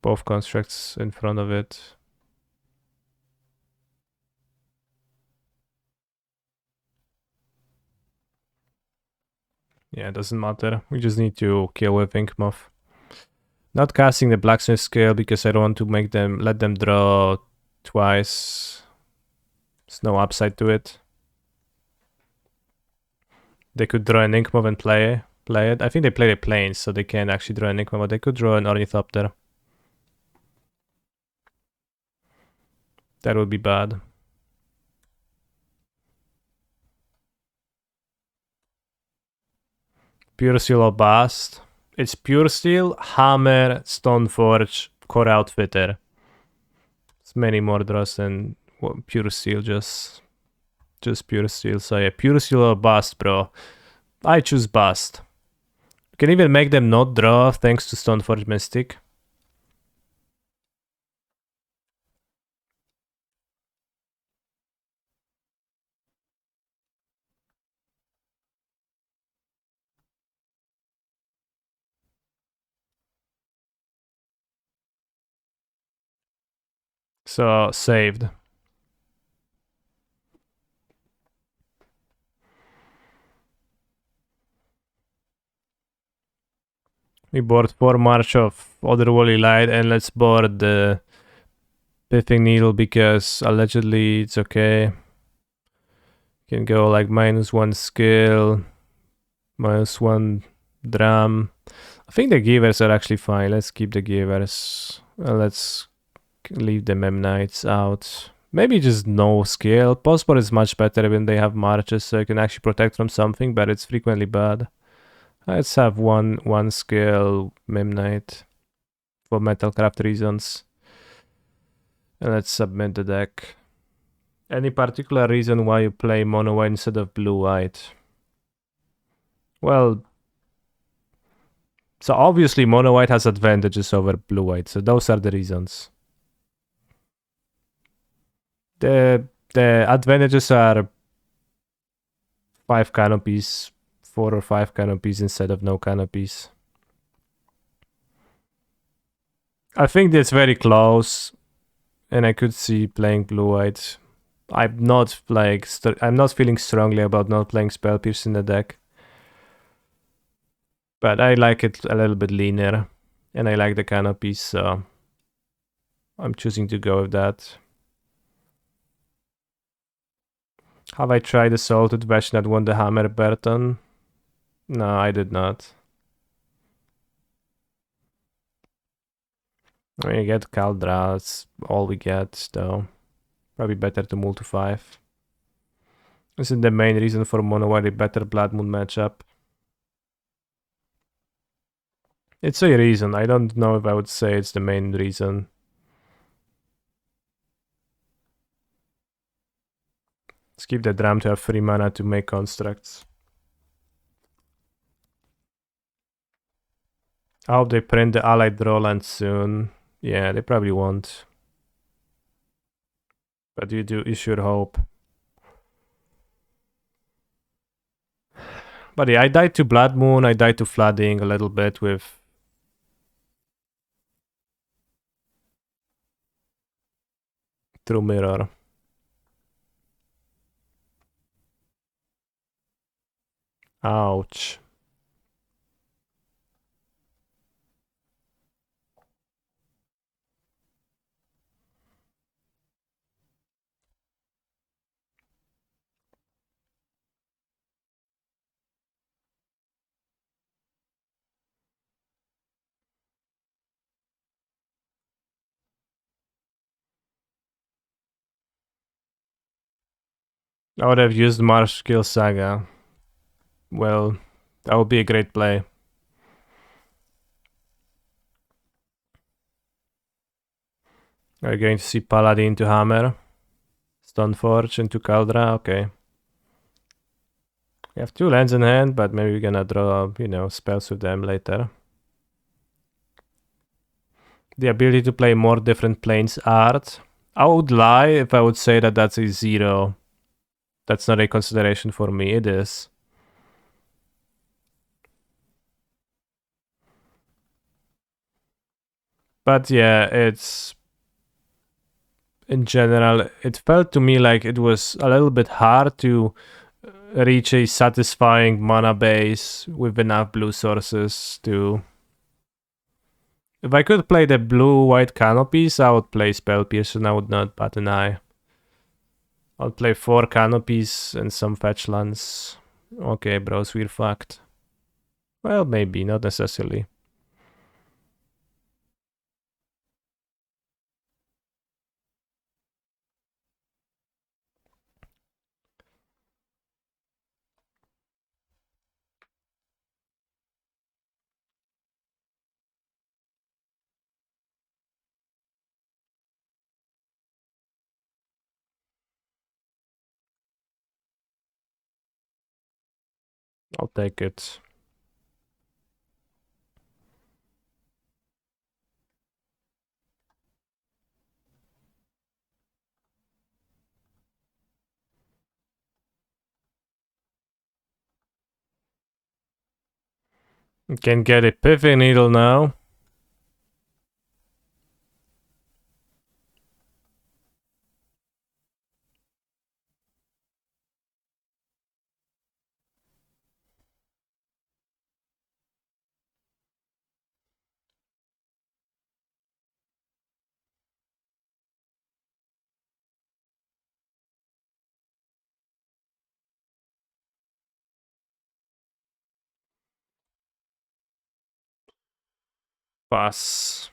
Speaker 1: both constructs in front of it. Yeah, it doesn't matter. We just need to kill with Inkmoth. Not casting the Blacksmith skill because I don't want to let them draw twice. There's no upside to it. They could draw an Inkmoth and play it. I think they played a Plains, so they can't actually draw an Inkmoth, but they could draw an Ornithopter. That would be bad. Pure Steel or Bast. It's Pure Steel, Hammer, Stoneforge, Core Outfitter. It's many more draws than Pure Steel, just Pure Steel. So yeah, Pure Steel or Bast, bro. I choose Bast. You can even make them not draw thanks to Stoneforge Mystic. So, saved. We board 4 March of Otherworldly Light, and let's board the Pithing Needle because allegedly it's okay. Can go like -1 skill, -1 drum. I think the givers are actually fine. Let's keep the givers. Let's leave the Mem Knights out. Maybe just no skill. Postport is much better when they have marches, so you can actually protect from something, but it's frequently bad. Let's have one skill Mem Knight for Metalcraft reasons. And let's submit the deck. Any particular reason why you play mono white instead of blue white? Well, so obviously mono white has advantages over blue white, so those are the reasons. The advantages are 5 canopies, 4 or 5 canopies instead of no canopies. I think that's very close, and I could see playing blue white. I'm not like I'm not feeling strongly about not playing Spell Pierce in the deck, but I like it a little bit leaner, and I like the canopies, so I'm choosing to go with that. Have I tried the Salted Wedge that won the Hammer Burton? No, I did not. We get Kaldra, that's all we get, though. Probably better to move to 5. This is the main reason for mono white a better Blood Moon matchup. It's a reason. I don't know if I would say it's the main reason. Let's keep the Dram to have 3 mana to make constructs. I hope they print the Allied Drawland soon. Yeah, they probably won't. But you should hope. But yeah, I died to Blood Moon, I died to Flooding a little bit with True Mirror. Ouch. I would have used Marsh Kill Saga. Well, that would be a great play. We're going to see Paladin to Hammer. Stoneforge into Kaldra, okay. We have 2 lands in hand, but maybe we're gonna draw, spells with them later. The ability to play more different planes art. I would lie if I would say that that's a 0. That's not a consideration for me, it is. But yeah, it's... In general, it felt to me like it was a little bit hard to reach a satisfying mana base with enough blue sources to... If I could play the blue-white canopies, I would play Spell Pierce and I would not bat an eye. I'll play 4 canopies and some fetch lands. Okay, bros, we're fucked. Well, maybe, not necessarily. I'll take it. You can get a Pithing Needle now. Pass.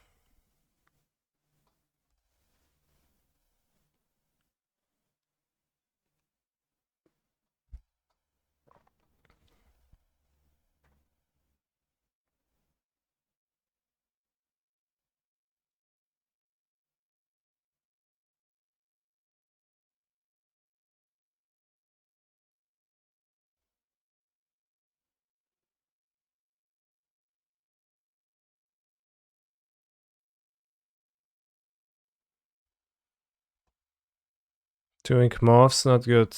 Speaker 1: Two ink moves, not good.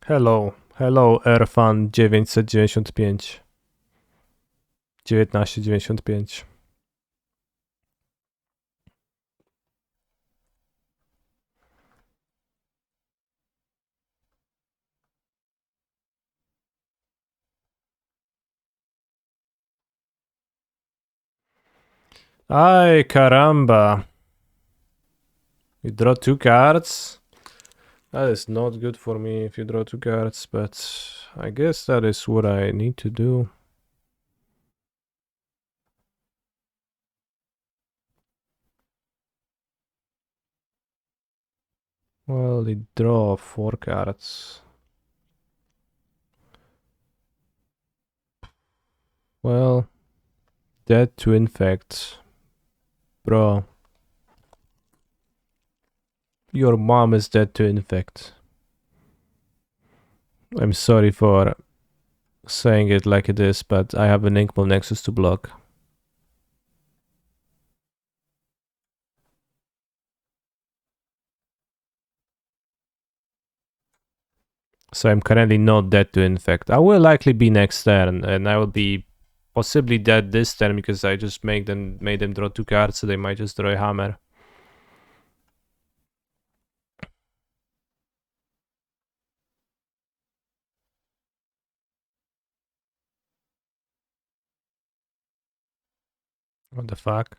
Speaker 1: Hello, Erfan 995. 1995. Ay, caramba. You draw 2 cards. That is not good for me if you draw 2 cards, but I guess that is what I need to do. Well, they draw 4 cards. Well, dead to infect. Bro. Your mom is dead to infect. I'm sorry for saying it like it is, but I have an Inkmoth Nexus to block. So I'm currently not dead to infect. I will likely be next turn, and I will be possibly dead this turn because I just made them draw 2 cards, so they might just draw a hammer. What the fuck?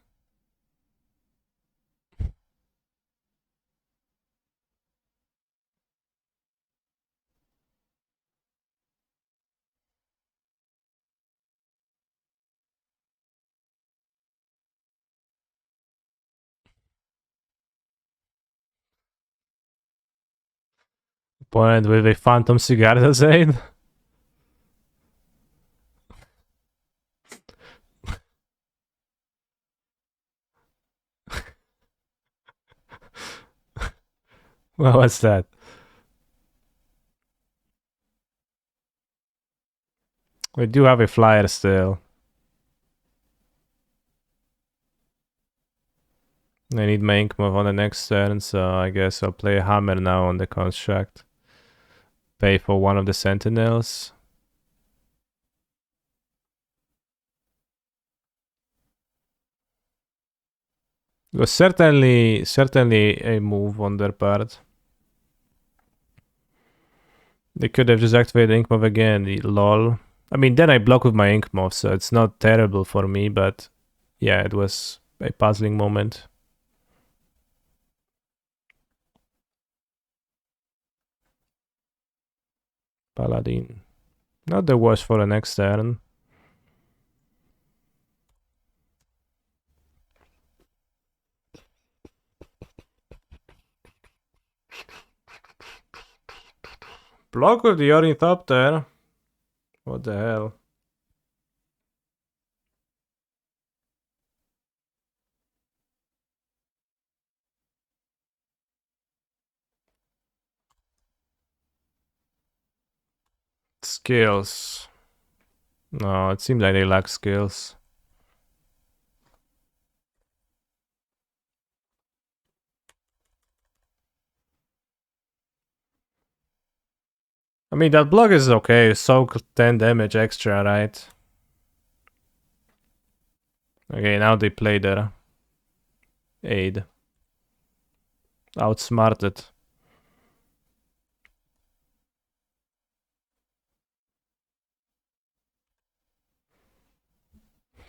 Speaker 1: Opponent with a Phantom Cigar Zaid? Well, what's that? We do have a flyer still. I need my Inkmoth on the next turn, so I guess I'll play a hammer now on the construct. Pay for one of the sentinels. It was certainly a move on their part. They could have just activated Inkmoth again, lol. I mean, then I block with my Inkmoth, so it's not terrible for me, but yeah, it was a puzzling moment. Paladin. Not the worst for the next turn. Block with the Ornithopter. What the hell? Skills. No, it seems like they lack skills. I mean, that block is okay. Soak 10 damage extra, right? Okay, now they play their aid. Outsmarted.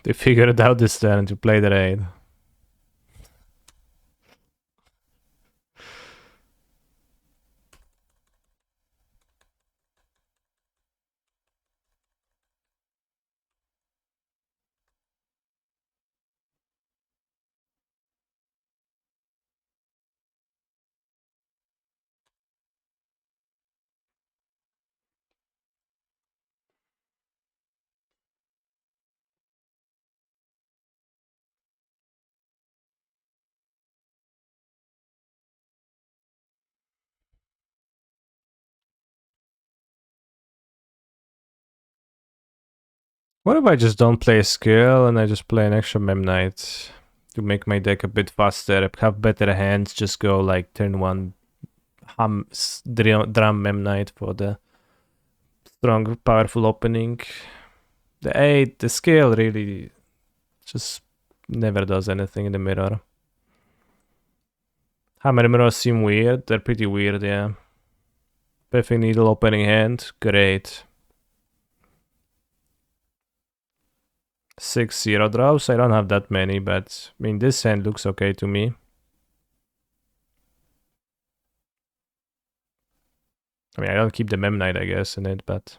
Speaker 1: They figured it out this turn to play their aid. What if I just don't play skill and I just play an extra Mem Knight to make my deck a bit faster, have better hands, just go like turn 1 drum Mem Knight for the strong, powerful opening. The 8, the skill really just never does anything in the mirror. Hammer mirrors seem weird. They're pretty weird, yeah. Pithing Needle opening hand, great. 6 0 draws. I don't have that many, but I mean, this hand looks okay to me. I mean, I don't keep the Mem Knight, I guess, in it, but.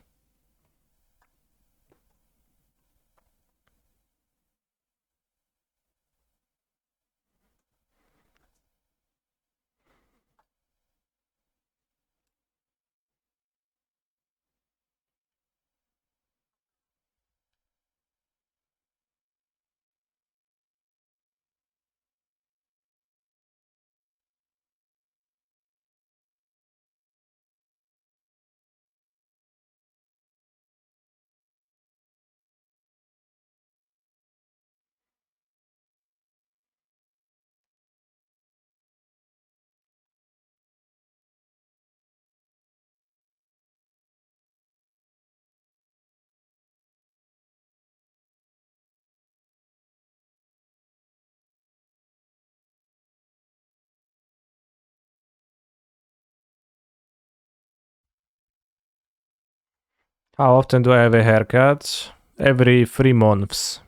Speaker 1: How often do I have a haircut? Every 3 months.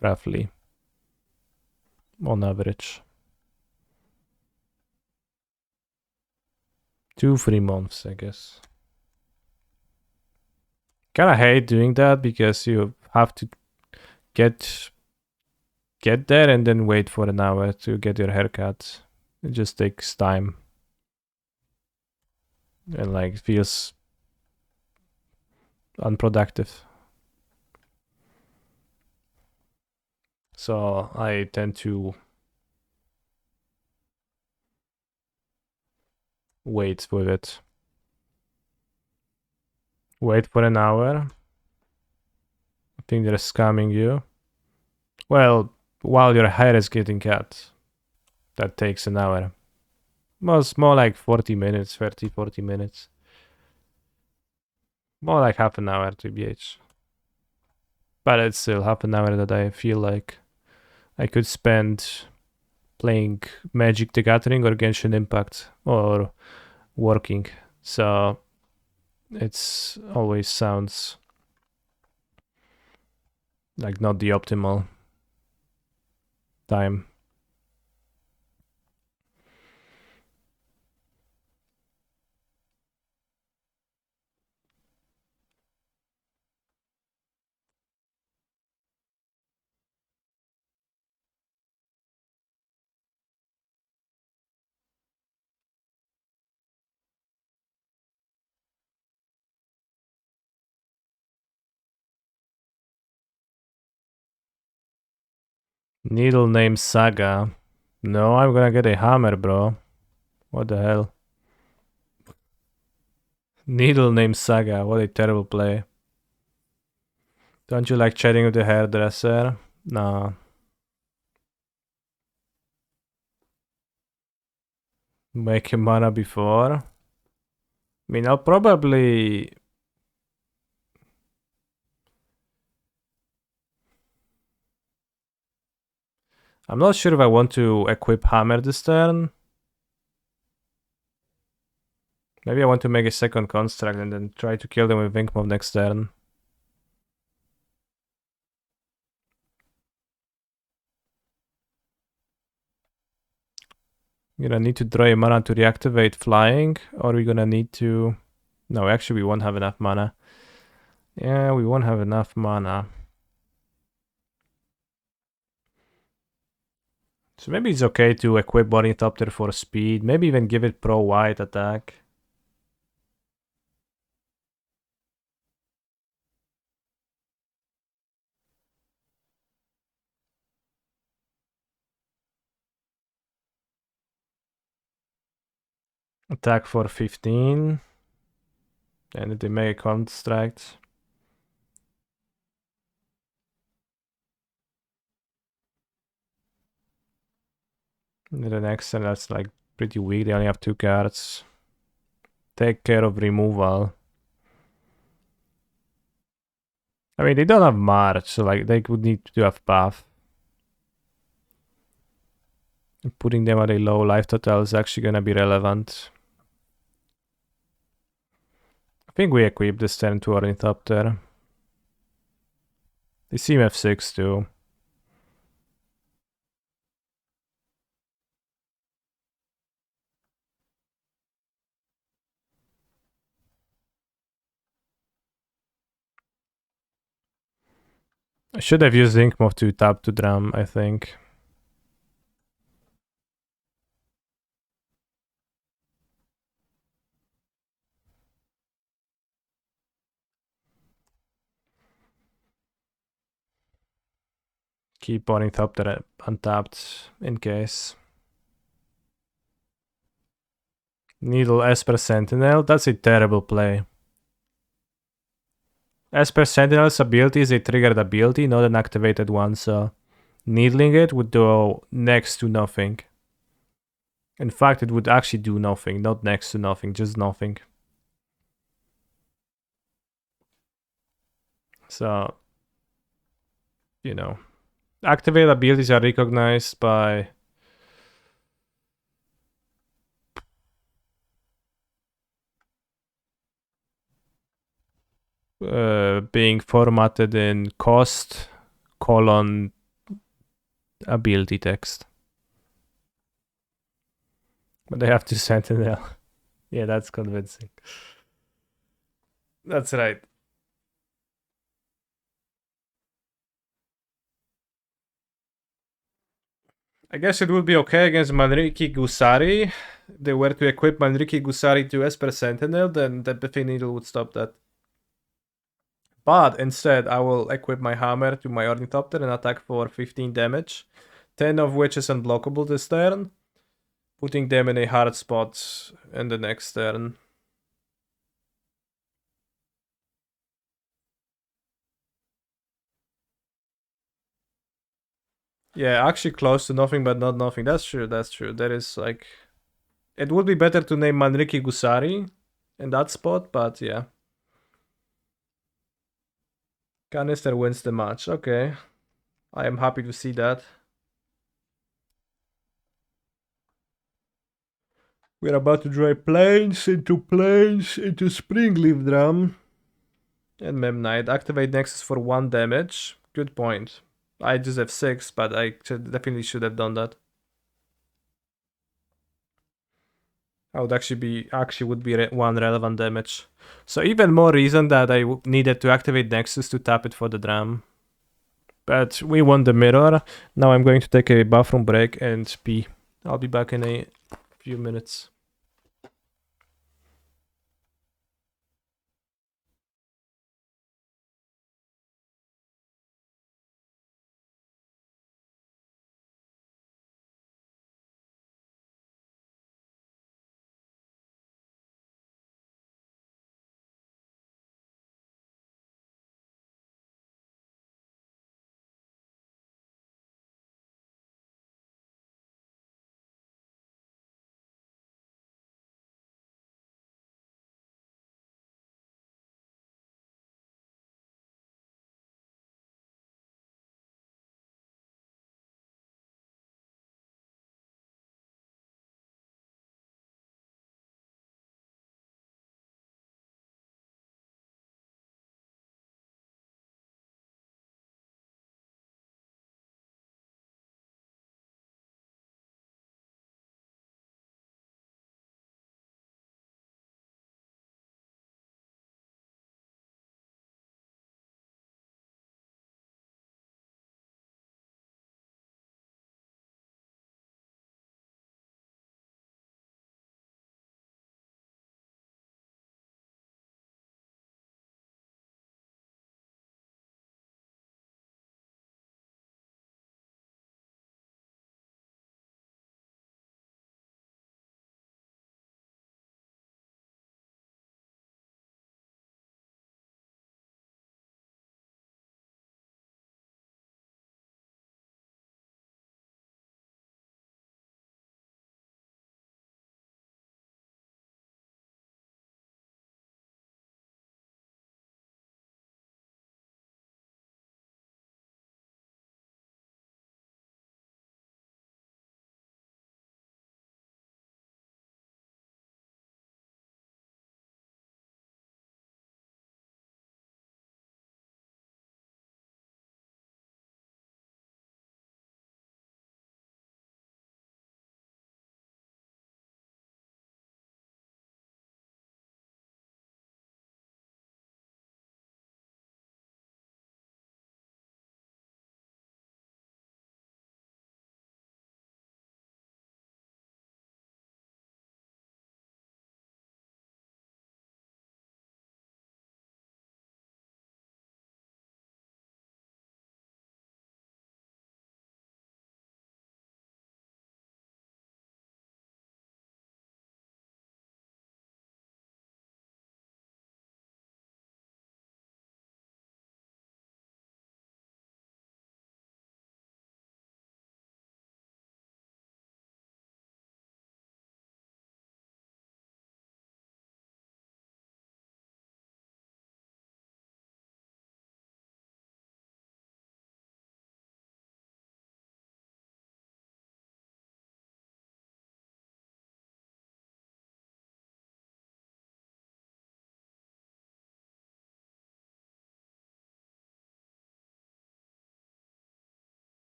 Speaker 1: Roughly. On average. 2-3 months, I guess. Kinda hate doing that because you have to get there and then wait for an hour to get your haircut. It just takes time. And like feels unproductive. So I tend to wait with it. Wait for an hour. I think they're scamming you. Well, while your hair is getting cut, that takes an hour. Well, it's more like 40 minutes, 30, 40 minutes. More like half an hour, TBH. But it's still half an hour that I feel like I could spend playing Magic the Gathering or Genshin Impact or working. So it's always sounds like not the optimal time. Needle name Saga. No, I'm gonna get a hammer, bro. What the hell? Needle name Saga. What a terrible play. Don't you like chatting with the hairdresser? No. Make a mana before. I mean, I'll probably. I'm not sure if I want to equip hammer this turn. Maybe I want to make a second construct and then try to kill them with Winkmoth next turn. You're gonna need to draw a mana to reactivate flying, or we're gonna need to. No, actually, we won't have enough mana. Yeah, we won't have enough mana. So maybe it's okay to equip Ornithopter for speed. Maybe even give it pro white attack. Attack for 15. And they make a construct. The next turn, that's like pretty weak. They only have 2 cards. Take care of removal. I mean, they don't have March, so like they would need to have Path. And putting them at a low life total is actually gonna be relevant. I think we equip this turn to Ornithopter. They seem F6 too. I should have used Inkmoth to tap to drum, I think. Keep Ornithopter untapped in case. Needle Esper Sentinel, that's a terrible play. Esper Sentinel's ability is a triggered ability, not an activated one, so needling it would do next to nothing. In fact, it would actually do nothing, not next to nothing, just nothing. So, you know, activated abilities are recognized by being formatted in cost colon ability text. But they have to Sentinel. Yeah, that's convincing. That's right. I guess it would be okay against Manriki Gusari. They were to equip Manriki Gusari to Esper Sentinel, then the Biffy Needle would stop that. But instead, I will equip my hammer to my Ornithopter and attack for 15 damage, 10 of which is unblockable this turn, putting them in a hard spot in the next turn. Yeah, actually close to nothing, but not nothing. That's true, that's true. That is like... It would be better to name Manriki Gusari in that spot, but yeah. Canister wins the match. Okay. I am happy to see that. We're about to drive planes into Springleaf Drum. And Memnite. Activate Nexus for 1 damage. Good point. I just have 6, but I definitely should have done that. I would would be 1 relevant damage. So even more reason that I needed to activate Nexus to tap it for the drum. But we won the mirror. Now I'm going to take a bathroom break and pee. I'll be back in a few minutes.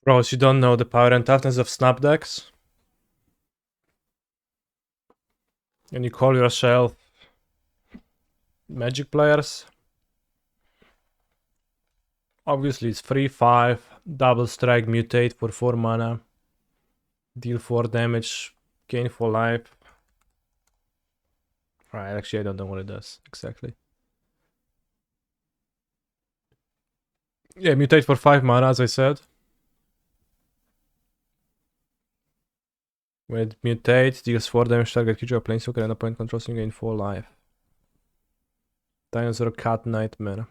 Speaker 1: Bros, you don't know the power and toughness of snap decks? And you call yourself Magic players? Obviously, it's 3/5, double strike, mutate for 4 mana, deal 4 damage, gain 4 life. Right, actually, I don't know what it does exactly. Yeah, mutate for 5 mana, as I said. When it mutates, deals 4 damage to target creature or planeswalker and opponent controls and gain 4 life. Dinosaur Cat Nightmare.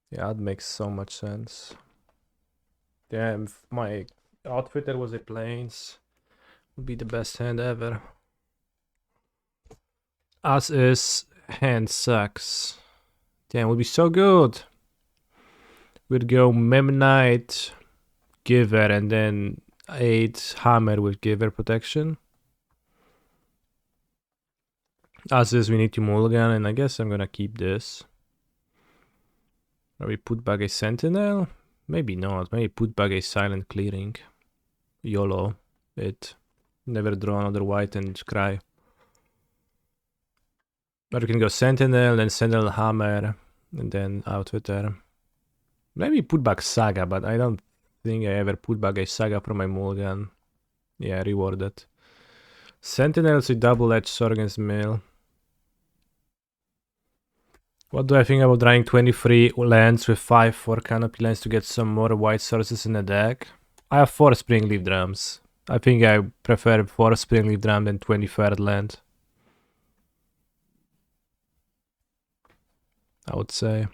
Speaker 1: Yeah, that makes so much sense. Damn, if my outfitter was a planes, would be the best hand ever. As is, hand sucks. Damn, would be so good. We'd go Memnite, Giver, and then 8 Hammer with Giver protection. As is, we need to mulligan, and I guess I'm gonna keep this. Or we put back a Sentinel? Maybe not. Maybe put back a Silent Clearing. YOLO. It. Never draw another white and cry. Or we can go Sentinel, then Sentinel Hammer, and then Outfitter. Maybe put back Saga, but I don't think I ever put back a Saga from my mulligan. Yeah, rewarded. Sentinel's a double-edged sword against Mill. What do I think about drawing 23 lands with 5 4 canopy lands to get some more white sources in the deck? I have 4 Springleaf Drums. I think I prefer 4 Springleaf Drum than 23rd land. I would say.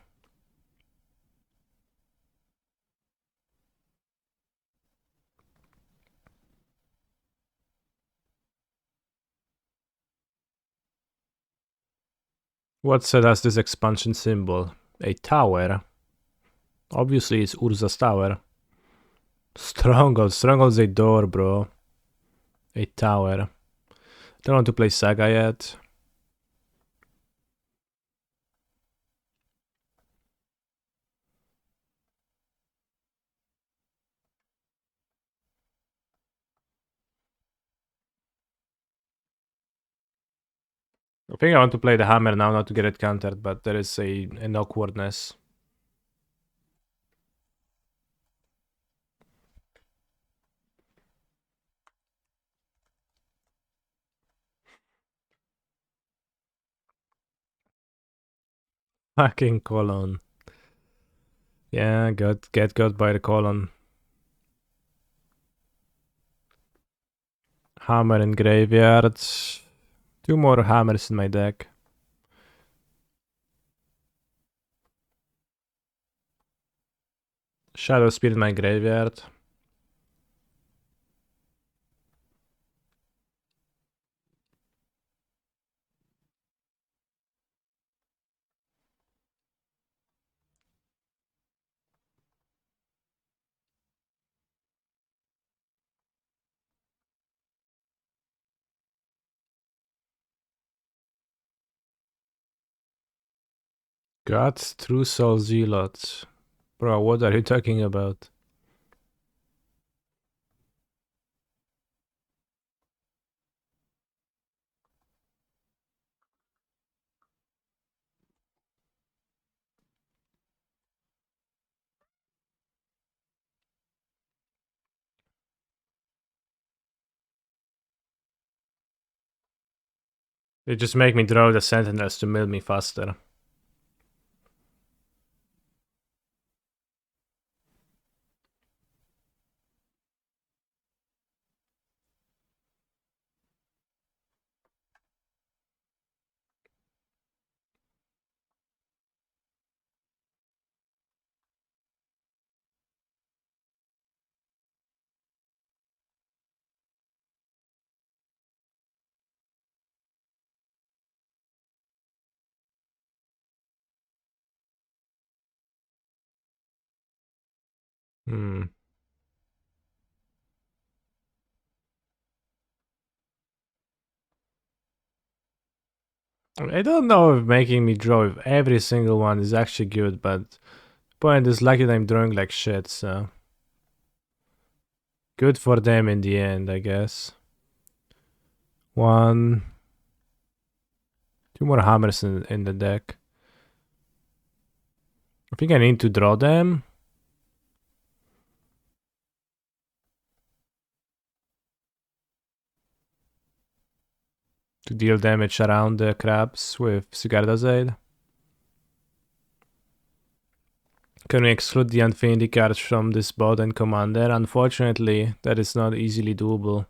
Speaker 1: What set us this expansion symbol? A tower. Obviously it's Urza's tower. Stronghold. Stronghold's a door, bro. A tower. Don't want to play Saga yet. I think I want to play the hammer now, not to get it countered, but there is an awkwardness. Fucking colon. Yeah, get got by the colon. Hammer in graveyard. 2 more hammers in my deck. Shadow Spear in my graveyard. God's True Soul Zealot. Bro, what are you talking about? They just make me draw the sentinels to mill me faster. Hmm. I don't know if making me draw with every single one is actually good, but point is lucky that I'm drawing like shit, so good for them in the end, I guess. 1, 2 more hammers in the deck. I think I need to draw them. To deal damage around the crabs with Sigarda's Aid. Can we exclude the Infinity cards from this bot and commander? Unfortunately, that is not easily doable.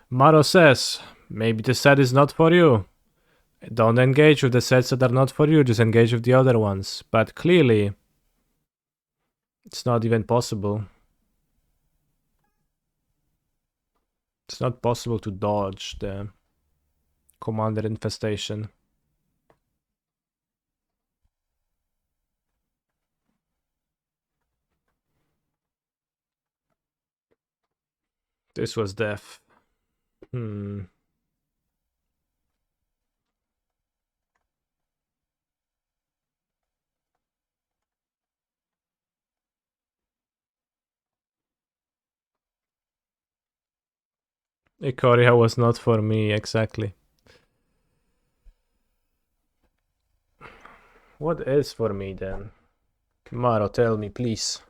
Speaker 1: Maro says, maybe the set is not for you. Don't engage with the sets that are not for you, just engage with the other ones. But clearly, it's not even possible. It's not possible to dodge the commander infestation. This was death. Ikoria was not for me, exactly. What is for me then? Maro, tell me, please.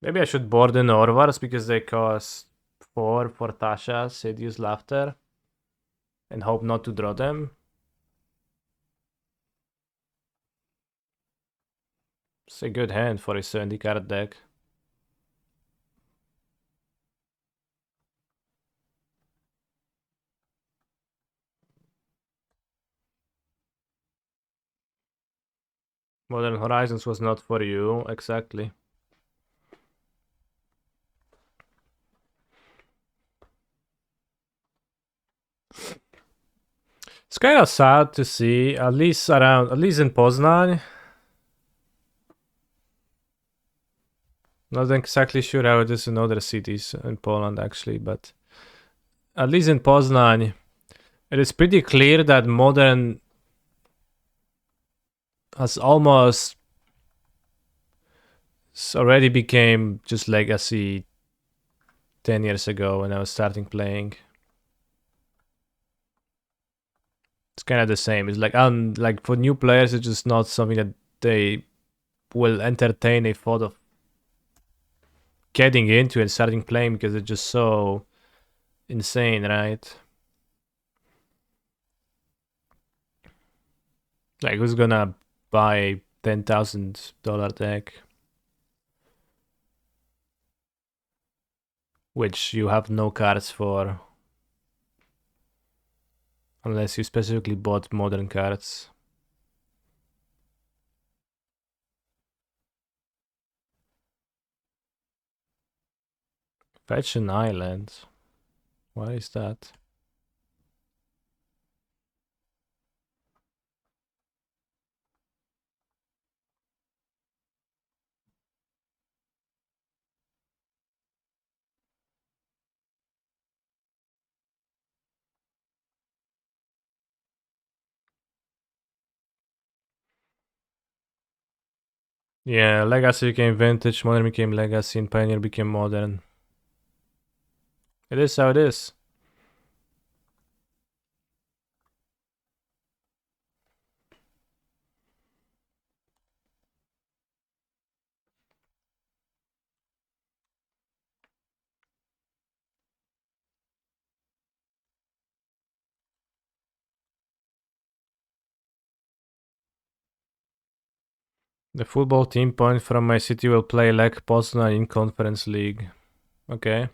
Speaker 1: Maybe I should board the Norvars because they cost 4 for Tasha, Sidious Laughter, and hope not to draw them. It's a good hand for a 70 card deck. Modern Horizons was not for you, exactly. It's kind of sad to see, at least in Poznan. Not exactly sure how it is in other cities in Poland, actually, but at least in Poznan, it is pretty clear that Modern has almost already became just Legacy 10 years ago when I was starting playing. It's kind of the same. It's like for new players, it's just not something that they will entertain a thought of getting into and starting playing because it's just so insane, right? Like, who's gonna buy a $10,000 deck? Which you have no cards for. Unless you specifically bought modern cards. Fetch an island. Why is that? Yeah, Legacy became Vintage, Modern became Legacy, and Pioneer became Modern. It is how it is. The football team point from my city will play Lech Poznan in Conference League. Okay.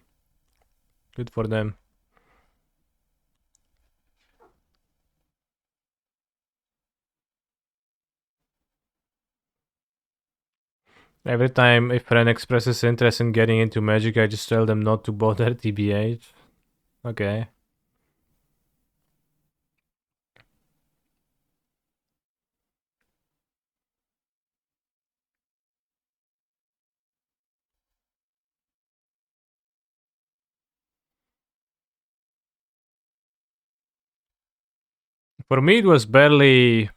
Speaker 1: Good for them. Every time a friend expresses interest in getting into Magic, I just tell them not to bother TBH. Okay. For me, it was barely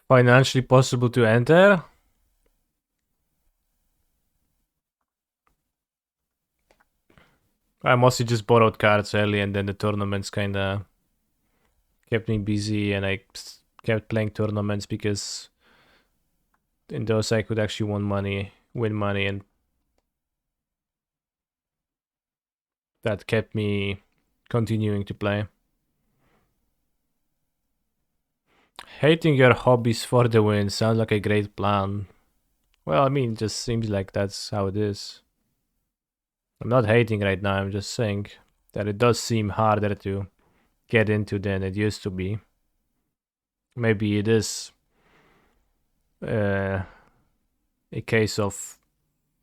Speaker 1: financially possible to enter. I mostly just borrowed cards early, and then the tournaments kinda kept me busy, and I kept playing tournaments because in those I could actually win money, and that kept me continuing to play. Hating your hobbies for the win sounds like a great plan. Well, I mean, it just seems like that's how it is. I'm not hating right now, I'm just saying that it does seem harder to get into than it used to be. Maybe it is a case of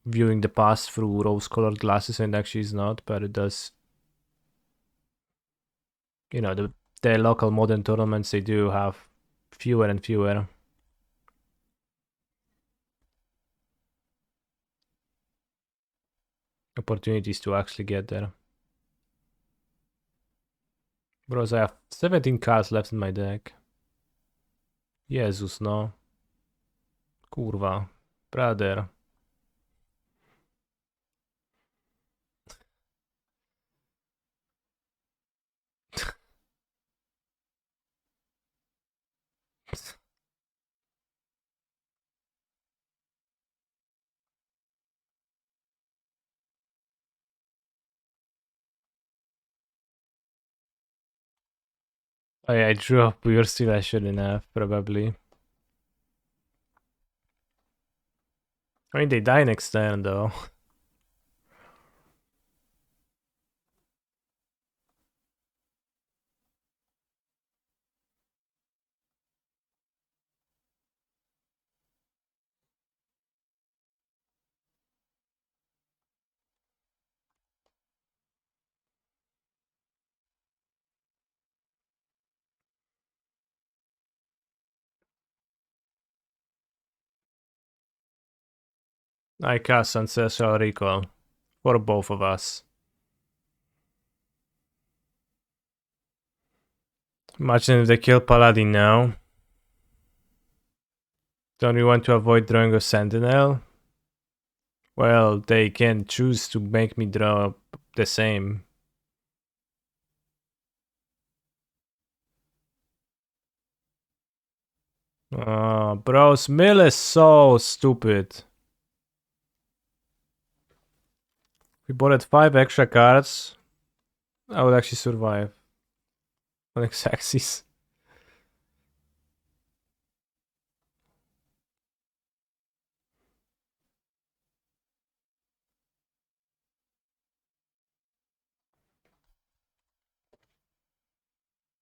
Speaker 1: viewing the past through rose-colored glasses, and actually it's not, but it does. You know, the local modern tournaments, they do have fewer and fewer opportunities to actually get there. Bros, I have 17 cards left in my deck. Jezus, no. Kurwa. Brother. I drew up Pure Steel, I shouldn't have, probably. I mean, they die next turn, though. I cast Ancestral Recall for both of us. Imagine if they kill Paladin now. Don't we want to avoid drawing a Sentinel? Well, they can choose to make me draw the same. Oh, bros, Mill is so stupid. We bought 5 extra cards. I would actually survive on X-axis.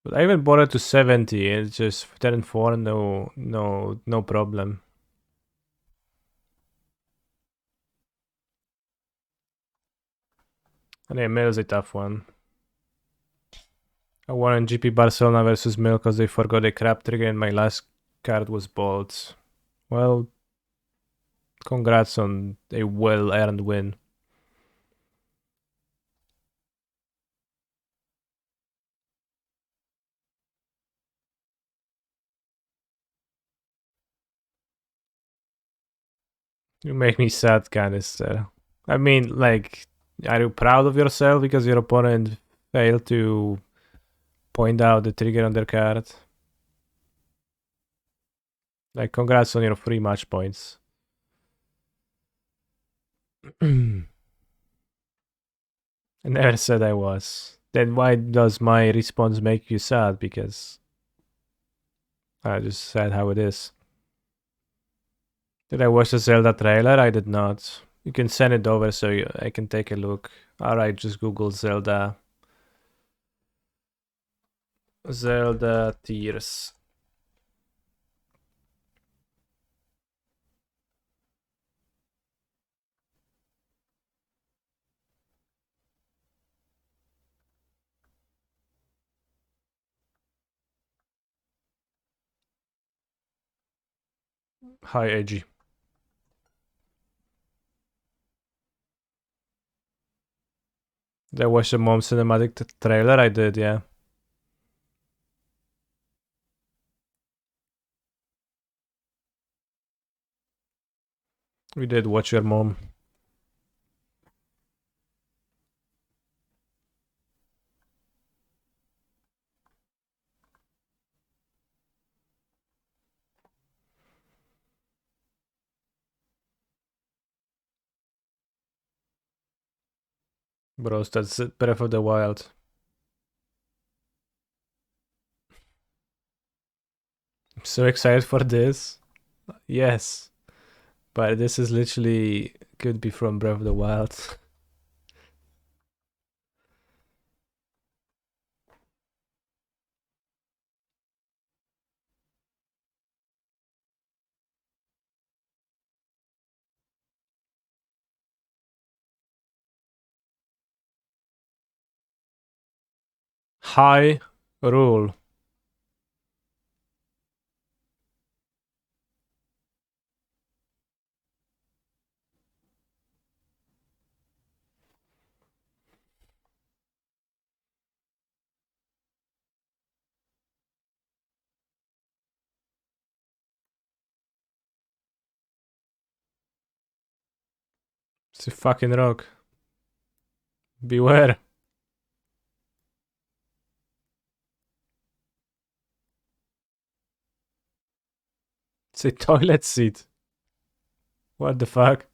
Speaker 1: But I even bought it to 70. It's just 10 and 4, no problem. And yeah, Mill is a tough one. I won in GP Barcelona versus Mill because they forgot a crap trigger and my last card was Bolts. Well, congrats on a well-earned win. You make me sad, Canister. I mean, like, are you proud of yourself because your opponent failed to point out the trigger on their card? Like, congrats on your free match points. I never said I was. Then why does my response make you sad? Because I just said how it is. Did I watch the Zelda trailer? I did not. You can send it over so I can take a look. Alright, just Google Zelda. Zelda Tears. Hi, Edgy. Did I watch the Mom cinematic trailer? I did, yeah. We did watch your mom. Bros, that's Breath of the Wild. I'm so excited for this. Yes. But this is literally could be from Breath of the Wild. High rule. It's a fucking rock. Beware. It's a toilet seat. What the fuck?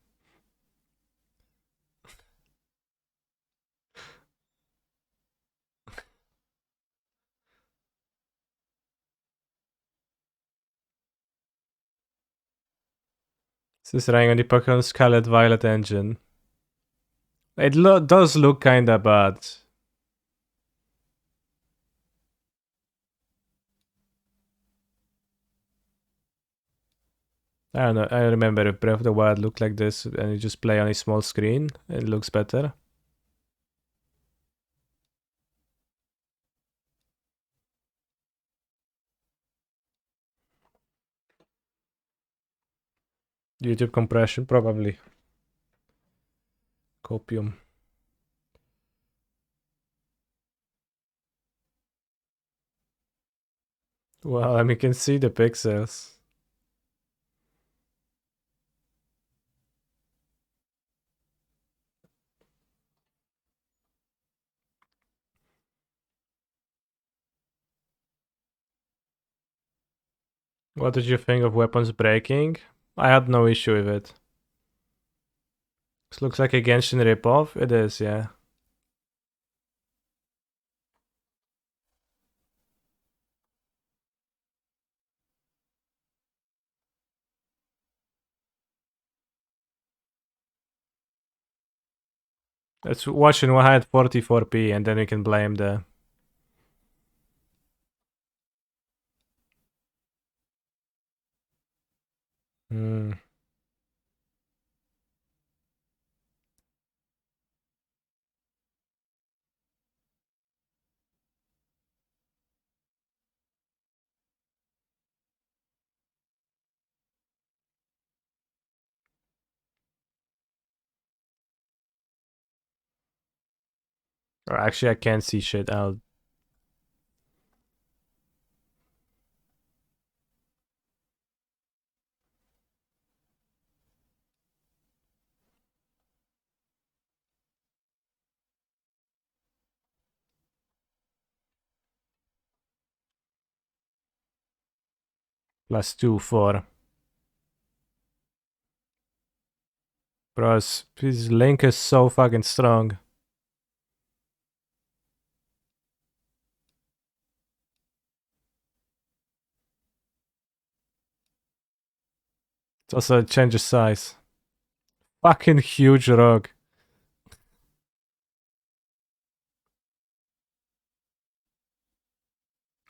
Speaker 1: This is running on the Pokemon Scarlet Violet engine. It does look kinda bad. I don't know. I remember if Breath of the Wild looked like this and you just play on a small screen, it looks better. YouTube compression, probably. Copium. Well, I mean, you can see the pixels. What did you think of weapons breaking? I had no issue with it. This looks like a Genshin ripoff. It is, yeah. Let's watch in 144p and then we can blame the... Hmm. Or actually, I can't see shit. I'll... +2, 4. Bros, his Link is so fucking strong. It also changes size. Fucking huge rock.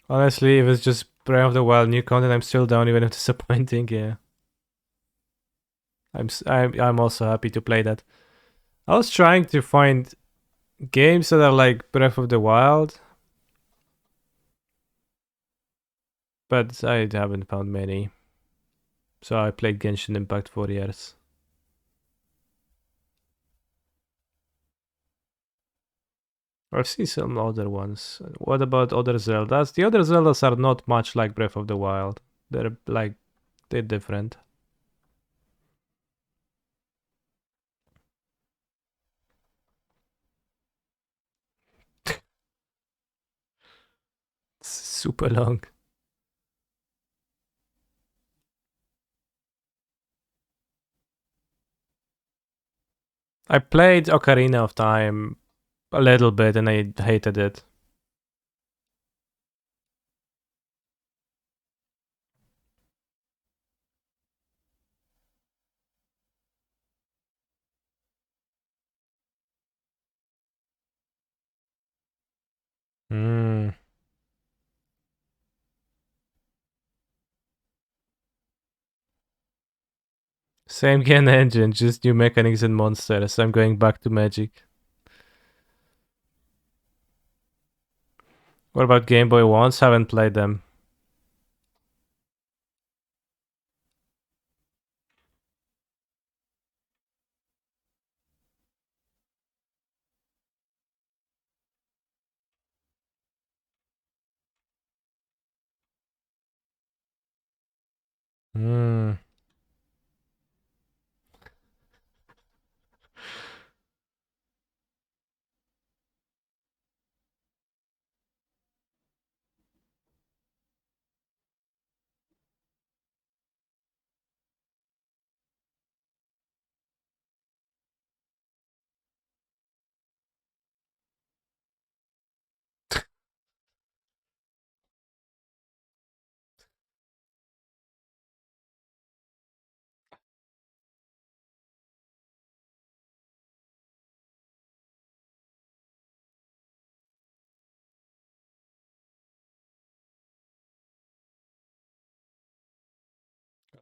Speaker 1: Honestly, if it's just Breath of the Wild new content, I'm still down even if it's disappointing, yeah. I'm also happy to play that. I was trying to find games that are like Breath of the Wild, but I haven't found many. So I played Genshin Impact for years. I've seen some other ones. What about other Zeldas? The other Zeldas are not much like Breath of the Wild. They're different. Super long. I played Ocarina of Time a little bit and I hated it. Hmm. Same game engine, just new mechanics and monsters. I'm going back to Magic. What about Game Boy ones? Haven't played them. Hmm.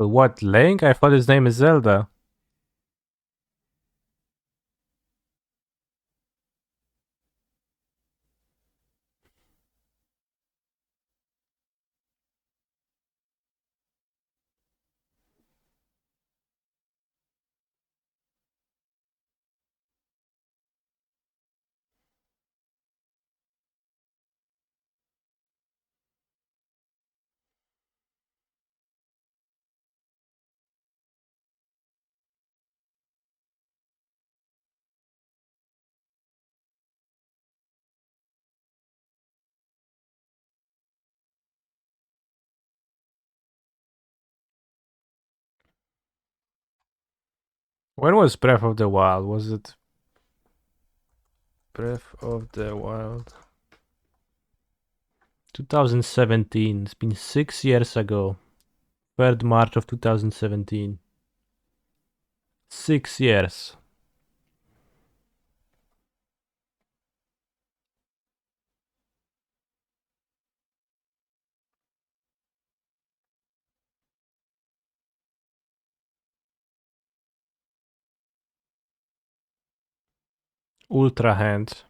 Speaker 1: What, Link? I thought his name is Zelda. When was Breath of the Wild? Was it Breath of the Wild? 2017. It's been 6 years ago. 3rd March of 2017. 6 years. Ultra Hand.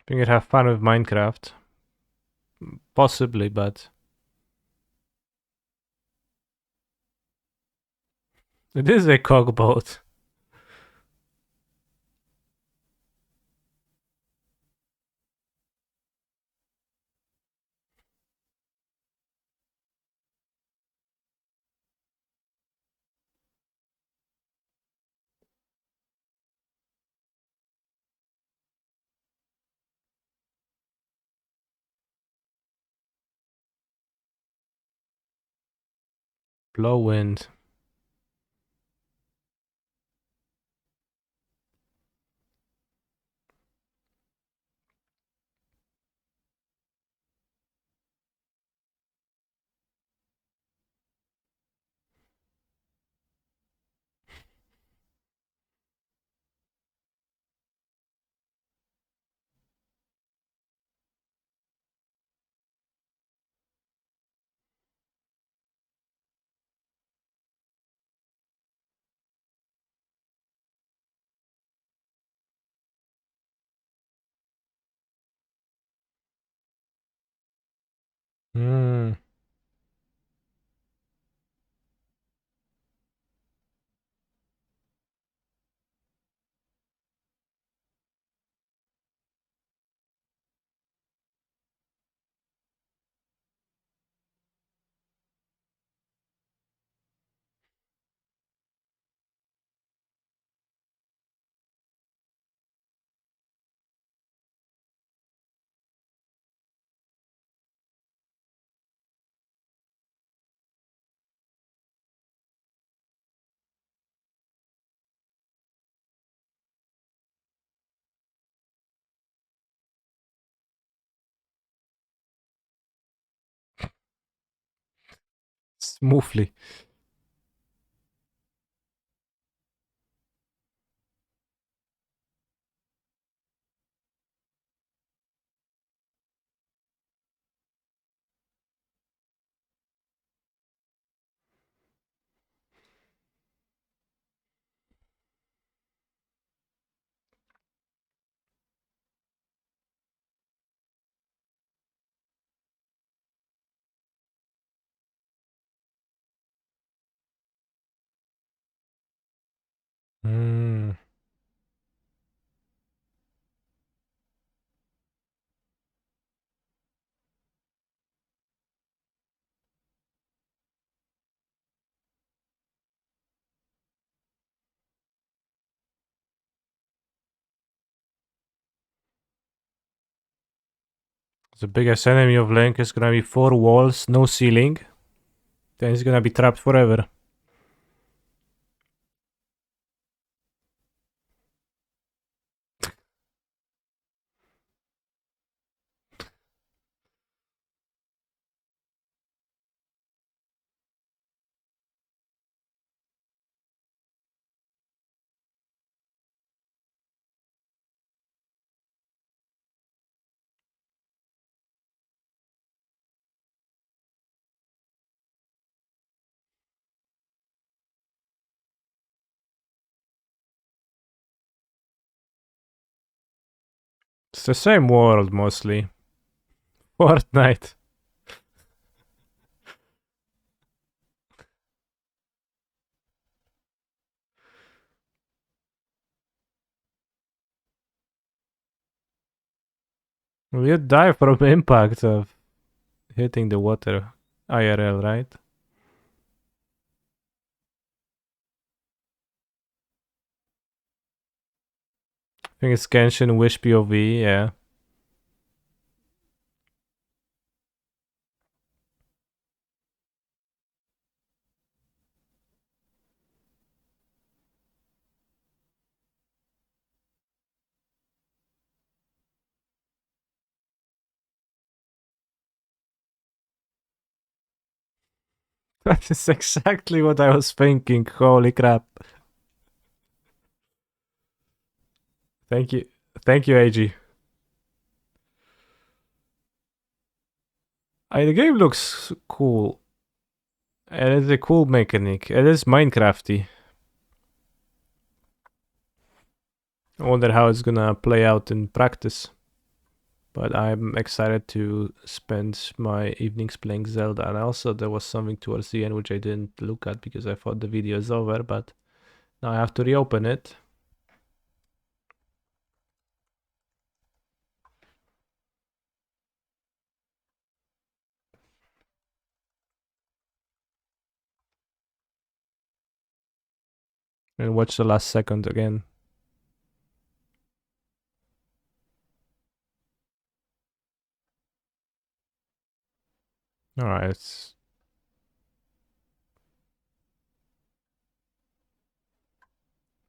Speaker 1: You can have fun with Minecraft. Possibly, but it is a cockboat. Blow wind. Hmm. Smoothly. Hmm. The biggest enemy of Link is gonna be 4 walls, no ceiling. Then he's gonna be trapped forever. It's the same world mostly. Fortnite. You die from impact of hitting the water IRL, right? I think it's Genshin Wish POV, yeah. That is exactly what I was thinking. Holy crap. Thank you. Thank you, AG. The game looks cool. And it's a cool mechanic. It is Minecrafty. I wonder how it's gonna play out in practice. But I'm excited to spend my evenings playing Zelda. And also, there was something towards the end which I didn't look at because I thought the video is over. But now I have to reopen it. And watch the last second again. Alright, it's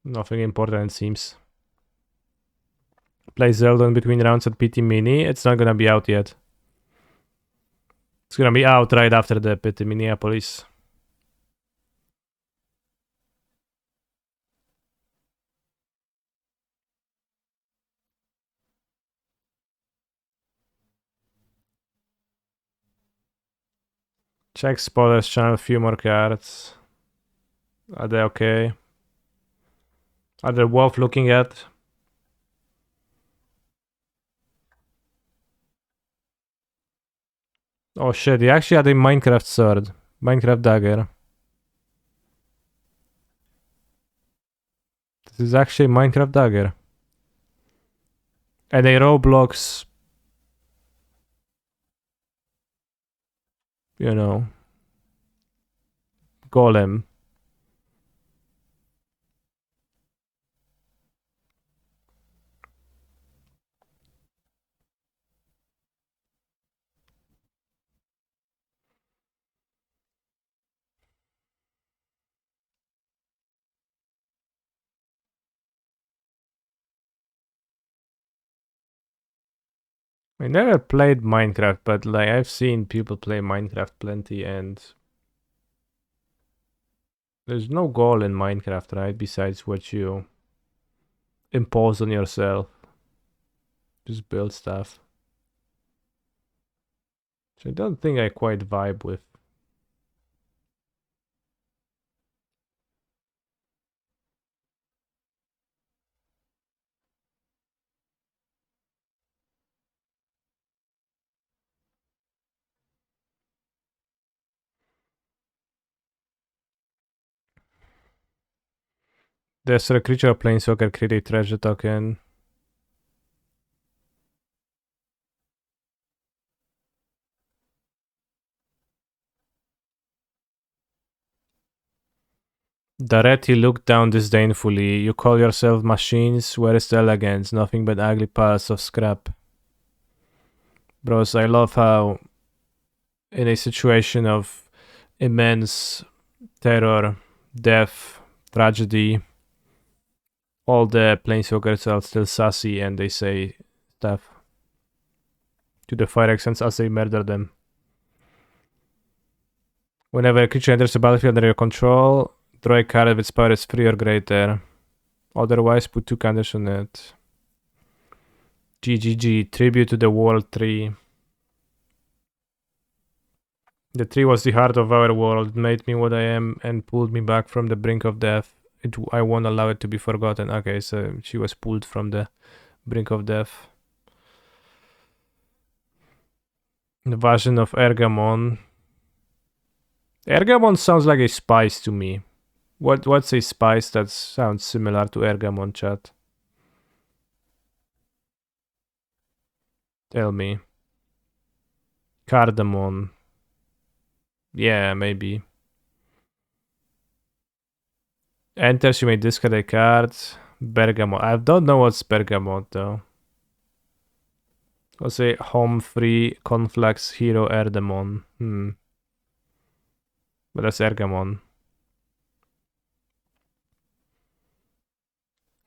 Speaker 1: nothing important, it seems. Play Zelda in between rounds at PT Mini. It's not gonna be out yet. It's gonna be out right after the PT Minneapolis. Check spoilers channel, few more cards. Are they okay? Are they worth looking at? Oh shit, he actually had a Minecraft sword. Minecraft dagger. This is actually a Minecraft dagger. And a Roblox, you know, golem. I never played Minecraft, but like I've seen people play Minecraft plenty, and There's no goal in Minecraft, right? Besides what you impose on yourself. Just build stuff. Which I don't think I quite vibe with. There's a creature of Planeswalker create a treasure token. Daretti looked down disdainfully. You call yourself machines? Where is the elegance? Nothing but ugly piles of scrap. Bros, I love how in a situation of immense terror, death, tragedy, all the planeswalkers are still sassy and they say stuff to the Fire Accents as they murder them. Whenever a creature enters the battlefield under your control, draw a card if its power is 3 or greater. Otherwise, put 2 counters on it. GGG, tribute to the world tree. The tree was the heart of our world. It made me what I am and pulled me back from the brink of death. I won't allow it to be forgotten. Okay, so she was pulled from the brink of death. Invasion of Ergamon. Ergamon sounds like a spice to me. What's a spice that sounds similar to Ergamon, chat? Tell me. Cardamom. Yeah, maybe. Enters, you may discard a card. Bergamot. I don't know what's Bergamot though. I'll say home free Conflux Hero Erdemon. But that's Ergamon.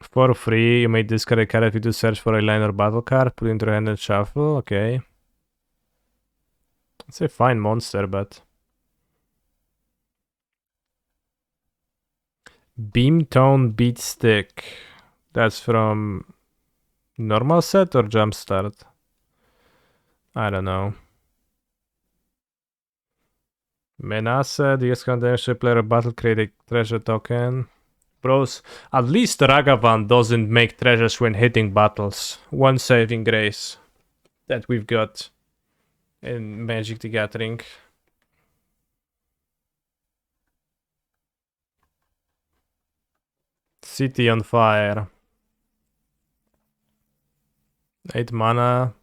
Speaker 1: For free, you may discard a card if you do search for a line or battle card, put it into your hand and shuffle. Okay. It's a fine monster, but. Beamtone Beatstick. That's from normal set or jumpstart? I don't know. Menace, the Iskandar player battle create a treasure token. Bros, at least Ragavan doesn't make treasures when hitting battles. One saving grace that we've got in Magic the Gathering. City on fire. 8 mana.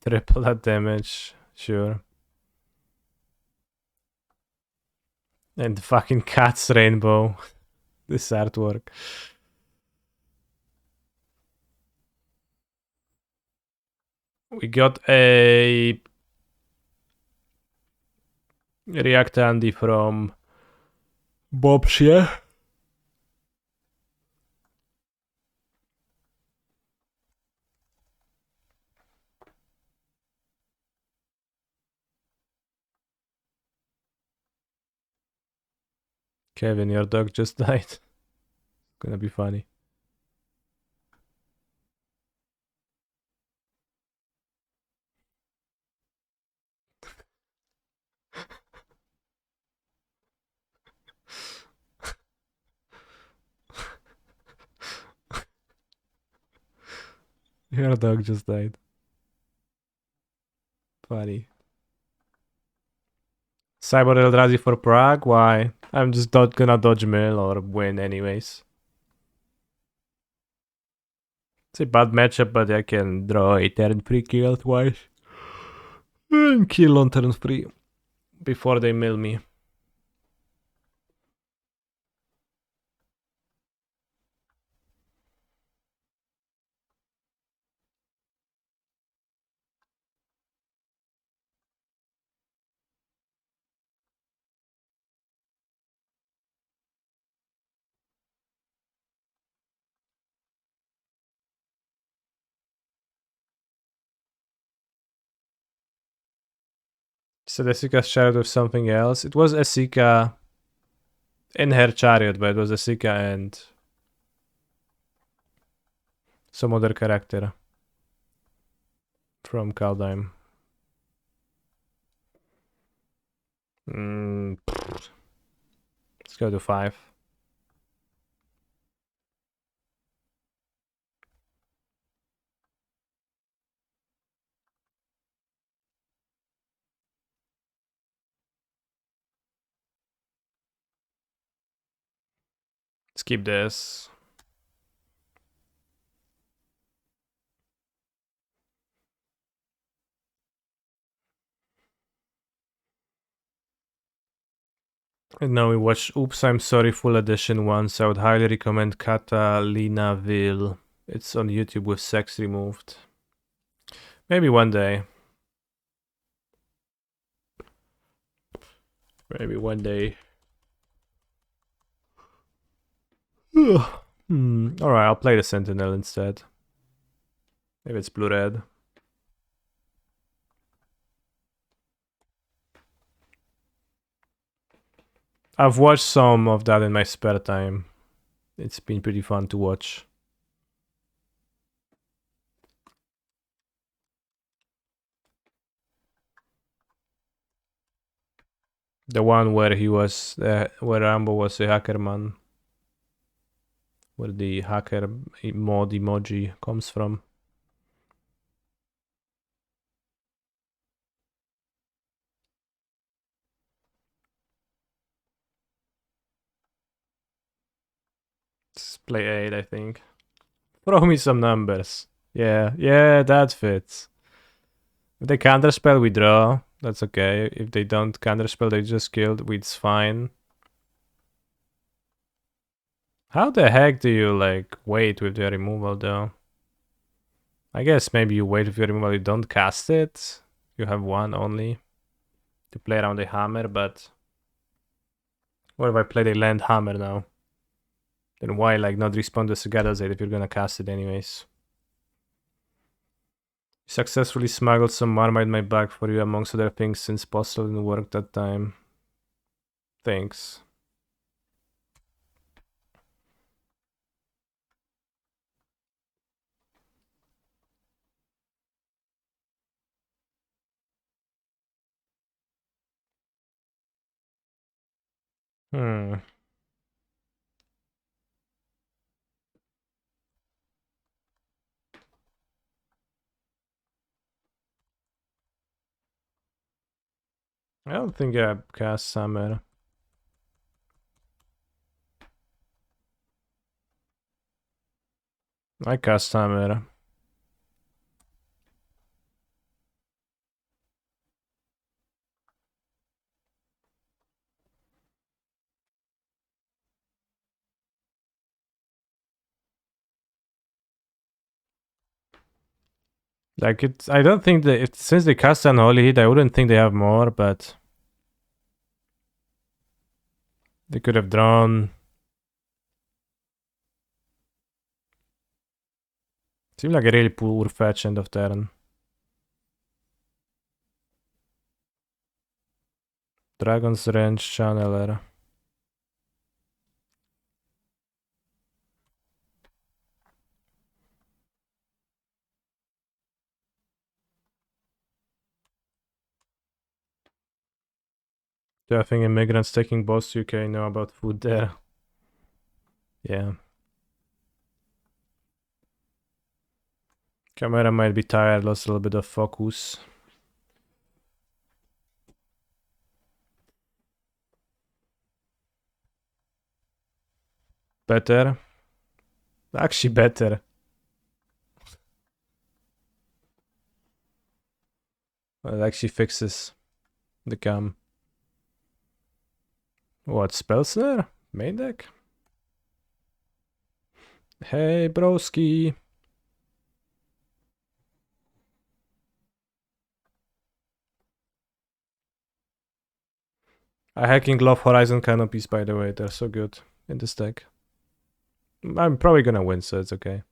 Speaker 1: Triple that damage. Sure. And fucking Cat's Rainbow. This artwork. We got a React Andy from Bobshire. Kevin, your dog just died. Gonna be funny. Your dog just died. Funny. Cyber Eldrazi for Prague? Why? I'm just gonna dodge mill or win anyways. It's a bad matchup, but I can draw a turn 3 kill twice. And kill on turn 3 before they mill me. So Esika shared with something else. It was Esika in her chariot, but it was Sika and some other character from Kaldheim. Let's go to 5. Let's keep this. And now we watch Oops, I'm Sorry full edition once. I would highly recommend Catalinaville. It's on YouTube with sex removed. Maybe one day. Maybe one day. Alright, I'll play the Sentinel instead. Maybe it's blue-red. I've watched some of that in my spare time. It's been pretty fun to watch. The one where he was, where Rambo was a hacker man. Where the hacker mod emoji comes from. Let's play 8, I think. Throw me some numbers. Yeah, that fits. If they counterspell, we draw. That's okay. If they don't counterspell, they just killed. It's fine. How the heck do you, like, wait with the removal, though? I guess maybe you wait with your removal, you don't cast it. You have one only to play around the hammer, but... What if I play the land hammer now? Then why, like, not respond to Sagadazade if you're gonna cast it anyways? Successfully smuggled some Marmite in my bag for you, amongst other things, since postal didn't work that time. Thanks. I don't think I cast Summer. I cast Summer. Like, it's... I don't think that... Since they cast Unholy Hit, I wouldn't think they have more, but... They could have drawn... Seems like a really poor fetch end of turn. Dragon's Range Channeler. Do I think immigrants taking boss UK know about food there? Yeah. Camera might be tired, lost a little bit of focus. Better. Actually better. Well, it actually fixes the cam. What, spells there? Main deck? Hey, broski. I hacking love Horizon canopies, by the way. They're so good in this deck. I'm probably gonna win, so it's okay.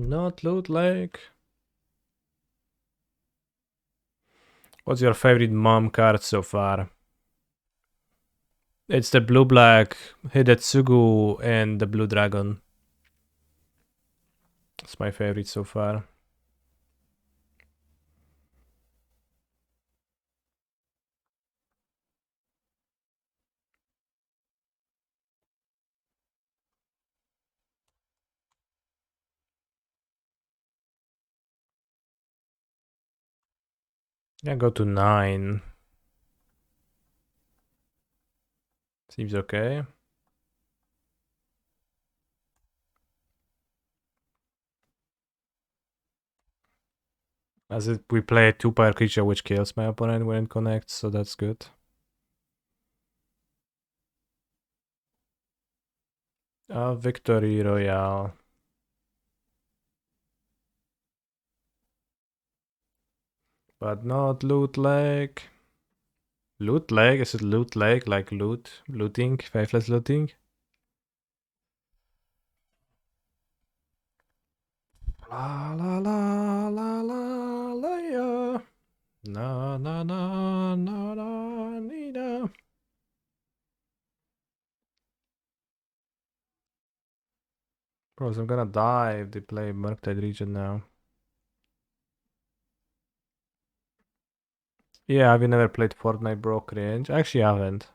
Speaker 1: Not Loot Lake. What's your favorite mom card so far? It's the blue-black Hidetsugu and the blue dragon. It's my favorite so far. Yeah, go to 9. Seems okay. As we play a 2-power creature which kills my opponent when it connects, so that's good. Victory Royale. But not Loot Lake. Loot Lake? Is it Loot Lake? Like loot? Looting? Faithless looting? La la la la la la ya. Na na na na na nina. Bros, I'm gonna die if they play Murktide Region now. Yeah, have you never played Fortnite, bro? Cringe. Actually, I haven't.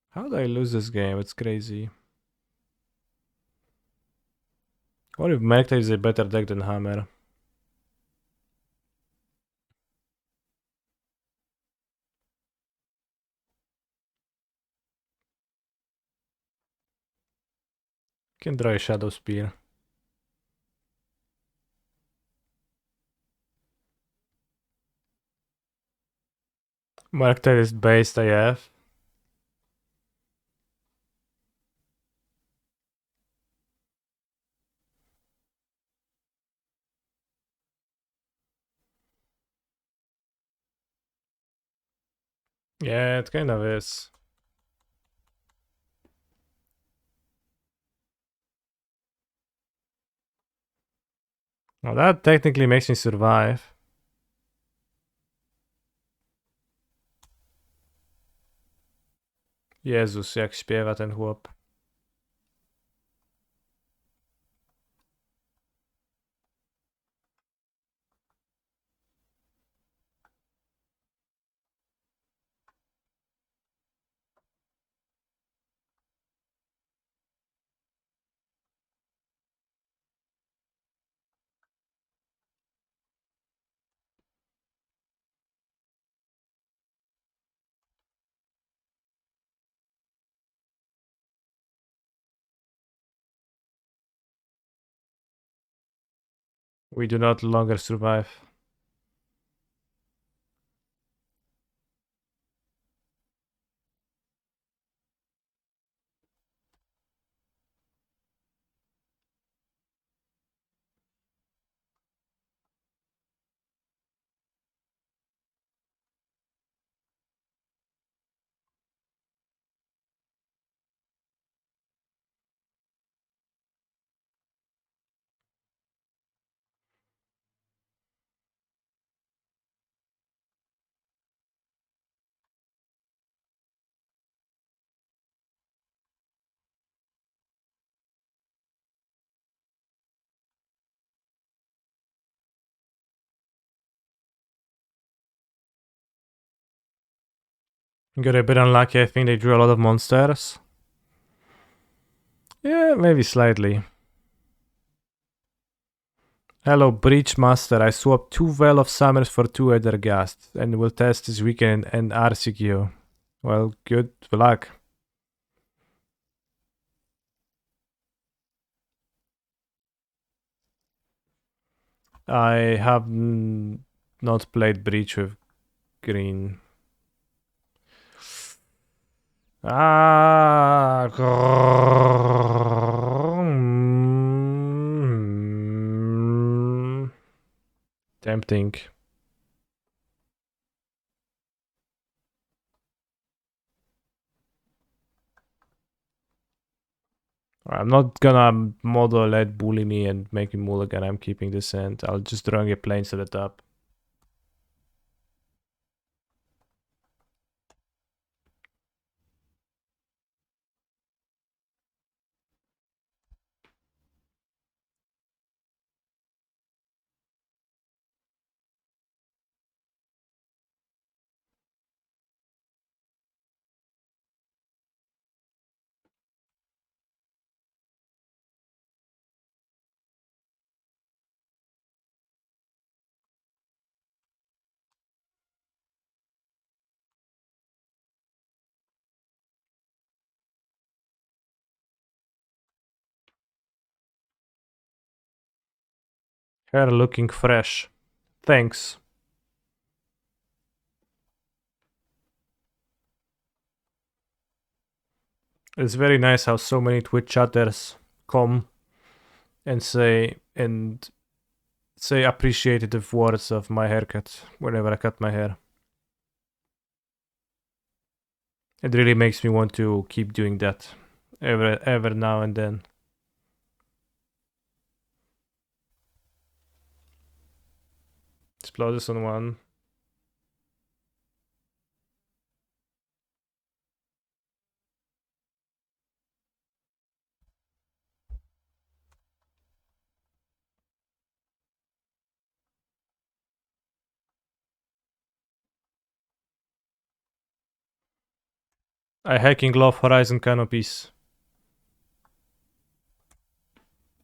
Speaker 1: How did I lose this game? It's crazy. What if Murktide is a better deck than Hammer? Can draw a Shadow Spear. Murktide is based AF. Yeah, it kind of is. Well, that technically makes me survive. Jezus, jak śpiewa ten chłop. We do not longer survive. Got a bit unlucky. I think they drew a lot of monsters. Yeah, maybe slightly. Hello, Breach Master. I swapped 2 Veil of Summers for 2 Ethergast and will test this weekend and RCQ. Well, good luck. I have not played Breach with green. Ah, tempting. I'm not gonna model let bully me and make him mulligan. I'm keeping this hand. I'll just drawing a planes to the top. Hair looking fresh. Thanks. It's very nice how so many Twitch chatters come and say appreciative words of my haircut whenever I cut my hair. It really makes me want to keep doing that ever now and then. Explode this on one. I hacking love Horizon canopies.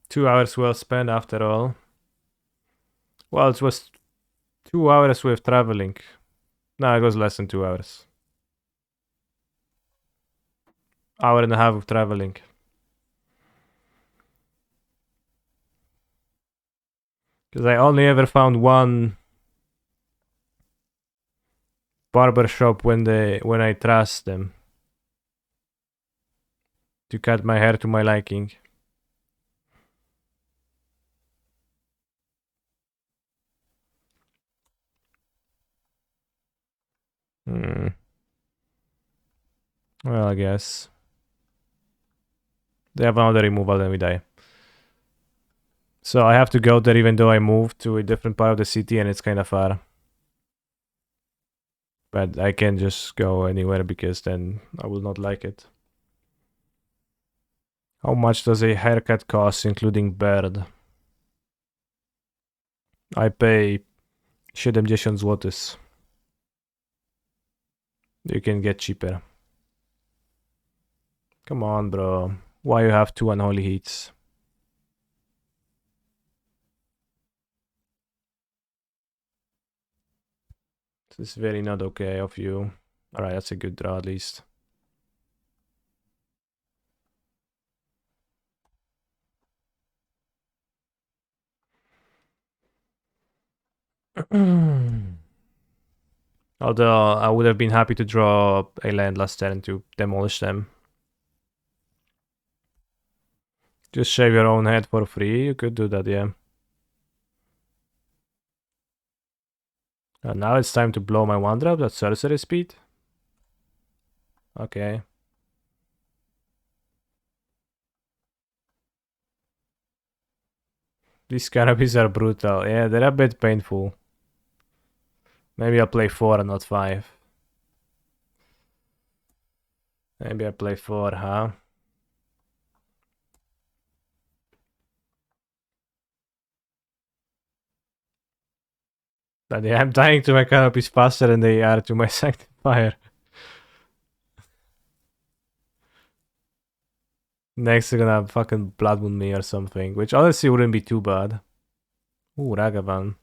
Speaker 1: 2 hours well spent after all. Well, it was 2 hours with traveling. No, it was less than 2 hours. Hour and a half of traveling. Because I only ever found one barber shop when I trust them to cut my hair to my liking. Well, I guess. They have another removal, then we die. So I have to go there even though I moved to a different part of the city and it's kind of far. But I can't just go anywhere because then I will not like it. How much does a haircut cost, including bird? I pay 70 złotych. You can get cheaper. Come on, bro. Why you have 2 unholy heats? This is very not okay of you. Alright, that's a good draw at least. Although I would have been happy to draw a land last turn to demolish them. Just shave your own head for free. You could do that, yeah. And now it's time to blow my 1-drop. That's sorcery speed. Okay. These canopies are brutal. Yeah, they're a bit painful. Maybe I'll play 4 and not 5. Maybe I play 4, huh? But yeah, I'm dying to my canopies faster than they are to my sanctifier. Next they're gonna fucking blood moon me or something, which honestly wouldn't be too bad. Ooh, Ragavan.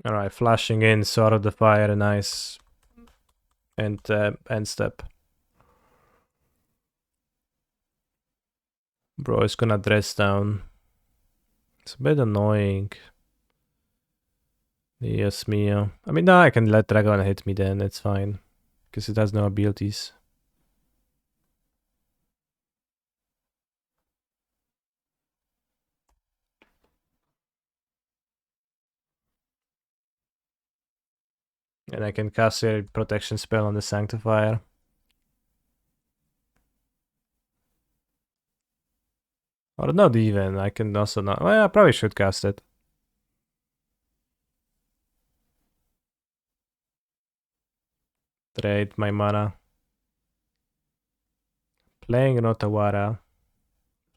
Speaker 1: Alright, flashing in, Sword of the Fire, nice. And end step. Bro is gonna dress down. It's a bit annoying. Yes, Mia. I mean, no, I can let Dragon hit me then, it's fine. Because it has no abilities. And I can cast a protection spell on the Sanctifier. Or not even, I can also not. Well, I probably should cast it. Trade my mana. Playing Rotawara.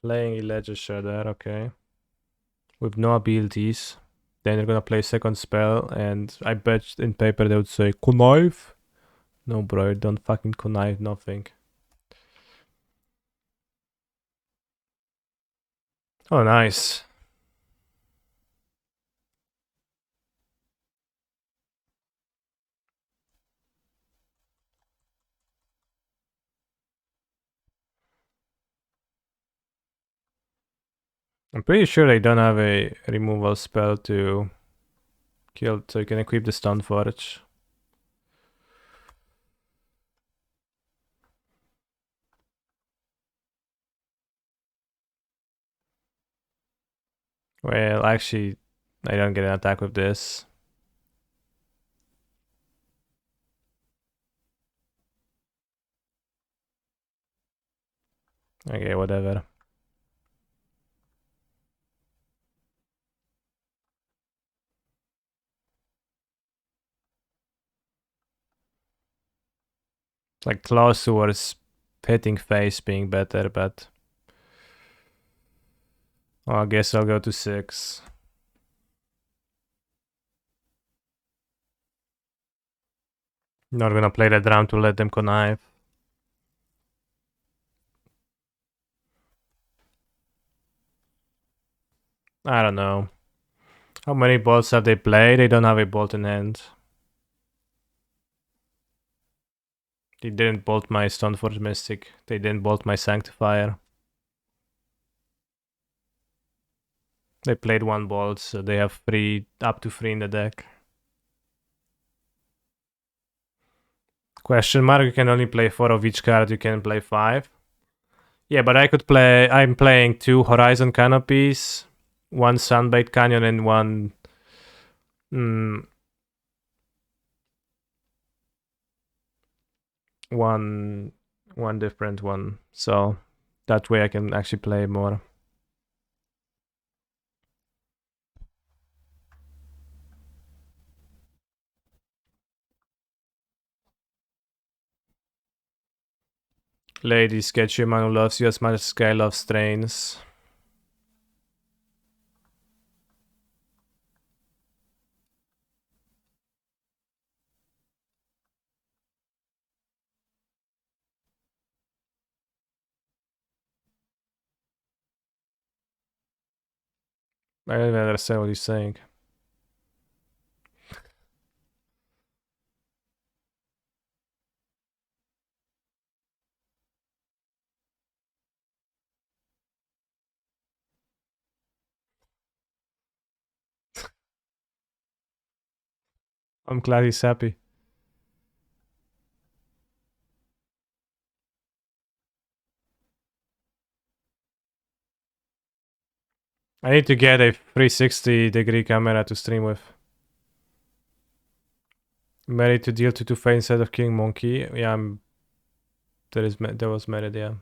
Speaker 1: Playing Ledger Shredder, okay. With no abilities. Then they're gonna play second spell, and I bet in paper they would say connive. No, bro, don't fucking connive nothing. Oh, nice. I'm pretty sure they don't have a removal spell to kill, so you can equip the Stoneforge. Well, actually, I don't get an attack with this. Okay, whatever. Like close towards hitting face being better, but I guess I'll go to 6. Not gonna play that round to let them connive. I don't know. How many bolts have they played? They don't have a bolt in hand. They didn't bolt my Stoneforge Mystic. They didn't bolt my Sanctifier. They played 1 bolt, so they have 3, up to 3 in the deck. Question mark, you can only play 4 of each card, you can play 5. Yeah, but I could play, I'm playing 2 Horizon Canopies, 1 Sunbait Canyon, and 1... one different one. So that way I can actually play more. Ladies, get you a man who loves you as much as Sky loves trains. I don't even understand what he's saying. I'm glad he's happy. I need to get a 360-degree camera to stream with. Married to deal to Fey instead of King Monkey. Yeah, there was married, yeah.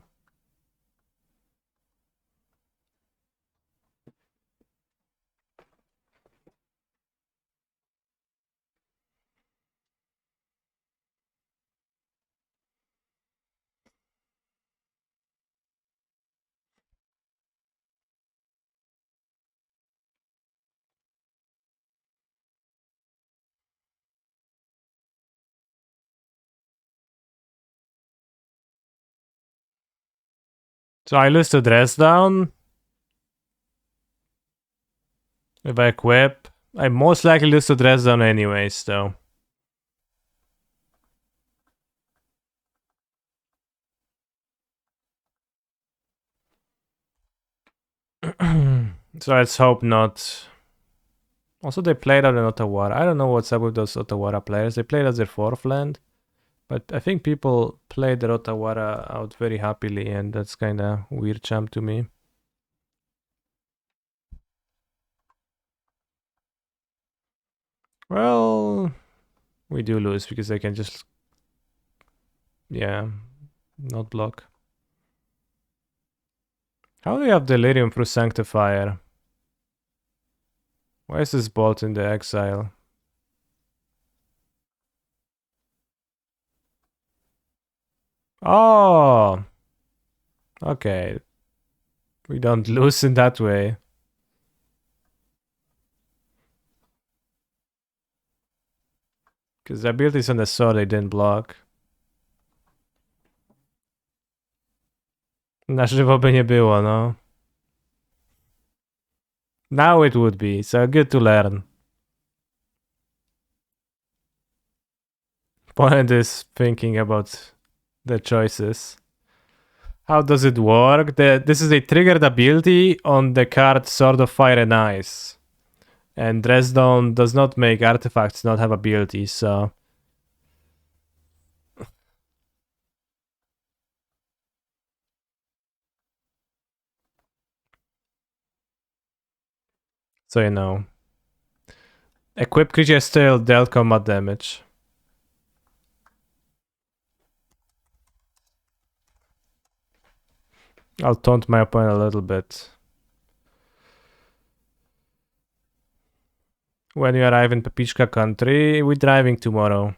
Speaker 1: So I lose the dress down. If I equip, I most likely lose the dress down anyways, though. So let's hope not. Also, they played out in Ottawa. I don't know what's up with those Ottawa players. They played as their 4th land. But I think people played the Rotawara out very happily, and that's kind of weird champ to me. Well, We do lose because they can just... Yeah, not block. How do you have Delirium through Sanctifier? Why is this bolt in the exile? Oh! Okay. We don't lose in that way. Because the abilities on the sword they didn't block. Na żywo by nie było, no. Now it would be, so good to learn. Point is thinking about the choices. How does it work? This is a triggered ability on the card Sword of Fire and Ice. And Dresden does not make artifacts not have abilities, so... So you know. Equipped creature still dealt combat damage. I'll taunt my opponent a little bit. When you arrive in Pepichka country, we're driving tomorrow.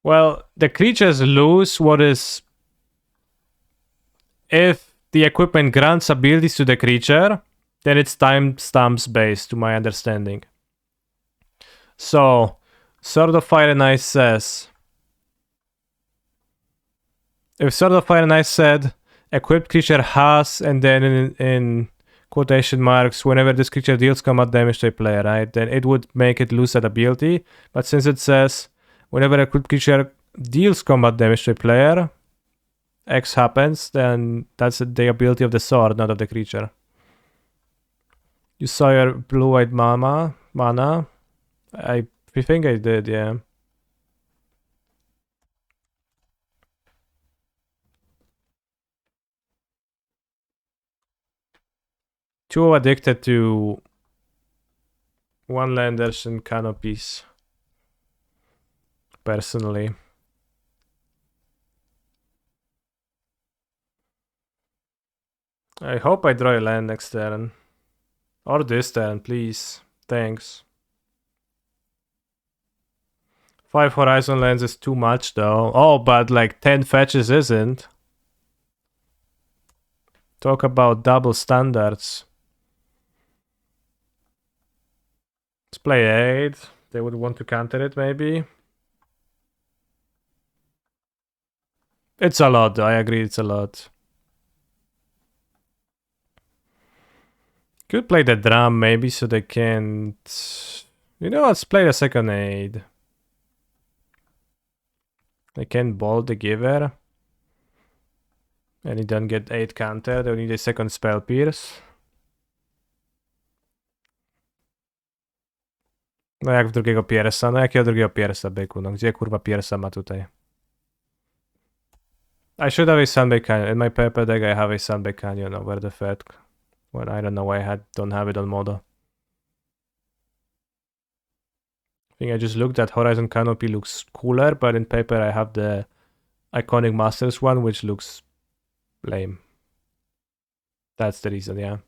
Speaker 1: Well, the creatures lose what is... If the equipment grants abilities to the creature, then it's timestamps based, to my understanding. So, Sword of Fire and Ice says... If Sword of Fire and Ice said, equipped creature has, and then in quotation marks, whenever this creature deals combat damage to a player, right? Then it would make it lose that ability. But since it says, whenever equipped creature deals combat damage to a player, X happens, then that's the ability of the sword, not of the creature. You saw your blue-white mana? I think I did, yeah. Too addicted to one-landers and canopies. Personally. I hope I draw a land next turn. Or this turn, please. Thanks. 5 Horizon lands is too much though. Oh, but like 10 fetches isn't. Talk about double standards. Let's play 8. They would want to counter it maybe. It's a lot, I agree, it's a lot. Could play the drum maybe so they can't... You know, let's play the second aid. They can bolt the giver. And he don't get 8 counter, they'll need a second spell pierce. No jak w drugiego Piersa? No jakiego drugiego Piersa, byku? No gdzie kurwa Piersa ma tutaj? I should have a Sunbake Canyon. In my paper deck I have a Sunbake Canyon over the Fed. Well, I don't know why I don't have it on Modo. I think I just looked at Horizon Canopy looks cooler, but in paper I have the Iconic Masters one, which looks lame. That's the reason, yeah.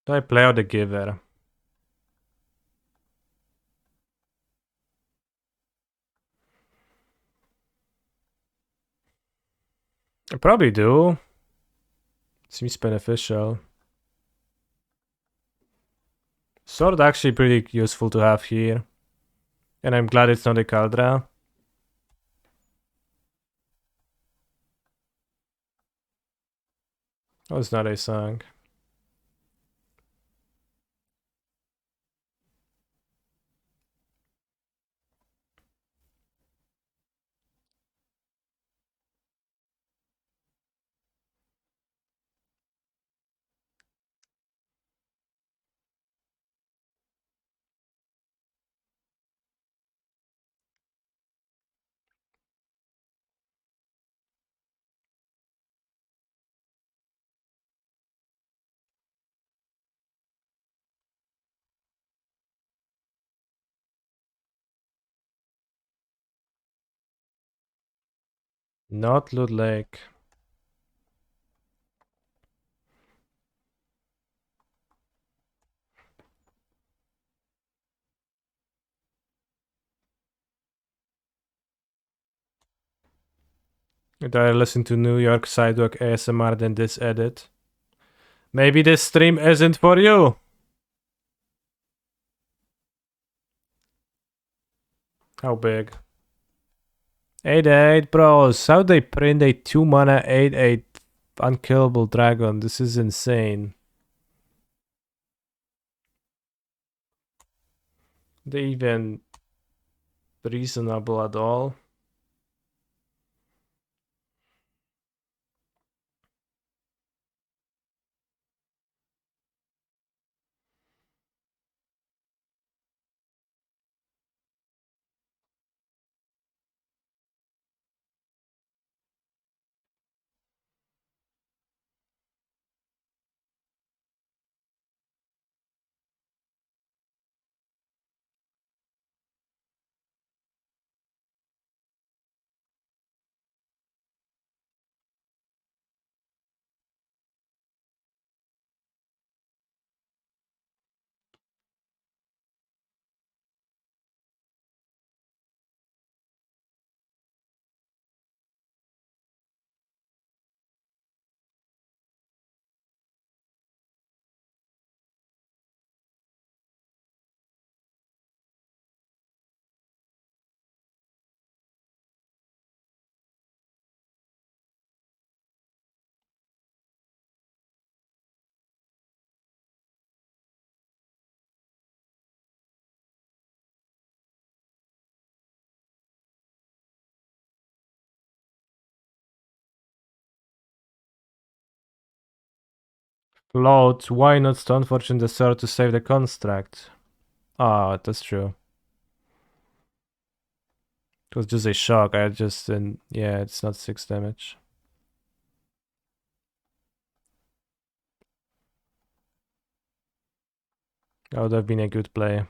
Speaker 1: Do I play out the giver? I probably do. Seems beneficial. Sword actually pretty useful to have here. And I'm glad it's not a Kaldra. Oh, it's not a song. Not Loot Lake. I'd rather listen to New York Sidewalk ASMR than this edit. Maybe this stream isn't for you. How big? 8-8 bros. How they print a 2 mana 8-8 unkillable dragon? This is insane. They even reasonable at all? Float, why not Stoneforge in the sword to save the construct? Ah, that's true. It was just a shock. I just didn't. Yeah, it's not 6 damage. That would have been a good play.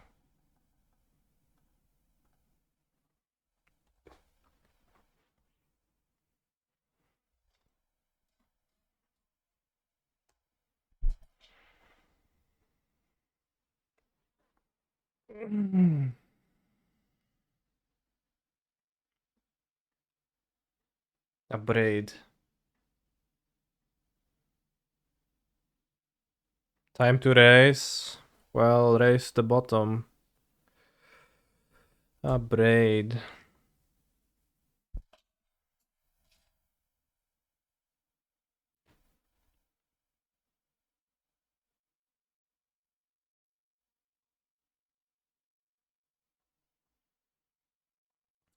Speaker 1: A braid. Time to raise. Well, raise the bottom. A braid.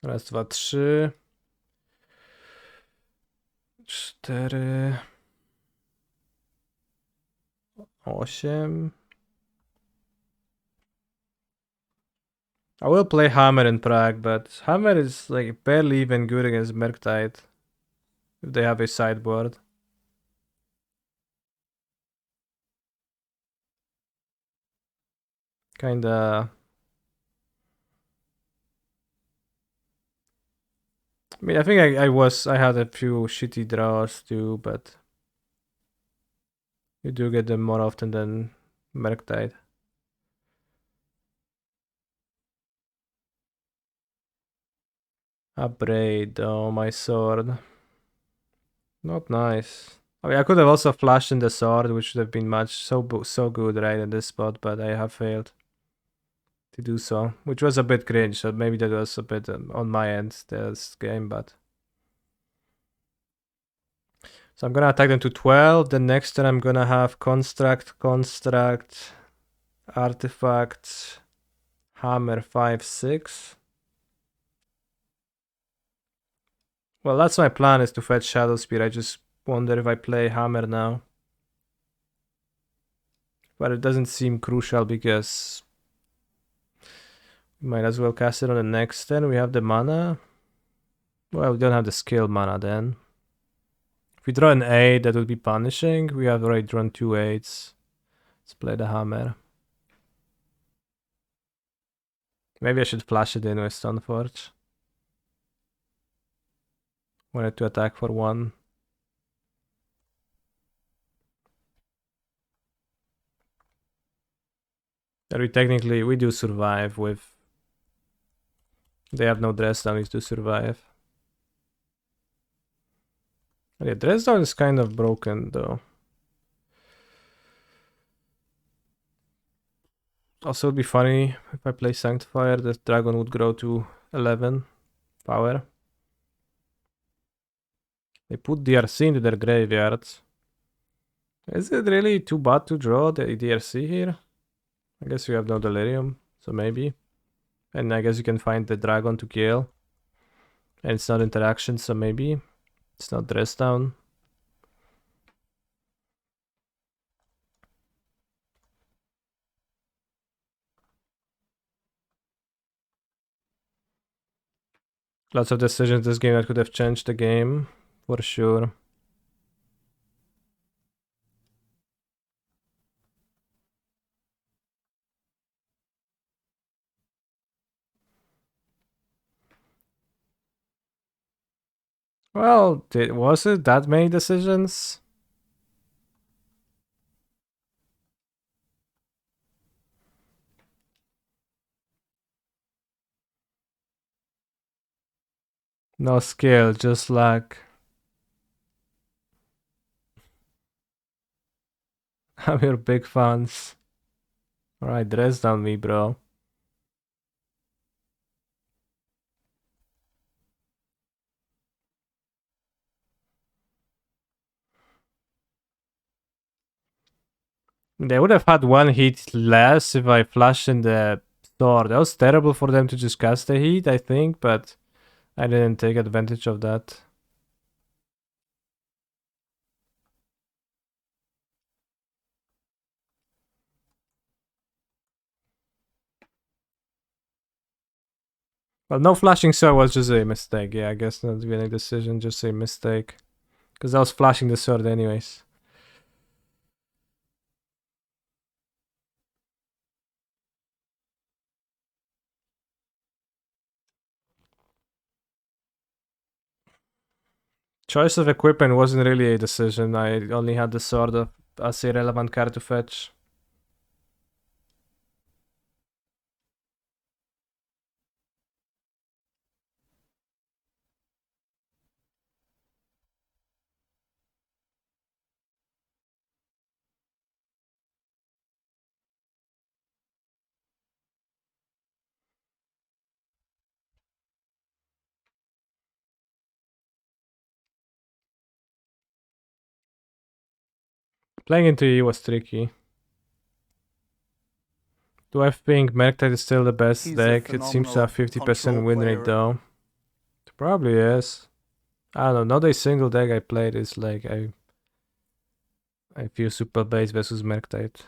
Speaker 1: Raz, dwa, trzy. 4. 8. I will play Hammer in Prague, but Hammer is like barely even good against Murktide. If they have a sideboard. Kinda. I mean, I think I had a few shitty draws too, but you do get them more often than Murktide. A braid, oh my sword. Not nice. I mean, I could have also flashed in the sword, which would have been so good right in this spot, but I have failed to do so, which was a bit cringe. So maybe that was a bit on my end this game, but so I'm gonna attack them to 12. The next turn I'm gonna have construct, artifact, hammer 5/6. Well, that's my plan, is to fetch Shadowspear. I just wonder if I play hammer now. But it doesn't seem crucial because we might as well cast it on the next turn. We have the mana. Well, we don't have the skill mana then. If we draw an 8, that would be punishing. We have already drawn 2 8s. Let's play the hammer. Maybe I should flash it in with Stoneforge. Wanted to attack for 1. We do survive with... They have no dress down, we do survive. Yeah, dress down is kind of broken though. Also, it'd be funny if I play Sanctifier, the dragon would grow to 11 power. They put DRC into their graveyards. Is it really too bad to draw the DRC here? I guess you have no Delirium, so maybe. And I guess you can find the dragon to kill. And it's not interaction, so maybe. It's not dress down. Lots of decisions this game that could have changed the game, for sure. Well, was it that many decisions? No skill, just luck. I'm your big fans. Alright, dress down me, bro. They would have had 1 hit less if I flashed in the sword. That was terrible for them to just cast a hit, I think, but I didn't take advantage of that. Well, no flashing sword was just a mistake. Yeah, I guess not winning decision, just a mistake. Because I was flashing the sword anyways. Choice of equipment wasn't really a decision. I only had the sword as a relevant card to fetch. Playing into E was tricky. Do I think Merktide is still the best
Speaker 2: He's a
Speaker 1: deck? It seems to have
Speaker 2: phenomenal
Speaker 1: 50% win rate
Speaker 2: control
Speaker 1: though. It probably is. I don't know, not a single deck I played is like I feel super base versus Merktide.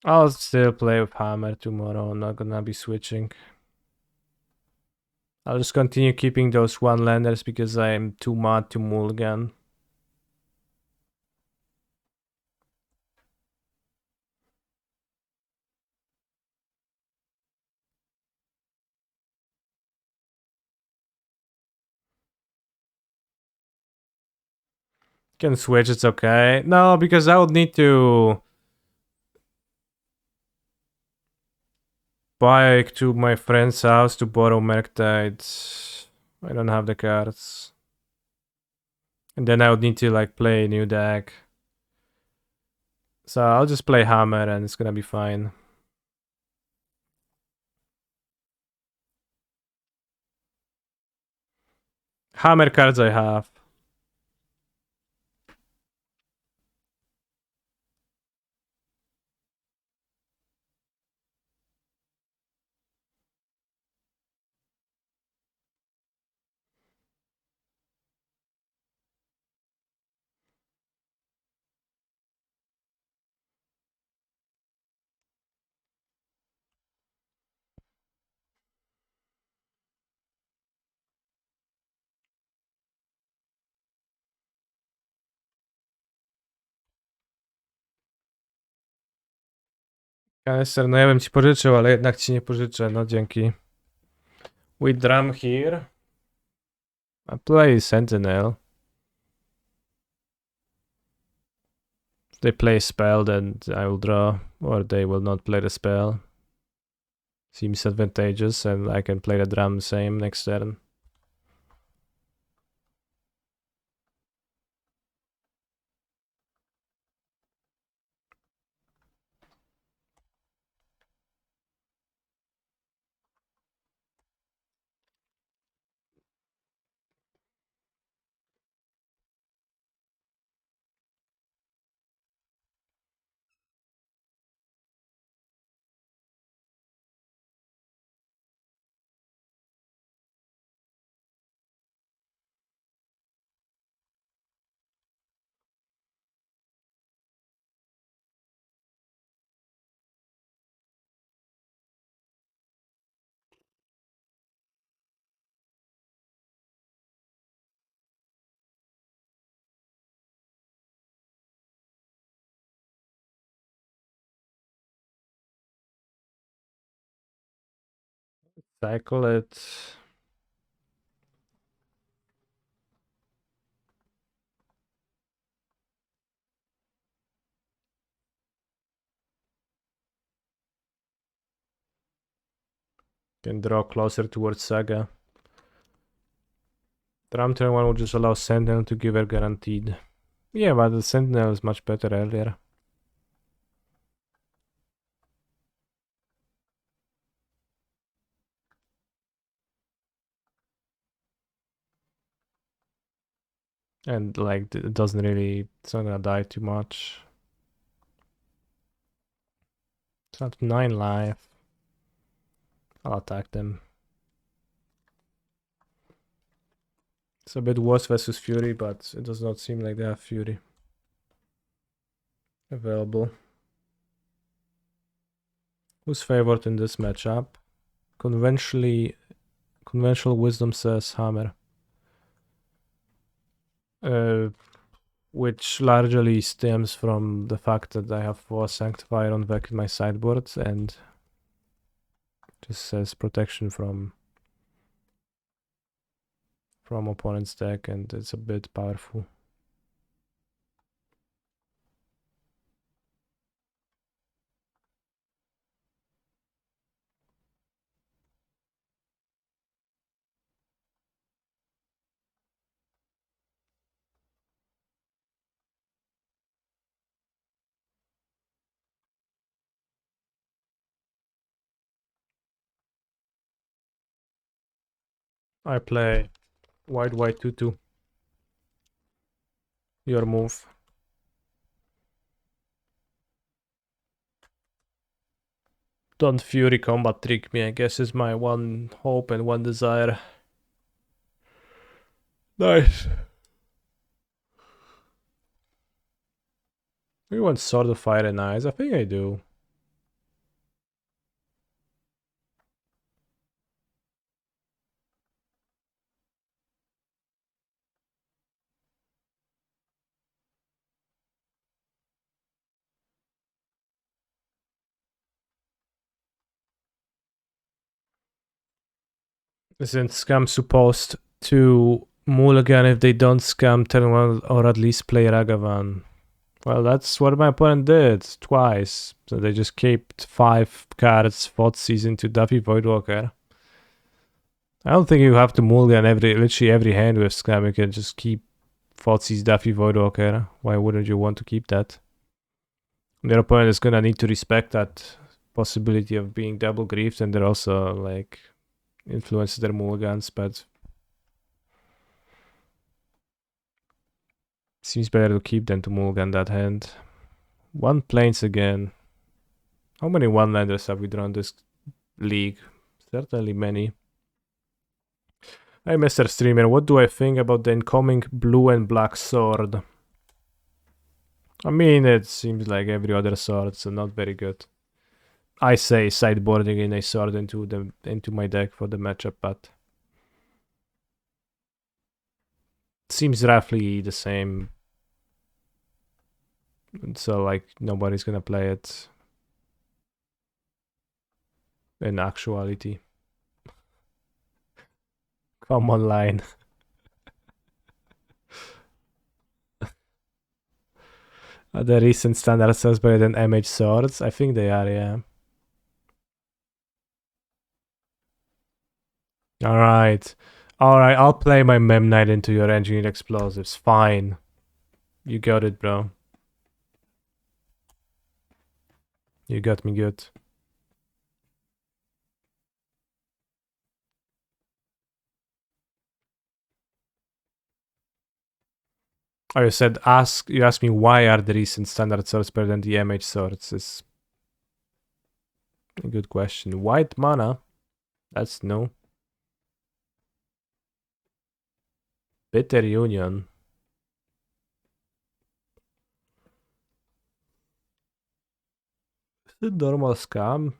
Speaker 1: I'll still play with Hammer tomorrow. I'm not gonna be switching. I'll just continue keeping those 1-landers because I'm too mad to mulligan. Can switch, it's okay. No, because I would need to bike to my friend's house to borrow Merktide. I don't have the cards. And then I would need to like play a new deck. So I'll just play Hammer and it's gonna be fine. Hammer cards I have. Kanister, no ja bym ci pożyczył, ale jednak ci nie pożyczę, no dzięki. We drum here. I play Sentinel. If they play a spell, then I will draw, or they will not play the spell. Seems advantageous, and I can play the drum same next turn. Cycle it. Can draw closer towards Saga. Drum turn 1 will just allow Sentinel to give her guaranteed. Yeah, but the Sentinel is much better earlier. And like, it doesn't really, it's not gonna die too much. It's not 9 life. I'll attack them. It's a bit worse versus Fury, but it does not seem like they have Fury available. Who's favored in this matchup? Conventional wisdom says Hammer. Which largely stems from the fact that I have 4 Sanctifier on deck in my sideboard, and just says protection from opponent's deck, and it's a bit powerful. I play white 2/2. Your move. Don't Fury combat trick me, I guess is my one hope and one desire. Nice. We want Sword of Fire and Ice. I think I do. Isn't Scam supposed to mulligan if they don't scam turn 1 or at least play Ragavan? Well, that's what my opponent did twice. So they just kept 5 cards, Thoughtseize into Duffy Voidwalker. I don't think you have to mulligan literally every hand with Scam. You can just keep Thoughtseize, Duffy Voidwalker. Why wouldn't you want to keep that? Their opponent is gonna need to respect that possibility of being double griefed, and they're also like influence their mulligans, but seems better to keep than to mulligan that hand. 1 planes again. How many one-landers have we drawn this league? Certainly many. Hey, Mr. Streamer, what do I think about the incoming blue and black sword? I mean, it seems like every other sword, so not very good. I say sideboarding in a sword into my deck for the matchup, but seems roughly the same. So like nobody's gonna play it. in actuality. Come online. Are the recent standard cells better than MH swords? I think they are, yeah. Alright. Alright, I'll play my Mem Knight into your engineered explosives. Fine. You got it, bro. You got me good. Oh, you said you asked me why are the recent standard swords better than the MH swords? It's a good question. White mana? That's no. Bitter Union. Is it normal scam?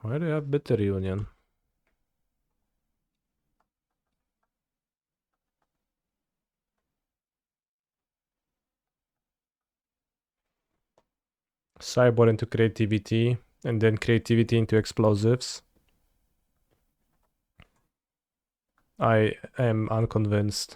Speaker 1: Why do you have Bitter Union? Cyborg into creativity, and then creativity into explosives. I am unconvinced.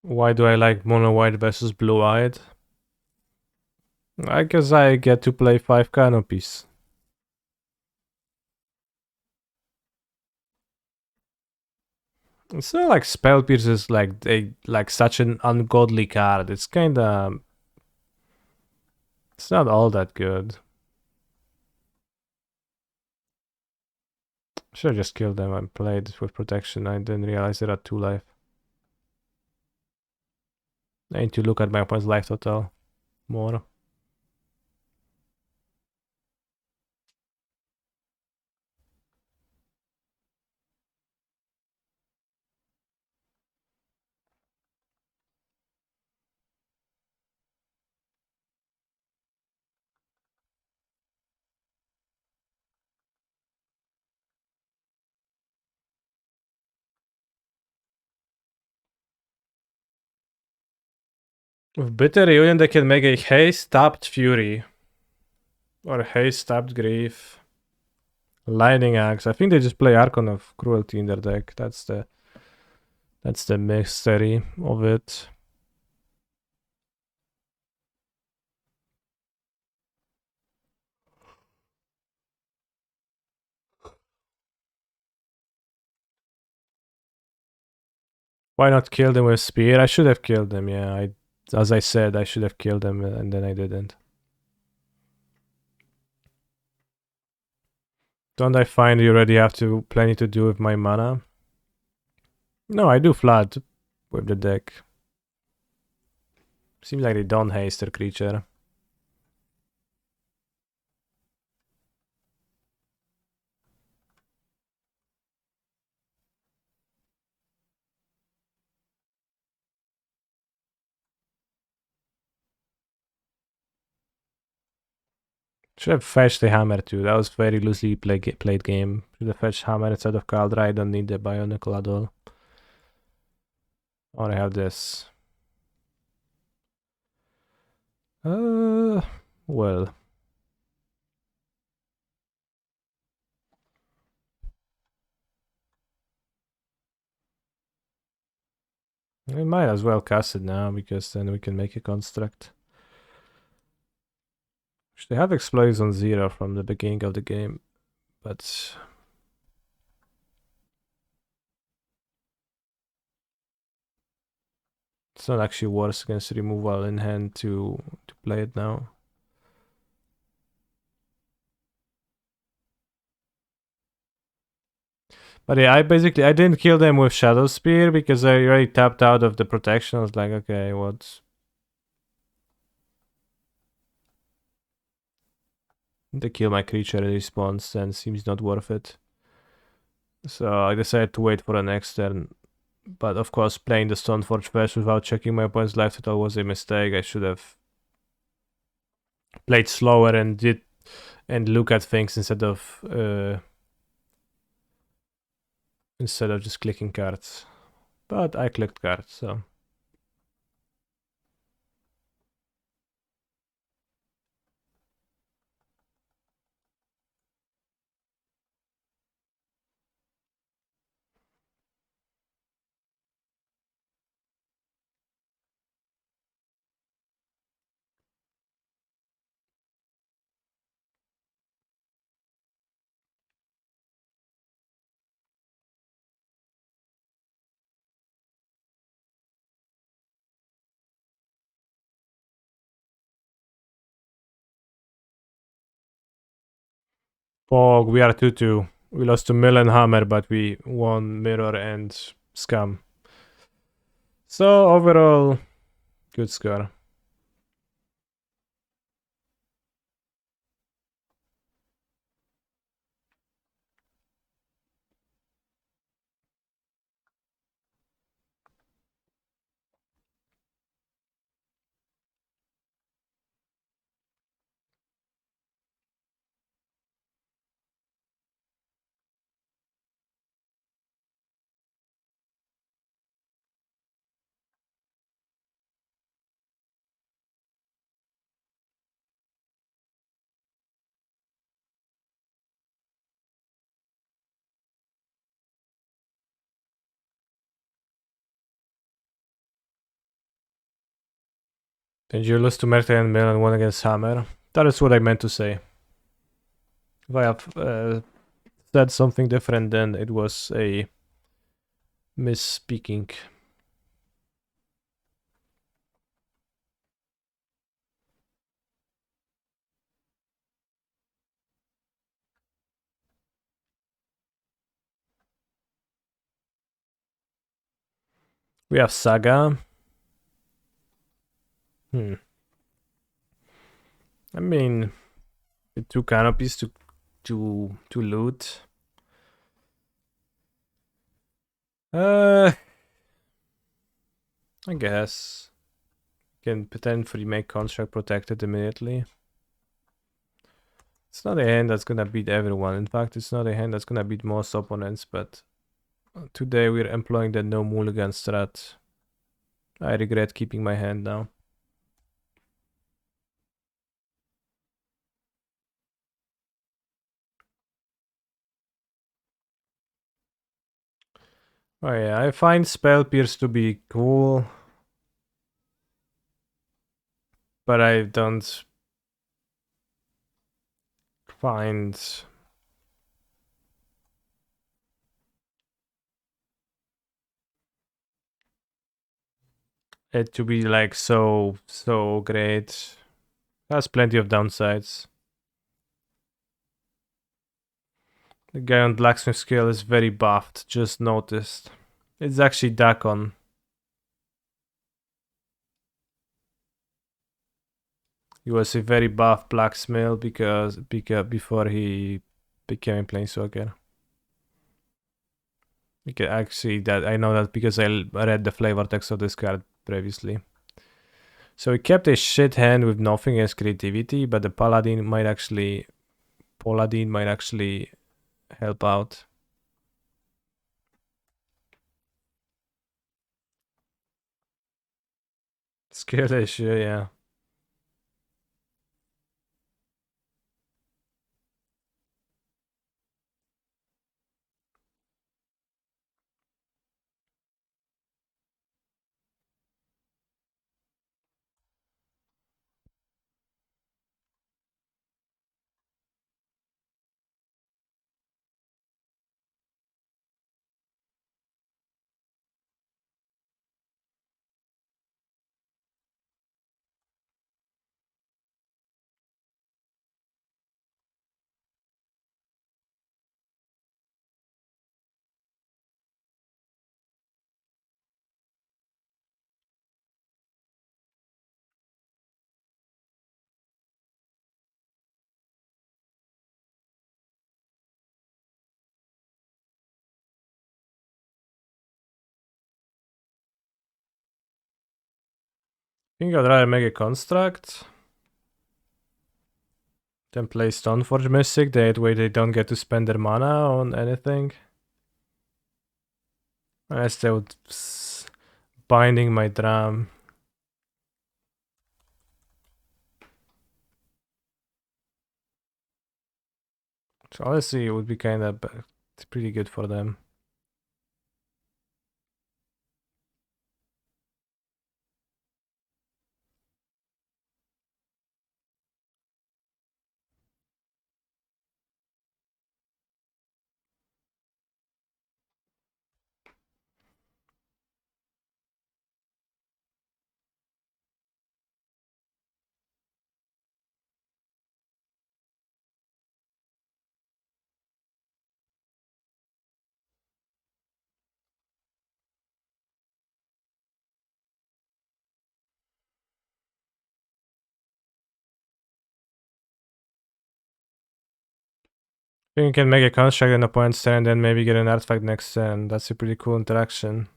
Speaker 1: Why do I like mono white versus blue eyed? I guess I get to play 5 canopies. It's not like Spell Pierce is like such an ungodly card. It's kinda, it's not all that good. Should have just killed them and played with protection. I didn't realize there are 2 life. I need to look at my opponent's life total more. With Bitter Reunion, they can make a Haste Tapped Fury. Or Haste Tapped Grief. Lightning Axe. I think they just play Archon of Cruelty in their deck. That's the mystery of it. Why not kill them with Spear? I should have killed them, yeah. As I said, I should have killed them and then I didn't. Don't I find you already have plenty to do with my mana? No, I do flood with the deck. Seems like they don't haste their creature. Should have fetched the hammer too. That was very loosely played game. Should have fetched hammer instead of Kaldra. I don't need the Bionicle at all. Or I have this. Well. We might as well cast it now because then we can make a construct. They have explodes on 0 from the beginning of the game, but it's not actually worse against removal in hand to play it now. But yeah, I didn't kill them with Shadow Spear because I already tapped out of the protection. I was like, okay, what? They kill my creature at response, then seems not worth it. So I decided to wait for the next turn But of course, playing the Stoneforge Flash without checking my opponent's life total was a mistake. I should have played slower and look at things instead of just clicking cards. But I clicked cards, so. Fog, we are 2-2. We lost to Mill and Hammer, but we won Mirror and Scum. So overall, good score. Did you lose to Merte and Mill and won against Hammer? That is what I meant to say. If I have said something different, then it was a misspeaking. We have Saga. I mean, with 2 canopies to loot. I guess. Can potentially make Construct protected immediately. It's not a hand that's gonna beat everyone. In fact, it's not a hand that's gonna beat most opponents, but today we're employing the no mulligan strat. I regret keeping my hand now. Oh yeah, I find Spell Pierce to be cool. But I don't find it to be like so great. Has plenty of downsides. The guy on Blacksmith skill is very buffed, just noticed. It's actually Dakon. He was a very buff blacksmith because before he became a planeswalker. Because actually, that I know that because I read the flavor text of this card previously. So he kept a shit hand with nothing as creativity, but the Paladin might actually help out. Skill issue, yeah. think I'd rather make a construct. Then play Stoneforge Mystic, that way they don't get to spend their mana on anything. Unless they would binding my drum. So honestly, it would be kind of pretty good for them. I think you can make a construct in opponent's turn and then maybe get an artifact next turn. That's a pretty cool interaction.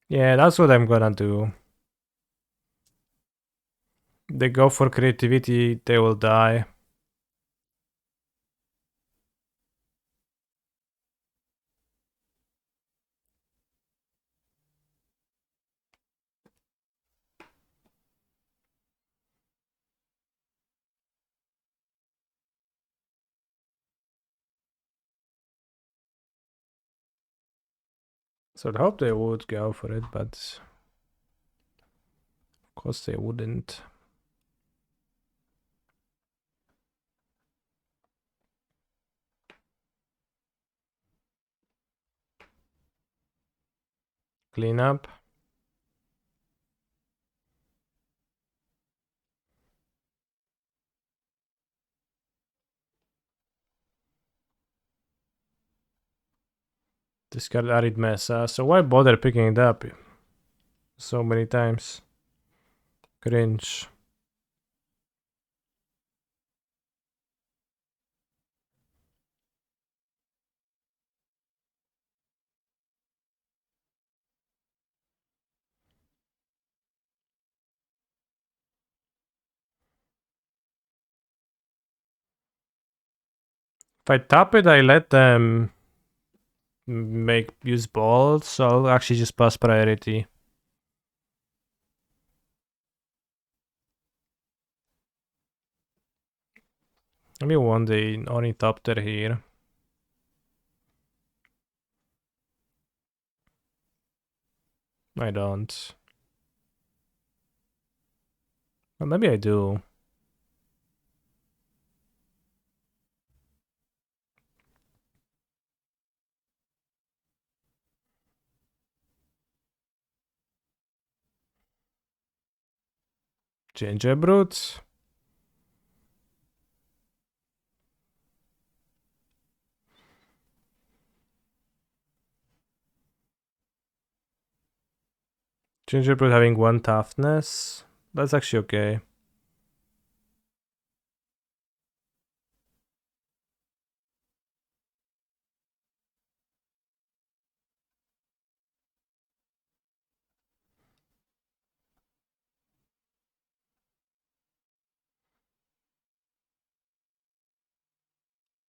Speaker 1: Yeah, that's what I'm gonna do. They go for creativity, they will die. So I hope they would go for it, but of course they wouldn't. Clean up. Discard Arid Mesa. So why bother picking it up so many times? Cringe. If I tap it, I let them use balls, so I'll actually just pass priority. Maybe one day Ornithopter here. I don't. Well, maybe I do. Gingerbrute. Gingerbrute having 1 toughness. That's actually okay.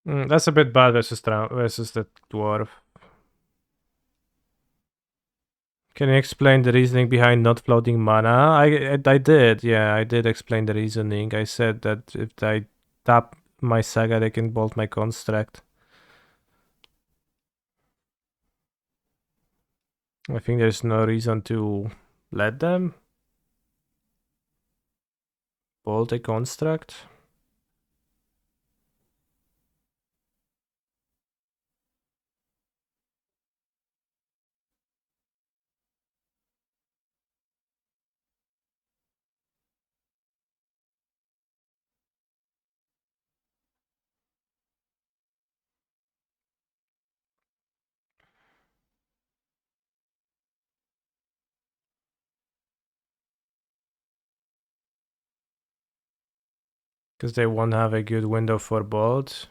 Speaker 1: That's a bit bad versus the dwarf. Can you explain the reasoning behind not floating mana? I did, yeah, I did explain the reasoning. I said that if I tap my saga, they can bolt my construct. I think there's no reason to let them bolt a construct. Because they won't have a good window for bolt.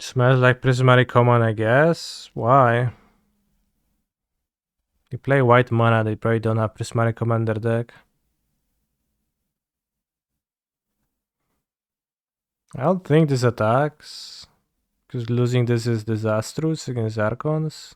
Speaker 1: Smells like Prismatic Command, I guess. Why? You play white mana, they probably don't have Prismatic Command in their deck. I don't think this attacks. Because losing this is disastrous against Archons.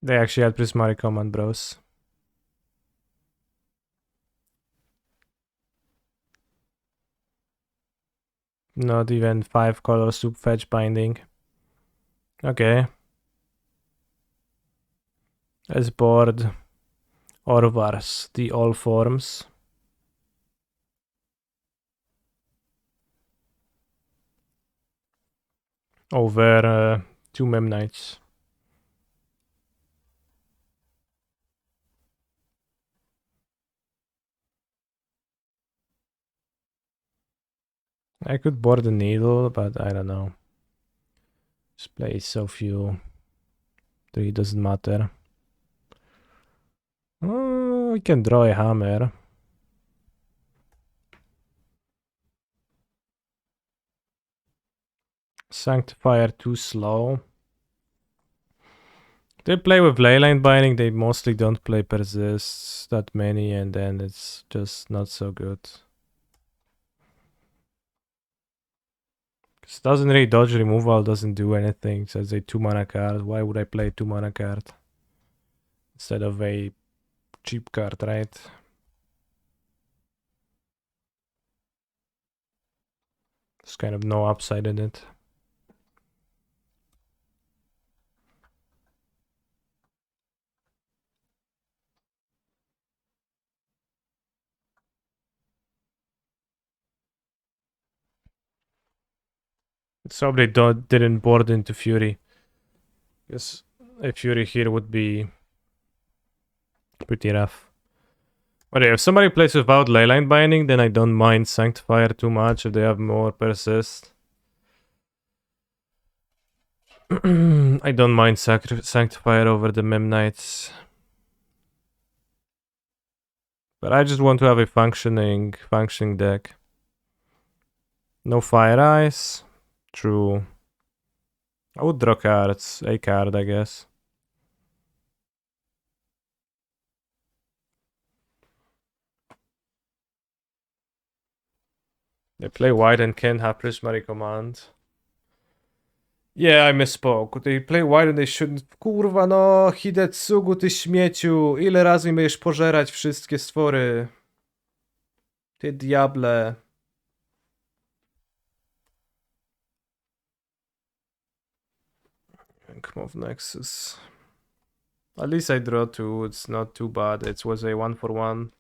Speaker 1: They actually had Prismatic Command, bros. Not even 5 colors to fetch binding. Okay. Let's board Orvars, the all forms. Over 2 Memnites. I could board the needle, but I don't know. This plays so few. 3 doesn't matter. Oh, we can draw a hammer. Sanctifier too slow. They play with Leyline Binding, they mostly don't play Persist that many, and then it's just not so good. It doesn't really dodge removal, doesn't do anything. It says a 2 mana card. Why would I play 2 mana card? Instead of a cheap card, right? There's kind of no upside in it. So they didn't board into Fury. Because a Fury here would be pretty rough. But yeah, if somebody plays without Leyline Binding, then I don't mind Sanctifier too much if they have more Persist. I don't mind Sanctifier over the Memnites. But I just want to have a functioning deck. No Fire Ice. True. I would draw cards. A card, I guess. They play white and can have Prismatic Command. Yeah, I misspoke. They play white and they shouldn't... Kurwa no, Hidetsugu, ty śmieciu. Ile razy mi będziesz pożerać wszystkie stwory? Ty diable. Come of Nexus. At least I draw 2. It's not too bad. It was a 1-for-1.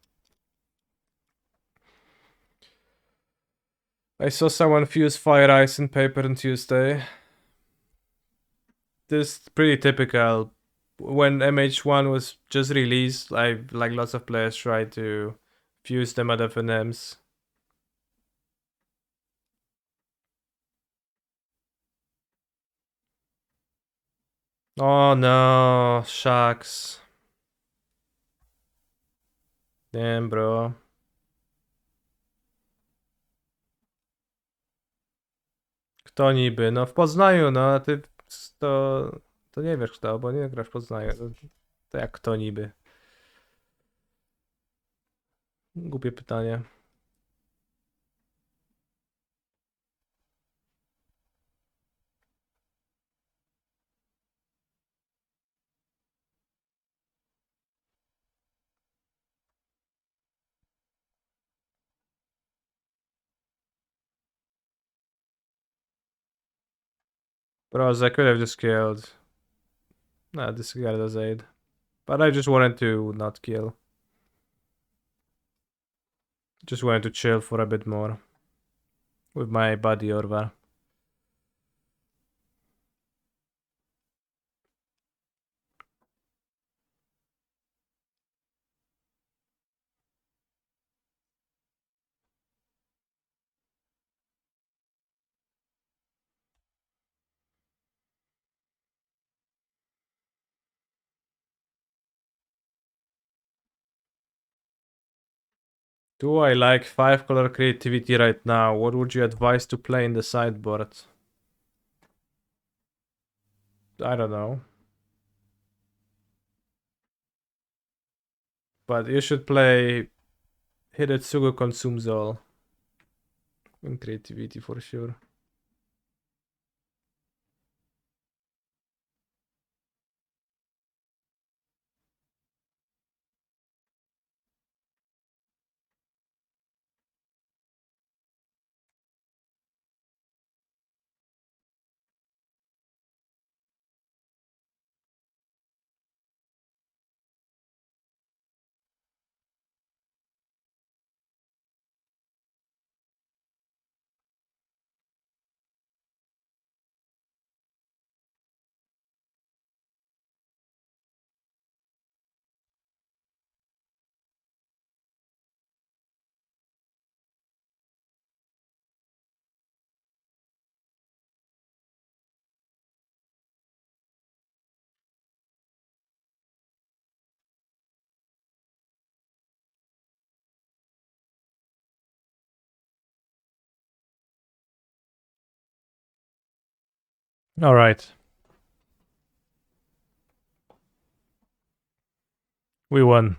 Speaker 1: I saw someone fuse Fire Ice and Paper on Tuesday. This is pretty typical. When MH1 was just released, like lots of players tried to fuse them at FNMs. Oh no, shucks. Damn, bro. Kto niby? No w Poznaniu, no a ty to nie wiesz kto, bo nie grasz w Poznaniu. To jak kto niby? Głupie pytanie. Bros, I could have just killed. Nah, this guy does aid. But I just wanted to not kill. Just wanted to chill for a bit more. With my buddy Orvar. Do I like 5-color creativity right now? What would you advise to play in the sideboard? I don't know. But you should play Hidetsugu Consumes All. In creativity for sure. Alright. We won.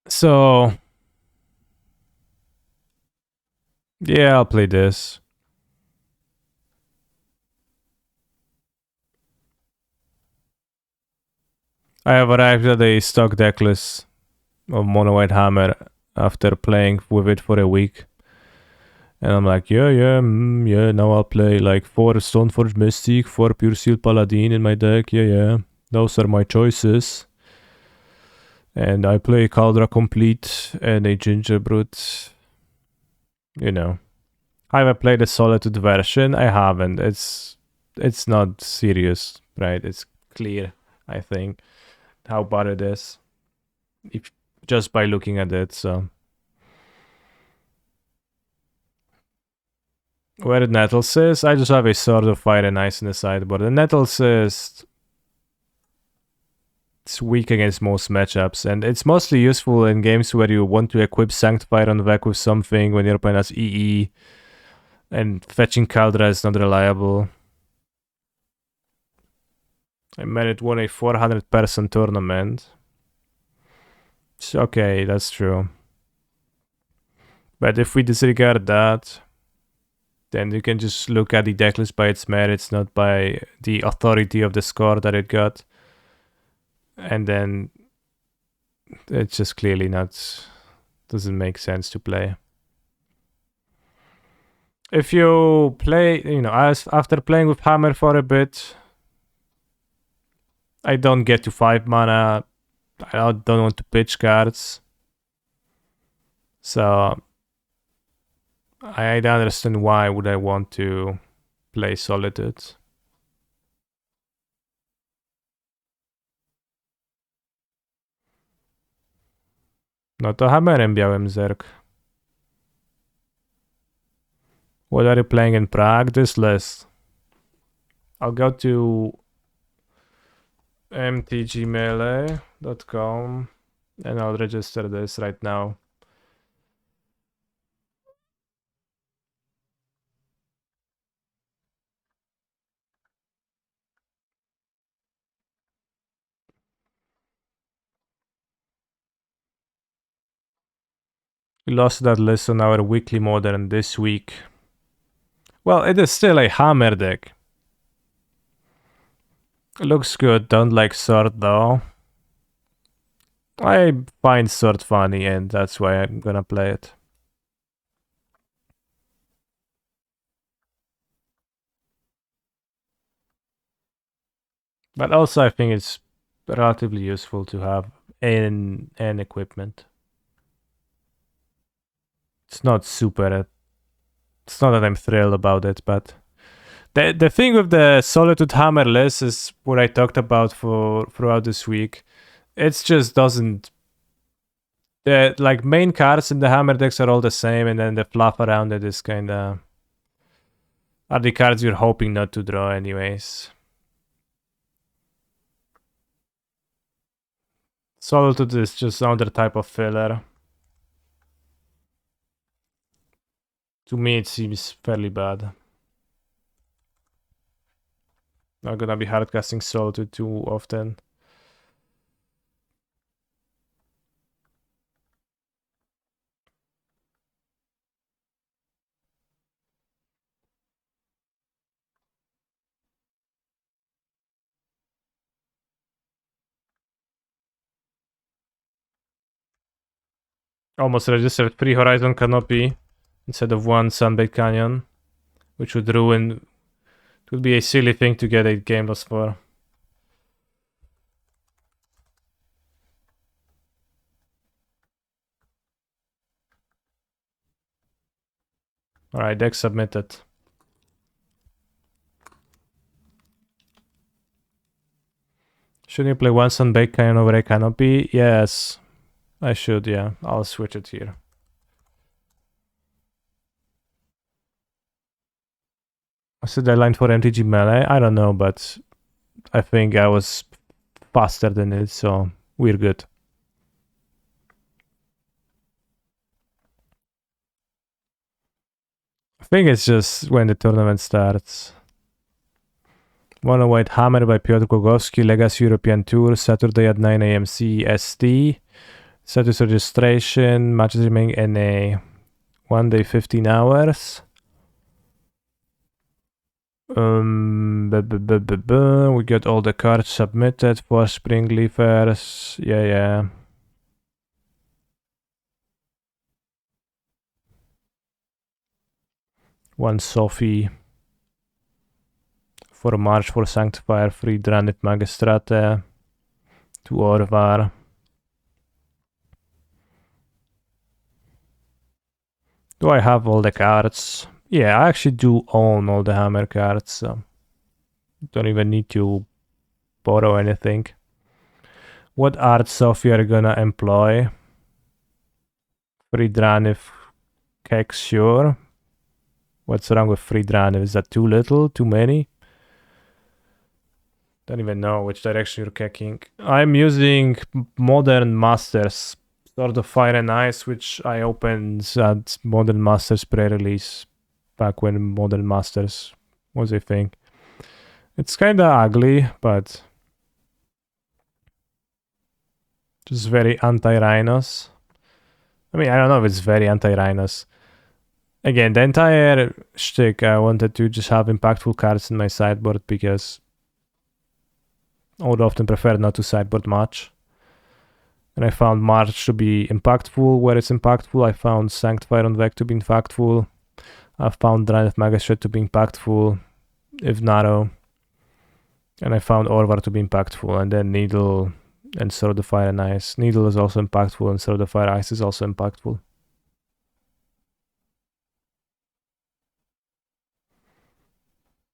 Speaker 1: So yeah, I'll play this. I have arrived at a stock deck list of Mono White Hammer after playing with it for a week. And I'm like, yeah, now I'll play like 4 Stoneforge Mystic, 4 Pure Steel Paladin in my deck, yeah. Those are my choices. And I play Kaldra Complete and a Gingerbrute. You know. Have I played a Solitude version? I haven't. It's not serious, right? It's clear, I think, how bad it is. If just by looking at it, so. Where the Nettles is, I just have a Sword of Fire and Ice in the sideboard. The Nettles is it's weak against most matchups, and it's mostly useful in games where you want to equip Sanctifier on the back with something when your opponent has EE, and fetching Kaldra is not reliable. I Merit won a 400-person tournament. It's okay, that's true. But if we disregard that, then you can just look at the decklist by its merits, not by the authority of the score that it got. And then it's just clearly not, doesn't make sense to play. If you play, after playing with Hammer for a bit, I don't get to 5 mana. I don't want to pitch cards. So I don't understand why would I want to play Solitude. No to Hammerem białym zerk. What are you playing in Prague? This list. I'll go to mtgmelee.com and I'll register this right now. We lost that list on our weekly modern this week. Well, it is still a hammer deck. Looks good, don't like sword though. I find sword funny and that's why I'm gonna play it. But also I think it's relatively useful to have in equipment. It's not super, it's not that I'm thrilled about it, but the thing with the Solitude Hammer list is what I talked about throughout this week. It just doesn't. The like main cards in the hammer decks are all the same, and then the fluff around it is kind of are the cards you're hoping not to draw, anyways. Solitude is just another type of filler. To me, it seems fairly bad. Not gonna be hardcasting Solitude too often. Almost registered 3 Horizon Canopy instead of 1 Sunbait Canyon, which would ruin. It would be a silly thing to get 8 game loss for. Alright, deck submitted. Should you play 1 Sunbait Canyon over a Canopy? Yes, I should, yeah. I'll switch it here. What's the deadline for MTG Melee? I don't know, but I think I was faster than it, so we're good. I think it's just when the tournament starts. Mono White Hammer by Piotr Gogowski, Legacy European Tour, Saturday at 9 a.m. CST. Status registration, matches remaining NA. 1 day, 15 hours. We got all the cards submitted for Spring Leafers. Yeah. One Sophie. For March for Sanctifier, 3 Dranit Magistrate. 2 Orvar. Do I have all the cards? Yeah, I actually do own all the hammer cards, so don't even need to borrow anything. What art software are you gonna employ? Friedranif Kex, sure. What's wrong with Friedranif? Is that too little? Too many? Don't even know which direction you're kicking. I'm using Modern Masters, Sword of Fire and Ice, which I opened at Modern Masters pre-release back when Modern Masters was a thing. It's kind of ugly, but just very anti-Rhinos. I mean, I don't know if it's very anti-Rhinos. Again, the entire shtick, I wanted to just have impactful cards in my sideboard because I would often prefer not to sideboard much. And I found March to be impactful where it's impactful. I found Sanctifier on Vec to be impactful. I found Dranit Magistrate to be impactful, if narrow. And I found Orvar to be impactful. And then Needle and Sword of Fire and Ice. Needle is also impactful and Sword of Fire Ice is also impactful.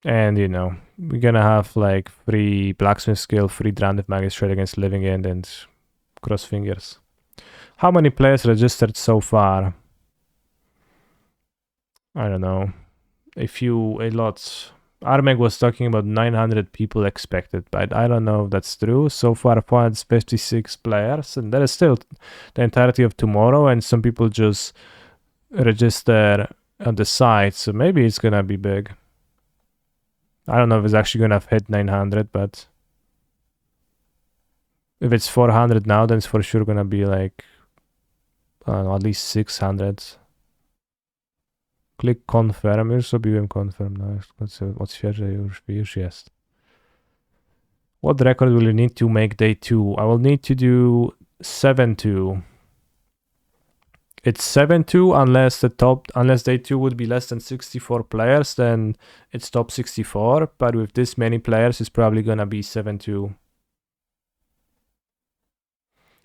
Speaker 1: And, you know, we're gonna have like 3 Blacksmith Skill, 3 Dranit Magistrate against Living End and cross fingers. How many players registered so far? I don't know. A lot. Armeg was talking about 900 people expected, but I don't know if that's true. So far, 456 players, and that is still the entirety of tomorrow, and some people just register on the site, so maybe it's gonna be big. I don't know if it's actually gonna hit 900, but if it's 400 now, then it's for sure gonna be like, I don't know, at least 600. Klik confirm, już zrobiłem confirm, no odświeżę, już jest. What record will you need to make day 2? I will need to do 7-2. It's 7-2 unless day 2 would be less than 64 players, then it's top 64, but with this many players it's probably gonna be 7-2.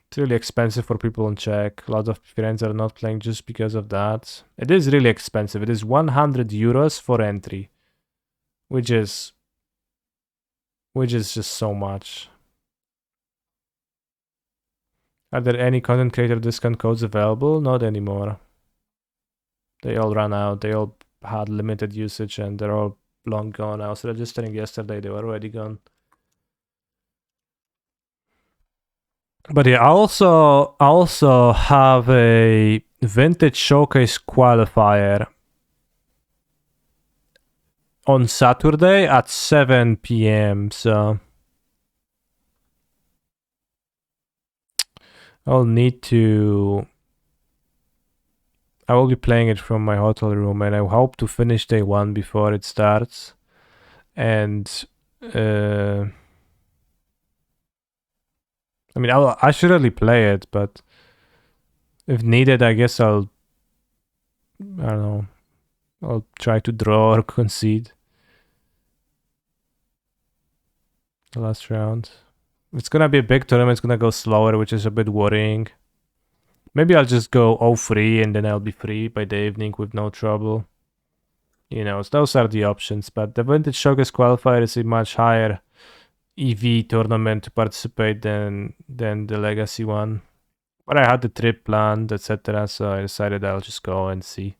Speaker 1: It's really expensive for people on Czech. A lot of friends are not playing just because of that. It is really expensive. It is 100 euros for entry, which is just so much. Are there any content creator discount codes available? Not anymore. They all ran out. They all had limited usage and they're all long gone. I was registering yesterday. They were already gone. But yeah, I also have a vintage showcase qualifier on Saturday at 7 p.m. So I will be playing it from my hotel room, and I hope to finish day 1 before it starts. And I mean, I should really play it, but if needed, I guess I don't know. I'll try to draw or concede the last round. It's gonna be a big tournament. It's gonna go slower, which is a bit worrying. Maybe I'll just go 0-3 and then I'll be free by the evening with no trouble. You know, those are the options. But the Vintage Showcase Qualifier is a much higher EV tournament to participate than the Legacy one. But I had the trip planned, etc. So I decided I'll just go and see.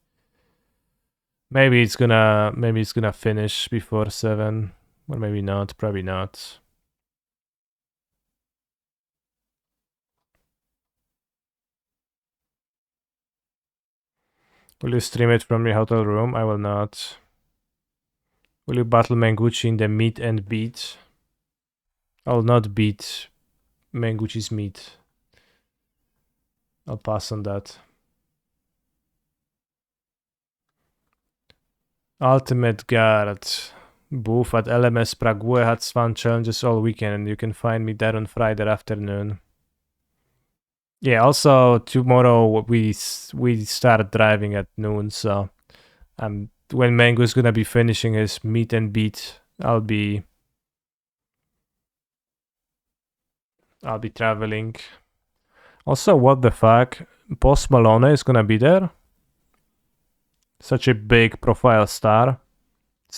Speaker 1: Maybe it's gonna finish before 7, or maybe not. Probably not. Will you stream it from your hotel room? I will not. Will you battle Menguchi in the meet and beat? I will not beat Menguchi's meet. I'll pass on that. Ultimate Guard. Booth at LMS Prague had fun challenges all weekend, and you can find me there on Friday afternoon. Yeah, also tomorrow we start driving at noon, so when Mango's gonna be finishing his meet and beat, I'll be traveling. Also, what the fuck? Post Malone is gonna be there? Such a big profile star.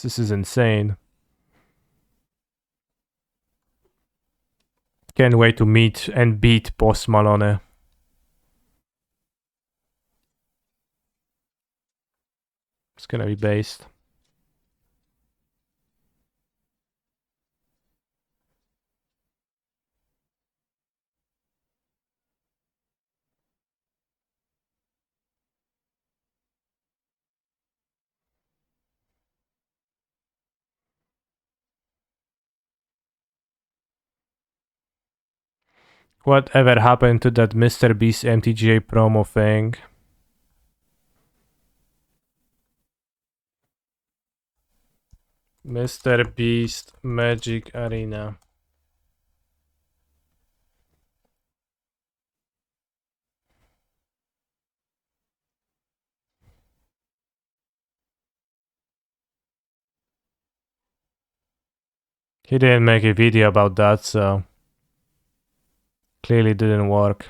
Speaker 1: This is insane. Can't wait to meet and beat Post Malone. It's gonna be based. Whatever happened to that Mr. Beast MTGA promo thing? Mr. Beast Magic Arena. He didn't make a video about that, so clearly didn't work.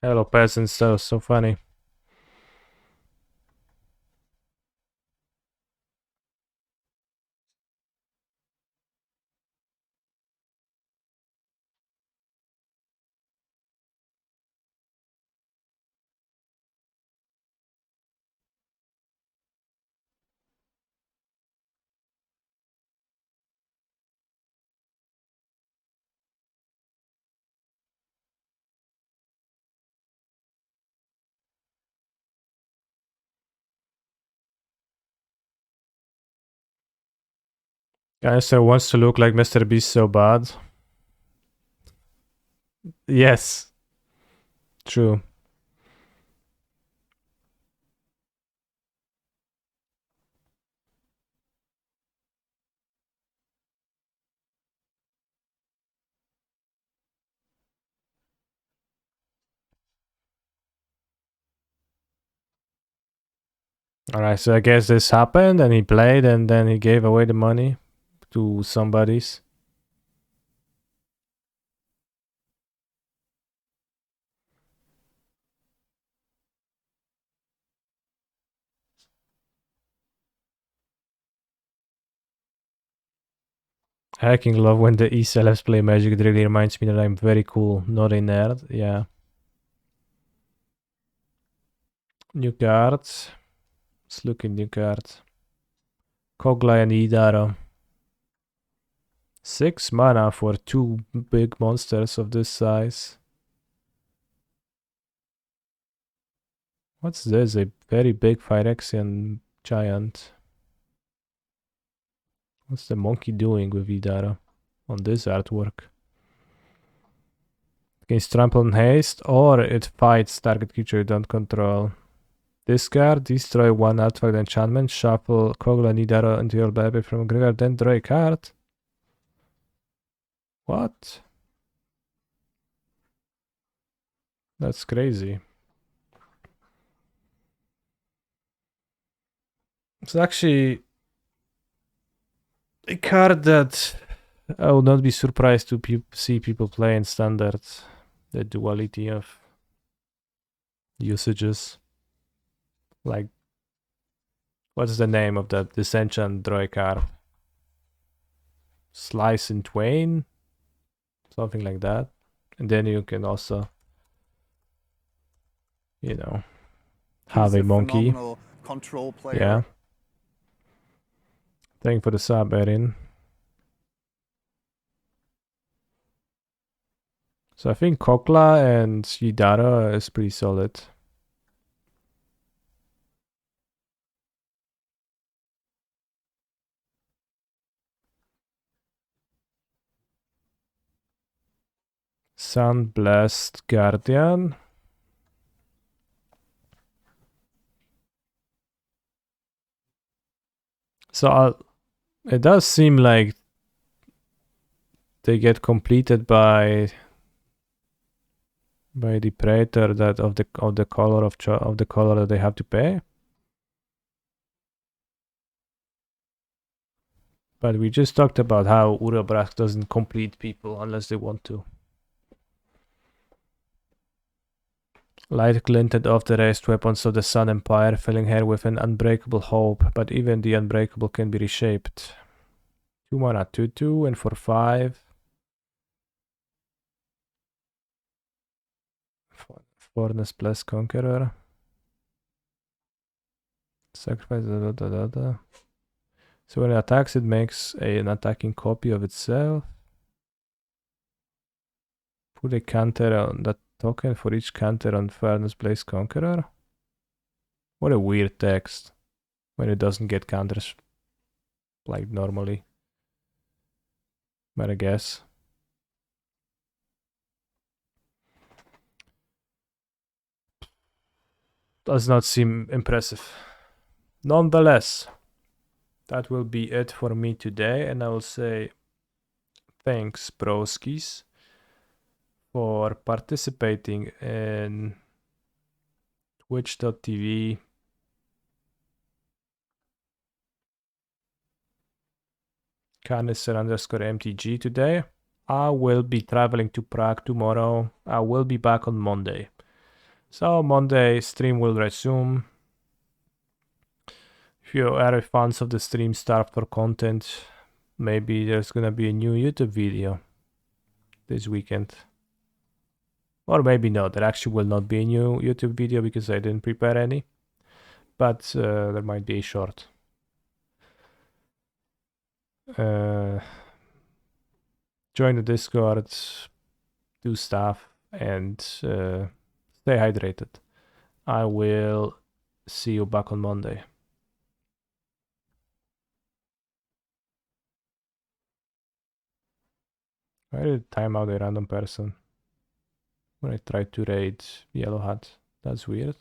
Speaker 1: Hello peasants, so funny. Gangster wants to look like Mr. Beast so bad. Yes. True. Alright, so I guess this happened and he played and then he gave away the money to somebody's. I hacking love when the E-celebs play Magic. It really reminds me that I'm very cool, not a nerd. Yeah. New cards. Let's look in new cards. Kogla and Idaro. 6 mana for 2 big monsters of this size. What's this? A very big Phyrexian giant. What's the monkey doing with Idaro on this artwork? Against trample and haste, or it fights target creature you don't control. Discard, destroy one artifact enchantment, shuffle Kogla and Idaro into your library from graveyard, then draw a card. What? That's crazy. It's actually a card that I would not be surprised to see people play in standard. The duality of usages. Like, what's the name of that disenchant draw card? Slice in twain? Something like that. And then you can also, you know, have
Speaker 2: He's
Speaker 1: a monkey.
Speaker 2: phenomenal control player.
Speaker 1: Yeah. Thank you for the sub, Erin. So I think Kokla and Idaro is pretty solid. Sunblast Guardian. So it does seem like they get completed by the Praetor that of the color of the color that they have to pay. But we just talked about how Urabrask doesn't complete people unless they want to. Light glinted off the raised weapons of the Sun Empire, filling her with an unbreakable hope, but even the unbreakable can be reshaped. 2 mana, 2/2, and for 5. Fornus plus Conqueror. Sacrifice, So when it attacks, it makes an attacking copy of itself. Put a counter on that token for each counter on Furnace Blaze Conqueror. What a weird text when it doesn't get counters like normally. But I guess. Does not seem impressive. Nonetheless, that will be it for me today, and I will say thanks, broskis, for participating in twitch.tv canister_mtg today. I will be traveling to Prague tomorrow. I will be back on Monday. So Monday stream will resume. If you are fans of the stream, starved for content, maybe there's gonna be a new YouTube video this weekend. Or maybe not. There actually will not be a new YouTube video because I didn't prepare any. But there might be a short. Join the Discord, do stuff, and stay hydrated. I will see you back on Monday. Why did it time out a random person when I tried to raid Yellow Hat? That's weird.